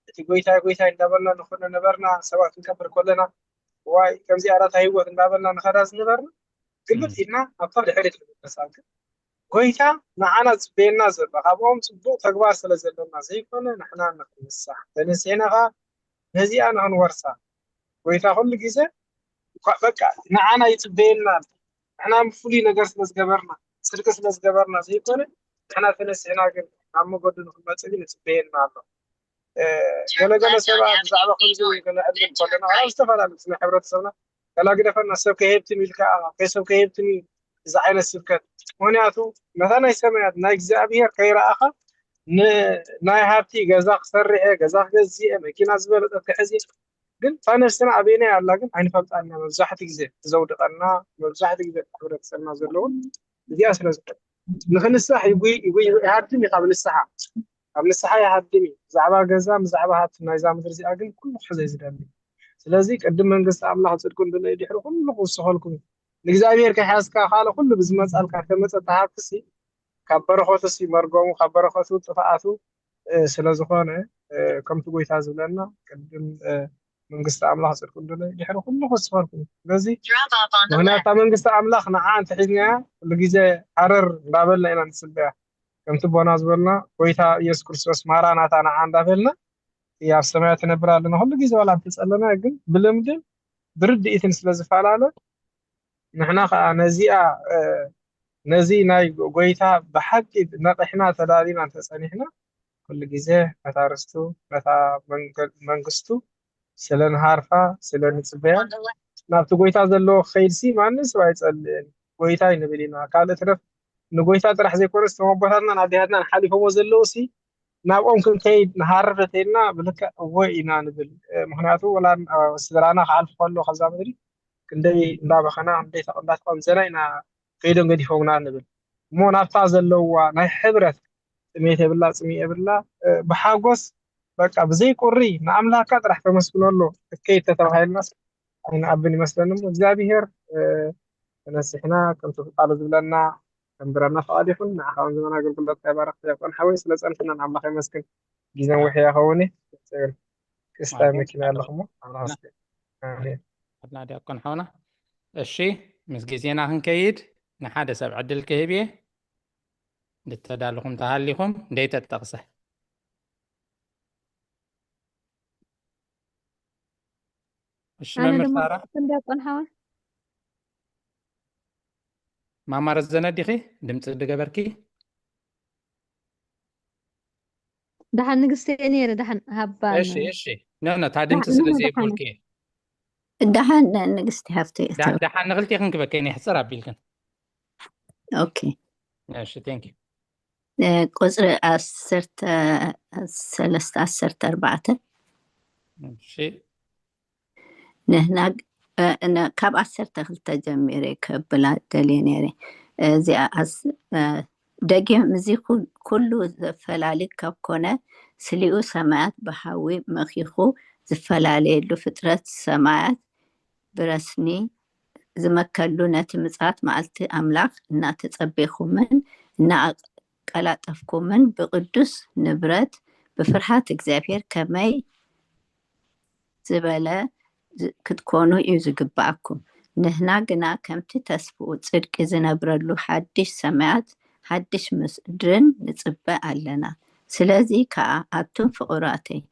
እቲ ጎይታይ ጎይታይ እንዳበልና ንኾነ ነበርና ሰባት ክንከብር ከለና ዋይ ከምዚ ኣራታ ህይወት እንዳበልና ንኸዳ ዝነበርና ግልብጥ ኢልና ኣብታ ድሕሪት ንመሳክ ጎይታ ንዓና ዝፅበየና ዘሎ ካብኦም ፅቡቅ ተግባር ስለ ዘለና ዘይኮነ ንሕና ንክንሳሕ ተነሲዕና ኸ ነዚኣ ንክንወርሳ ጎይታ ኩሉ ግዜ በቃ ንዓና ይፅበየና ንሕና ፍሉይ ነገር ስለዝገበርና ፅድቂ ስለዝገበርና ዘይኮነ ንሕና ተነሲዕና ግን ኣብ መገዱ ንክንመፅእ ግን ይፅበየና ኣሎ ገለገለ ሰባት ብዛዕባ ከምዚ ክንዕድም ከለና ኣብ ዝተፈላለዩ ስነ ሕብረተሰብና ከላግደፈና ሰብ ከይሄብትን ኢልካ ከይሰብ ከይሄብትን እዚ ዓይነት ስብከት ምክንያቱ ነታ ናይ ሰማያት ናይ እግዚኣብሔር ከይረኣኻ ናይ ሃብቲ ገዛ ክሰርሐ ገዛ ክገዝአ መኪና ዝበለጠት ክሕዝየ ግን እታ ነፍስና ኣበየናይ ኣላ ግን ኣይንፈልጣና መብዛሕትኡ ግዜ ዘውድቐና መብዛሕትኡ ግዜ ሕብረተሰብና ዘለውን እዚኣ ስለዝኮነ ንክንሳሕ ይሃድም ካብ ንስሓ ኣብ ንስሓ ይሃድም ብዛዕባ ገዛ ብዛዕባ ሃብቲ ናይዛ ምድሪ እዚኣ ግን ኩሉ ክሕዘ ዝደሊ ስለዚ ቅድም መንግስቲ ኣምላኽ ፅድቁ እንድለይ ድሕሪ ኩሉ ክውስኸልኩም ንእግዚኣብሔር ከይሓዝካ ካለ ኩሉ ብዝመፃልካ ከመፀ ተሃብክሲ ካብ በረኸቱሲ መርገሙ ካብ በረኸቱ ጥፍኣቱ ስለዝኾነ ከምቲ ጎይታ ዝብለና ቅድም መንግስቲ ኣምላኽ ፅድቁ እንድለይ ድሕሪ ኩሉ ክውስኸልኩም ስለዚ ምክንያቱ መንግስቲ ኣምላኽ ንዓ እንተሒዝናያ ኩሉ ግዜ ሃረር እንዳበልና ኢና ንፅበያ ከምቲ ቦና ዝበልና ጎይታ ኢየሱስ ክርስቶስ ማራናታ ንዓ እንዳበልና ኣብ ሰማይ ትነብር ኣለና ኩሉ ግዜ ዋላ እንትፀለና ግን ብልምድን ብርድኢትን ስለዝፈላለ ንሕና ከዓ ነዚኣ ነዚ ናይ ጎይታ ብሓቂ ነቂሕና ተዳሊና እንተፀኒሕና ኩሉ ግዜ ነታ ርስቱ ነታ መንግስቱ ስለንሃርፋ ስለንፅበያ ናብቲ ጎይታ ዘለዎ ከይድሲ ማንም ሰብ ኣይፀልእን ጎይታ ይንብል ኢና ካልእ ትረፍ ንጎይታ ጥራሕ ዘይኮነ ዝተመቦታትና ናዴሃትና ንሓሊፎሞ ዘለውሲ ናብኦም ክንከይድ ንሃርፍ ተይልና ብልክዕ እወይ ኢና ንብል ምክንያቱ ወላ ስድራና ክሓልፍ ከሎ ከዛ ምድሪ ክንደይ እንዳበኸና ክንደይ እንዳተቐምዘና ኢና ከይዶም ገዲፎምና ንብል እሞ ናብታ ዘለዋ ናይ ሕብረት ጥሜት የብላ ፅምኢ የብላ ብሓጎስ በቃ ብዘይቁሪ ንኣምላክካ ጥራሕ ተመስግነሉ እከይድ ተተባሂልናስ ኣይንኣብን ይመስለኒ እሞ እግዚኣብሔር ተነሲሕና ከምቲ ቃሉ ዝብለና ከንብረና ፈቃድ ይኹን ንዓኻውን ዘመን ኣገልግሎት ይባረክ ያቆን ሓወይ ስለ ፀንሕና ንኣምላኽ ይመስግን ግዜ ውሕያ ይኸውን ክስታይ መኪና ኣለኹሞ ኣምላኽ ኣድና ዲያቆን ሓውና እሺ ምስ ግዜና ክንከይድ ንሓደ ሰብ ዕድል ክህብ እየ እንድተዳልኹም ተሃሊኹም እንደይተጠቕሰ እሺ መምህር ሳራ ዲያቆን ሓዋ ማማር ዘነዲኺ ድምፂ ድገበርኪ دحن نقصتني دحن هبان ايش نانا تعدمت سلزي بولكي دحن نقصتي هفتي دحن نغلتي خنك بكيني حصر بيلكن اوكي ماشي ثانك يو قصر أسرت سلست أسرت 4 ماشي نهنا أنا كاب أسرت خلت جميري كبلا دلينيري زي دقيم مزي كله زفلالي كابكونا سليو سماعات بحاوي مخيخو زفلالي لو فترة سماعات برسني زمكلو نتمزعات معلت أملاك نا تتصبيخو من نا قلاتفكو من بقدس نبرت بفرحات اكزافير كماي زبالة كتكونو يزقبعكم نهنا قنا كمتي تسفو تصدق إذا نبرلو حدش سماعات حدش مسدرن نصبع علنا سلازي كأبتم فقراتي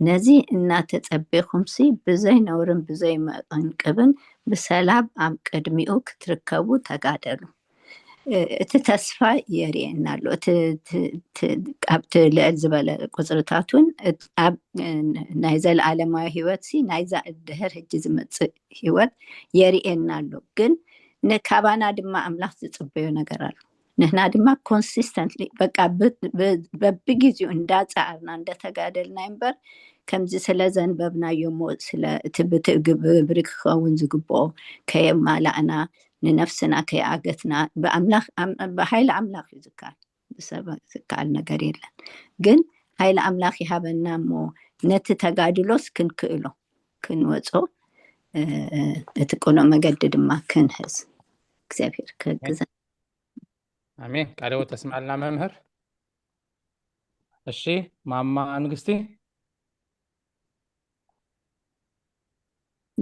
نزي إنا تتصبيخم سي بزي نورن بزي مقنقبن بسلاب عم قدميو كتركبو تقادلو تتسفى يرينالو أبت لأزبال قصرتاتون نايزا العالمية هيواتسي نايزا الدهر هجز متص هيوات يرينالو قن نكابانا دما أملاح تتصبيو نقرالو ንሕና ድማ ኮንሲስተንትሊ በቃ በብግዚኡ እንዳፃዕርና እንደተጋደልና እምበር ከምዚ ስለ ዘንበብናዮ እቲ ብትእግብሪ ክኸውን ዝግብኦ ከየማላእና ንነፍስና ከየኣገትና ብሃይሊ ኣምላኽ እዩ ዝከኣል ብሰብ ዝከኣል ነገር የለን ግን ሃይሊ ኣምላኽ ይሃበና እሞ ነቲ ተጋድሎስ ክንክእሎ ክንወፆ እቲ ቆኖ መገዲ ድማ ክንሕዝ እግዚአብሔር ከግዘን አሜን ቃልዎ ተስማዕልና መምህር እሺ ማማ ንግስቲ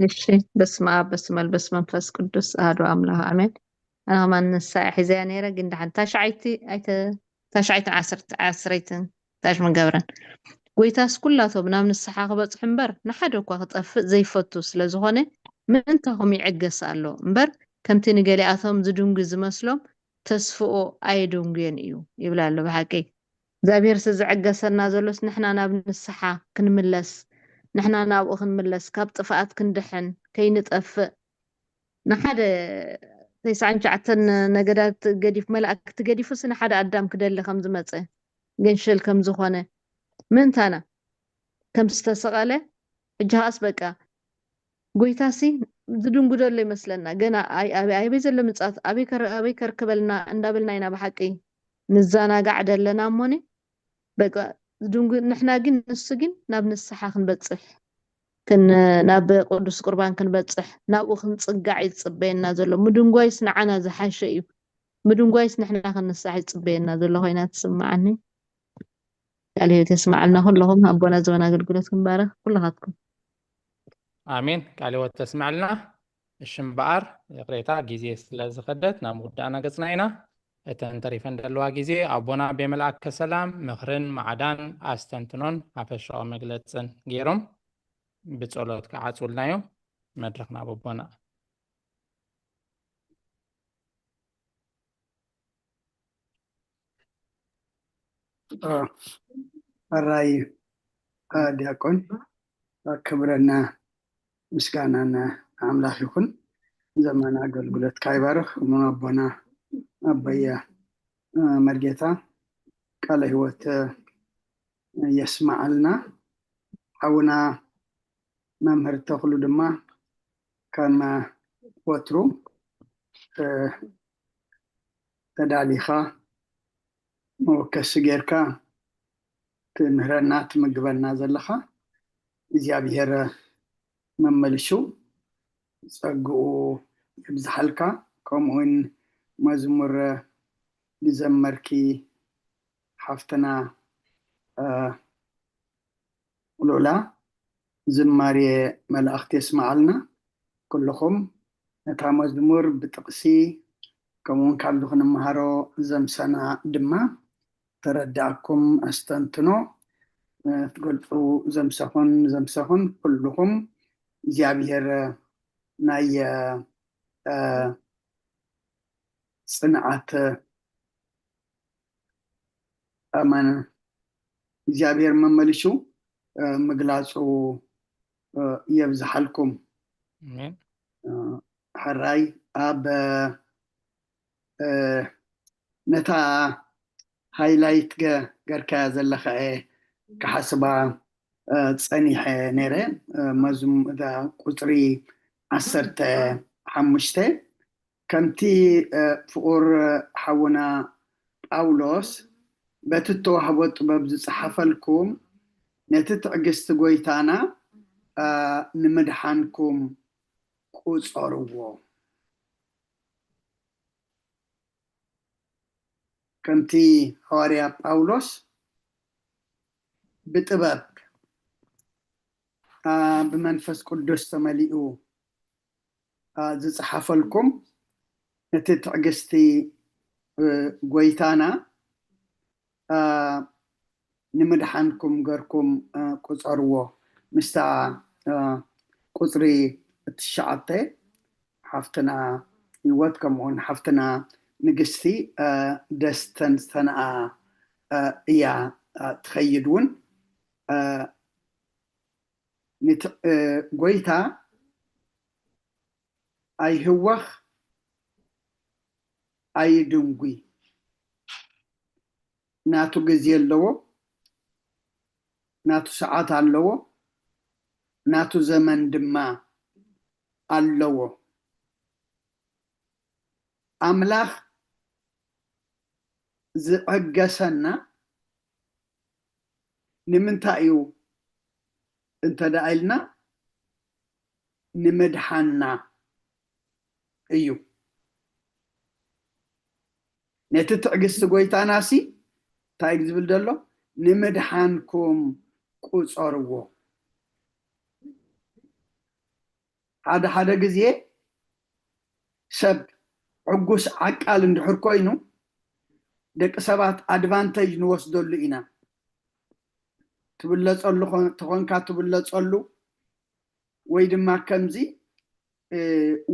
እሺ በስመ አብ በስመ ወልድ በስመ መንፈስ ቅዱስ አሐዱ አምላክ አሜን أنا من الساعة حزيان يرى جند عن تاشعيت عسريتن تاش من جبران قويتاس كلها بنام الصحة بس حنبر نحدك وقت زي فتوس لزهونة من أنتهم يعجز قالوا مبر كم تنقلي أثهم زدون جز مسلم تسفقوا أيدون جينيو يبلا له بحكي زابير سزعجز النازلوس نحنا نابن الصحة كنملس نحنا نابو خنملس كاب طفقات كندحن كي نتأفق نحد تيسعن شعتن نجدات قديف ملأك تقديف سنة حدا قدام كده اللي خمس متى جنشل كم زخانة من تانا كم استسقاله جهاز بقى قويتاسي بدون قدر اللي مثلنا جنا أي بيزل متصات أبي كركبلنا ندابلنا هنا بحكي نزانا قاعدة لنا موني بقى بدون نحنا جن نسجن نبن الصحة نبتصح كن ناب قدس قربان كن بتصح ناب خنصقع يصبينا زلو مدن قويس نعنا زحاشيو مدن قويس نحنا خنصح يصبينا زلو هينا تسمعني عليه تسمعنا كلهم ابونا زونا اغلغلتكم بارك كلكم امين قالوا تسمع لنا الشمبار قريتا غيزي ስለዝኸደት ናብ ጉዳና ገጽና ኢና እተን ተሪፈን ደልዋ ግዜ አቦና በመልአክ ሰላም ምኽርን ማዕዳን አስተንትኖን አፈሻው መግለጽን ገይሮም بتصلوت كعصولنا يوم مدركنا ببنا الرأي ديكون كبرنا مسكاننا أملاك يكون زمان أقول قلت كايبارخ من أبونا أبيا مرجتا قال هو يسمع لنا حونا ممهر تخلو دما كما وترو تداليخا وكسجيركا تمهرنا تمقبلنا زلخا زيابير مملشو صقو يبزحلكا كمون مزمور بزمركي حفتنا ولولا زماري ملأخت يسمع لنا كلكم نتا مزمور بتقسي كمون كالدخن مهارو زمسنا دما تردعكم استنتنو تقولوا زمسهن كلكم زيابير ناي صنعت أمان زيابير مملشو مقلاصو يبزحلكم حراي أب نتا هايلايت غركا زلخا كحسبا تصنيح نيري مزم ذا قطري عسرت حمشته كمتي فور حونا باولوس بتتوهبط ببز صحفلكم نتتعجست قويتانا نمدحانكم قصروا كمتي حواريا باولوس بطبب بمنفس قدس تملئو زصحفلكم نتتعجستي قويتانا نمدحانكم غيركم قصروا مستا قصري التشعطي حفتنا يوتكم ون حفتنا نقستي دستن سنة يا تخيدون قويتا أي هوخ أي دنقوي ناتو جزي اللو ناتو ساعات اللو ناتو زمن دما اللو أملاخ زعجسنا نمنتايو انت دايلنا نمدحنا ايو نتتعجس قويتا ناسي تايق زبل دلو نمدحانكم قصروا هذا جزيه سب عقوس عقال اندحر كوينو دق سبات ادفانتج نوسدلو إنا تبلصلو تخونكا تبلصلو ወይ ድማ ከምዚ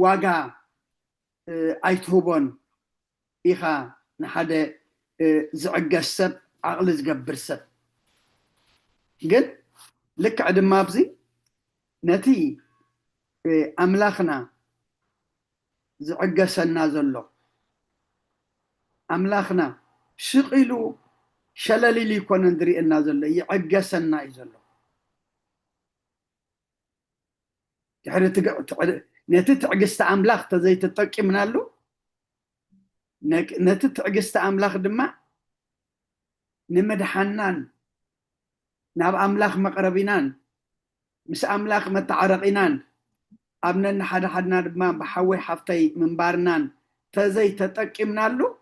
ዋጋ ኣይትሁቦን ኢኻ ንሓደ ዝዕገስ ሰብ ዓቕሊ ዝገብር ሰብ ግን ልክዕ ድማ ኣብዚ ነቲ ኣምላኽና ዝዕገሰና ዘሎ ኣምላኽና ሽቂሉ ሸለሊሉ ይኮነ እንድሪእና ዘሎ ይዕገሰና እዩ ዘሎ نتي تعجست أملاخ تزي تتقي منالو نتي تعجست أملاخ دما نمدحنان ناب أملاخ مقربينان مس أملاخ متعرقينان أبنن حدا حدنا دما بحوي حفتي من بارنان تزي تتقي منالو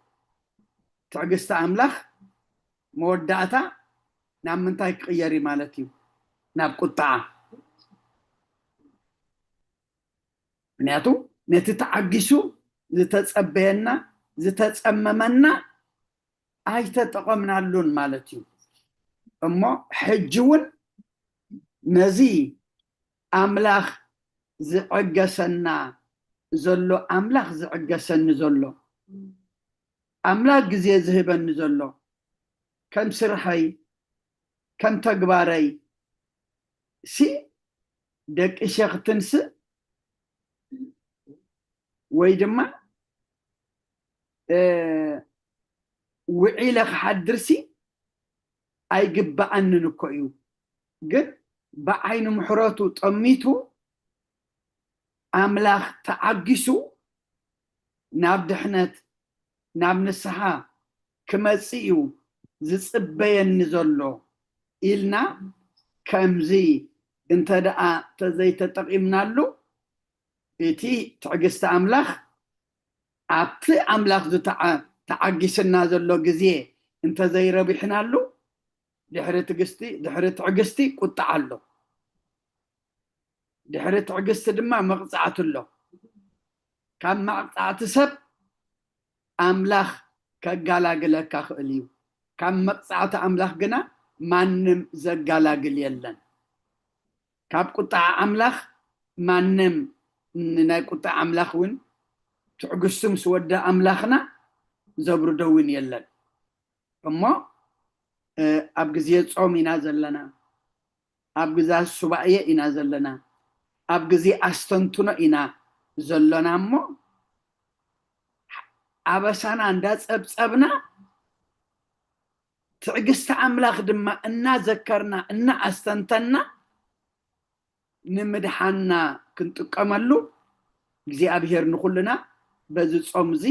تعجست أملاخ مودعتا ناب منتاي قيري مالتي ناب قطعه ምክንያቱ ነቲ ተዓጊሱ ዝተጸበየና ዝተጸመመና ኣይተጠቀምናሉን ማለት እዩ እሞ ሕጅውን ነዚ ኣምላኽ ዝዕገሰና ዘሎ ኣምላኽ ዝዕገሰኒ ዘሎ ኣምላኽ ግዜ ዝህበኒ ዘሎ ከም ስርሐይ ከም ተግባረይ ሲ ደቂ ሸኽትንስ ወይ ድማ ውዒለ ክሓድርሲ ኣይግባኣንን እኮ እዩ ግን ብዓይኑ ምሕረቱ ጠሚቱ ኣምላኽ ተዓጊሱ ናብ ድሕነት ናብ ንስሓ ክመጽእ እዩ ዝጽበየኒ ዘሎ ኢልና ከምዚ እንተ ደኣ ተዘይተጠቂምናሉ እቲ ትዕግስቲ ኣምላኽ ኣብቲ ኣምላኽ ዝተዓጊስና ዘሎ ግዜ እንተ ዘይረቢሕናሉ ድሕሪ ትዕግስቲ ቁጣዕ ኣሎ ድሕሪ ትዕግስቲ ድማ መቕፃዕቲ ኣሎ ካብ መቕፃዕቲ ሰብ ኣምላኽ ከጋላግለካ ክእል እዩ ካብ መቕፃዕቲ ኣምላኽ ግና ማንም ዘጋላግል የለን ካብ ቁጣዕ ኣምላኽ ማንም ናይ ቁጣዕ ኣምላኽ እውን ትዕግስቱ ምስ ወደ ኣምላኽና ዘብርዶ እውን የለን እሞ ኣብ ግዜ ጾም ኢና ዘለና ኣብ ግዜ ሱባኤ ኢና ዘለና ኣብ ግዜ ኣስተንትኖ ኢና ዘለና እሞ ኣበሳና እንዳጸብጸብና ትዕግስቲ ኣምላኽ ድማ እናዘከርና እናኣስተንተና ንምድሓና ክንጥቀመሉ እግዚኣብሔር ንኹልና በዚ ጾም እዚ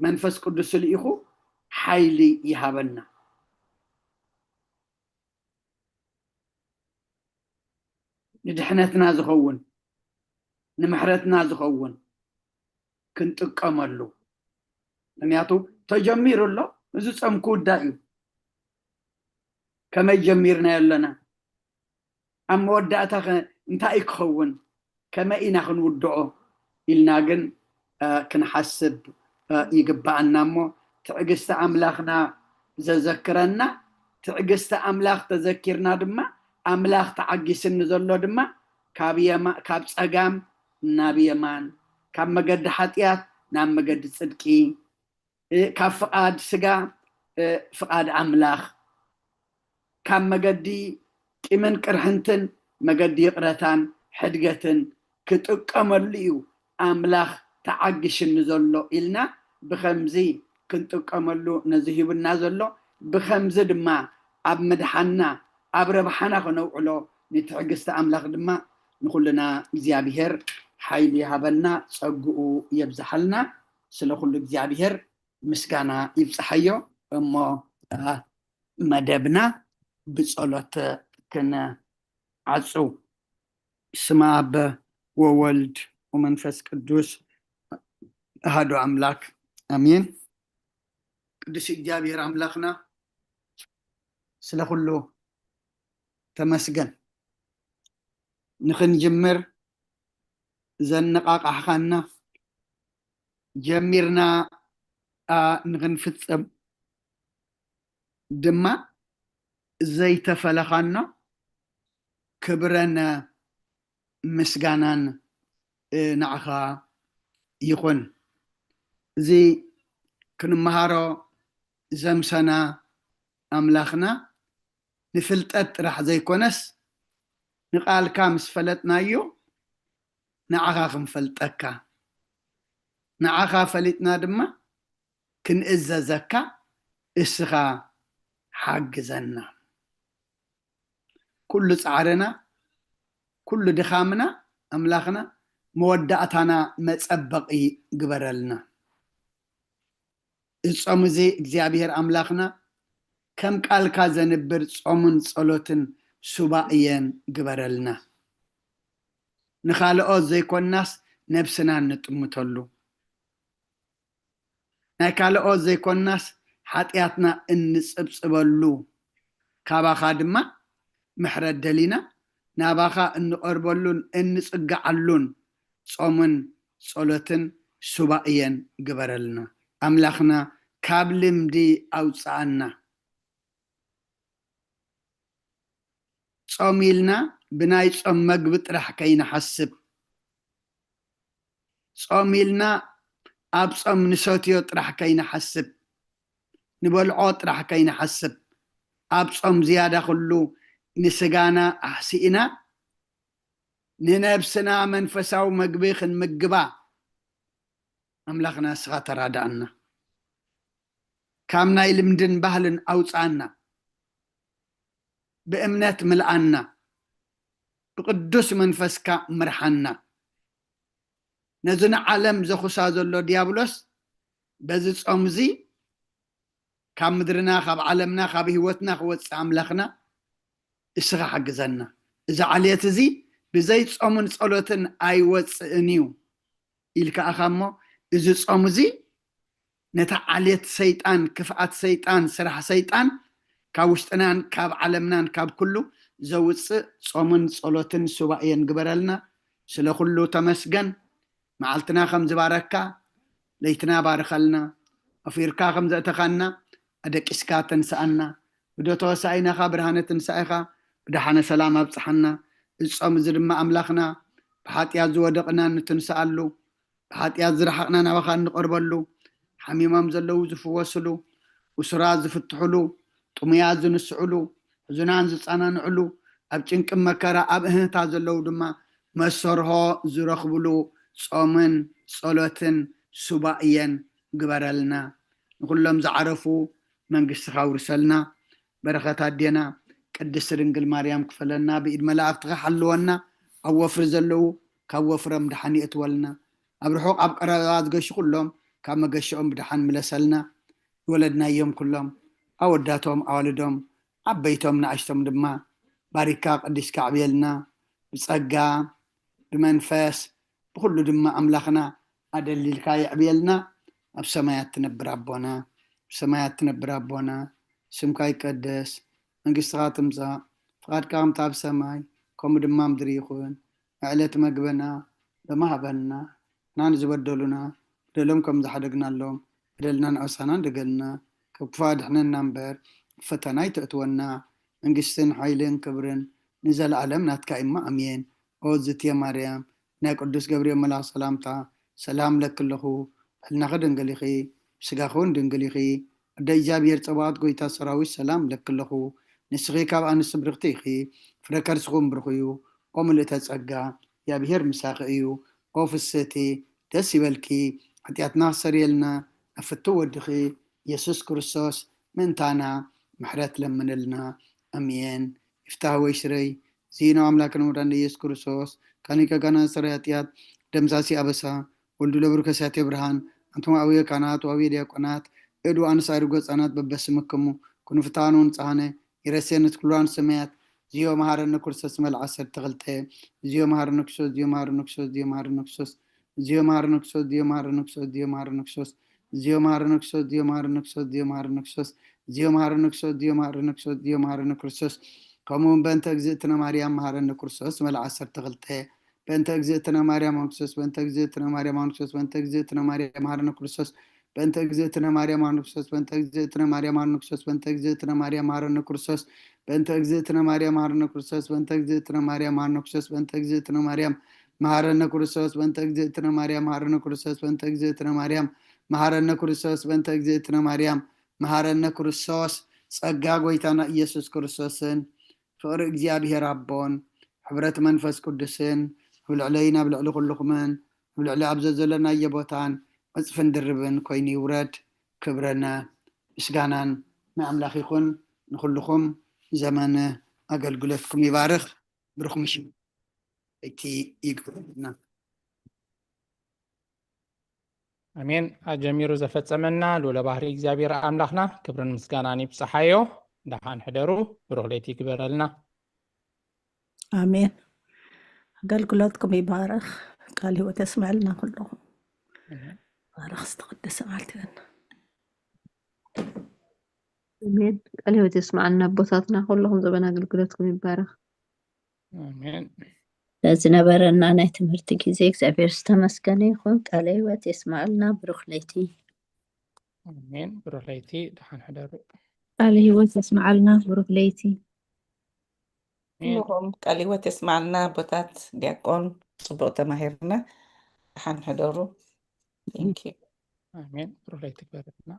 መንፈስ ቅዱስ ልኢኹ ሓይሊ ይሃበና ንድሕነትና ዝኸውን ንምሕረትና ዝኸውን ክንጥቀመሉ ምክንያቱ ተጀሚሩ ኣሎ እዚ ጾም ክውዳእ እዩ ከመይ ጀሚርና ኣለና ኣብ መወዳእታ እንታይ ክኸውን ከመይ ኢና ክንውድኦ ኢልና ግን ክንሓስብ ይግባአና እሞ ትዕግስቲ ኣምላኽና ዘዘክረና ትዕግስቲ ኣምላኽ ተዘኪርና ድማ ኣምላኽ ተዓጊስኒ ዘሎ ድማ ካብ ፀጋም ናብ የማን ካብ መገዲ ሓጢኣት ናብ መገዲ ጽድቂ ካብ ፍቓድ ስጋ ፍቓድ ኣምላኽ ካብ መገዲ ቂምን ቅርሕንትን መገዲ ይቕረታን ሕድገትን ክጥቀመሉ እዩ ኣምላኽ ተዓጊስኒ ዘሎ ኢልና ብከምዚ ክንጥቀመሉ ነዚ ሂብና ዘሎ بخمزة دما أب مدحنا أب ربحنا خنوعلو نتعجست أملاخ دما نقولنا زيابيهر حيلي هبلنا صقو يبزحلنا سلو كل زيابيهر مسكانا يبصحيو أما مدبنا بصلوت كنا عصو سماب وولد ومنفس قدوس هادو أملاك أمين قدس إجابير أملاكنا سلخلو تمسجن نخن جمر زنقاق أحخانا جميرنا نغن فتسب دما زي تفلخانا كبرنا مسجانان نعخا يخون زي كنمهارو زمسنا أملاخنا نفلتت راح زي كونس نقال كامس فلتنا يو نعخا خنفلتكا نعخا فلتنا دما كن إزا زكا إسخا حاجزنا كل سعرنا كل دخامنا أملاخنا مودعتنا متصبقي قبرلنا الصومزي እግዚአብሔር አምላክና ከም ቃልካ ዘንብር ጾምን ጸሎትን ሱባኤን ግበረልና ንኻልኦት ዘይኮናስ ነብስና ንጥምተሉ ናይ ካልኦት ዘይኮናስ ሓጢያትና እንጽብጽበሉ ካባኻ ድማ ምሕረት ደሊና ናባኻ እንቀርበሉን እንጽጋዓሉን ጾምን ጸሎትን ሱባኤን ግበረልና أملاخنا كابلم دي أوصانا صوميلنا بناي صوم مقبط رح كينا حسب صوميلنا أب صوم نسوتيوت رح كينا حسب نبلعوت رح كينا حسب أب صوم زيادة خلو نسقانا أحسئنا ننبسنا منفساو مقبيخ مقبا أملاخنا سغات رادعنا كامنا يلمدن بهلن أوصانا بأمنات ملعنا بقدس منفسك مرحنا نزنا عالم زخصا زلو ديابلوس بزيس أمزي كام مدرنا خاب عالمنا خاب هوتنا خوت أملاخنا إسغا حقزنا إذا عليت زي بزيس أمن صلوتن أي وصنيو إلك أخامو إذا صامزي نتعليت سيطان كفعات سيطان سرح سيطان كاوشتنان كاب علمنان كاب كله زوص صامن صلوتن سبايين قبرلنا سلا كله تمسجن معلتنا خمز باركا ليتنا بارخلنا أفيركا خمز أتخنا أدك إسكاتن سألنا بدو توسعينا خبرهانة سائخة بدحنا سلام أبصحنا الصامز لما أملاخنا بحاتيا زودقنا نتنسألو حاتيا زرحقنا نوخان نقربلو حميمام زلو زفوسلو وسراز زفتحلو طمياز نسعلو زنان زصانا نعلو أبچنك مكرا أبهنتا زلو دما مسرها زرخبلو صومن صلوتن سبائيا قبرلنا نقولهم زعرفو منقس خاورسلنا بركة دينا قدس رنقل مريم كفلنا بإيد ملاك تغحلونا أوفر زلو كوفر مدحاني اتولنا أبرحوق أبقرات قش كلهم كما قشهم بدحان ملسلنا ولدنا يوم كلهم أوداتهم أولدهم عبيتهم نعشتهم دما باركا قدس كعبيلنا بصقا بمنفاس بكل دما أملاخنا أدلل كاي عبيلنا بسمايات تنبر أبونا بسمايات تنبر أبونا سمكاي قدس منقصغات مزا فقاد كام تاب سماي كوم دما مدريخون علت مقبنا لما هبنا نان زبدلنا دلهم كم زحدقنا لهم دلنا نعسنا دقلنا كفاد احنا نمبر فتناي تأتونا انقشتن حيلين كبرن نزل علمنا تكايما أمين أوزت يا مريم ناك قدس جبريل ملا سلامتا سلام لك له هلنا غدن قليخي سقاخون دنقليخي داي جابير تبات قويتا سراوي سلام لك له نسغي كاب أنس برغتيخي فركر سخون برخيو قوم اللي تسقى يا بهير مساقيو قوف السيتي دسي بالكي حتياتنا سريلنا أفتو ودخي يسوس كريستوس منتانا محرت لمنلنا أمين افتح ويشري زينو أملاكنا وران يسوع كريستوس كانيكا كانا سرياتيات دمساسي أبسا ولدو لبركسات إبراهان أنتم أويا كانات وأويا دياقونات إدو أنسا إرغوز أنات ببسمكمو كنو فتانون صحاني يرسينت كلوان سميات زيو مهارن كرسس مل عصر تغلته زيو مهارن كسوس زيو مهارن كسوس زيو مهارن كسوس زيو مهارن كسوس زيو مهارن كسوس زيو مهارن كسوس زيو مهارن كسوس زيو مهارن كسوس زيو مهارن كسوس زيو مهارن كسوس زيو مهارن كسوس زيو مهارن كرسس كمون بنت اجزتنا مريم مهارن كرسس مل عصر تغلته بنت اجزتنا مريم كسوس بنت اجزتنا مريم كسوس بنت اجزتنا مريم مهارن كرسس بنت اجزتنا مريم كسوس بنت اجزتنا مريم كسوس بنت اجزتنا مريم مهارن كرسس بنت اجزتنا مريم مهارن كرسس بنت اجزتنا مريم مهارن كرسس بنت اجزتنا مريم مهارن كرسس بنت اجزتنا مريم مهارن كرسس بنت اجزتنا مريم مهارن كرسس بنت اجزتنا مريم مهارن كرسس ጸጋ ጎይታና ኢየሱስ ክርስቶስን ፍቅሪ እግዚአብሔር አቦን ሕብረት መንፈስ ቅዱስን ብልዕለይና ብልዕሊ ኩልኩምን ብልዕሊ ኣብ ዘለና የቦታን መፅፍን ድርብን ኮይኑ ይውረድ ክብረና ምስጋናን ንኣምላኽ ይኹን ንኩልኩም ዘመነ ኣገልግሎትኩም ይባርኽ ብርኩም ሽም እቲ ይግብርና አሜን አጀሚሩ ዘፈጸመና ሉለ ባህሪ እግዚአብሔር አምላኽና ክብርን ምስጋናን ይብጽሐዮ ዳሃን ሕደሩ ብሩህ ለይቲ ይግበረልና አሜን አገልግሎትኩም ይባረኽ ቃል ህይወት ያስማዕልና ኩልኩም ባረኽ ዝተቀደሰ መዓልትና አሜን ቃል ህይወት ያስማዕልና ቦታትና ኩልኩም ዘበና አገልግሎትኩም ይባረኽ አሜን ለዝነበረና ናይ ትምህርቲ ጊዜ እግዚአብሔር ዝተመስገነ ይኹን ቃል ህይወት የስማዕልና ብሩኽ ለይቲ አሜን ብሩህ ለይቲ ዳሃን ሕደሩ ቃል ህይወት ያስማዕልና ብሩህ ለይቲ ኩልኩም ቃል ህይወት የስማዕልና ቦታት ዲያቆን ጽቡቅ ተማሂርና ድሓን ሕደሩ ቴንኪዩ አሜን ብሩህ ለይቲ ይግበረልና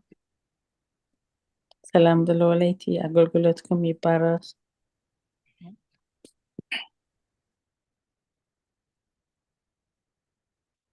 ሰላም ዘለዎ ለይቲ አገልግሎትኩም ይባረኽ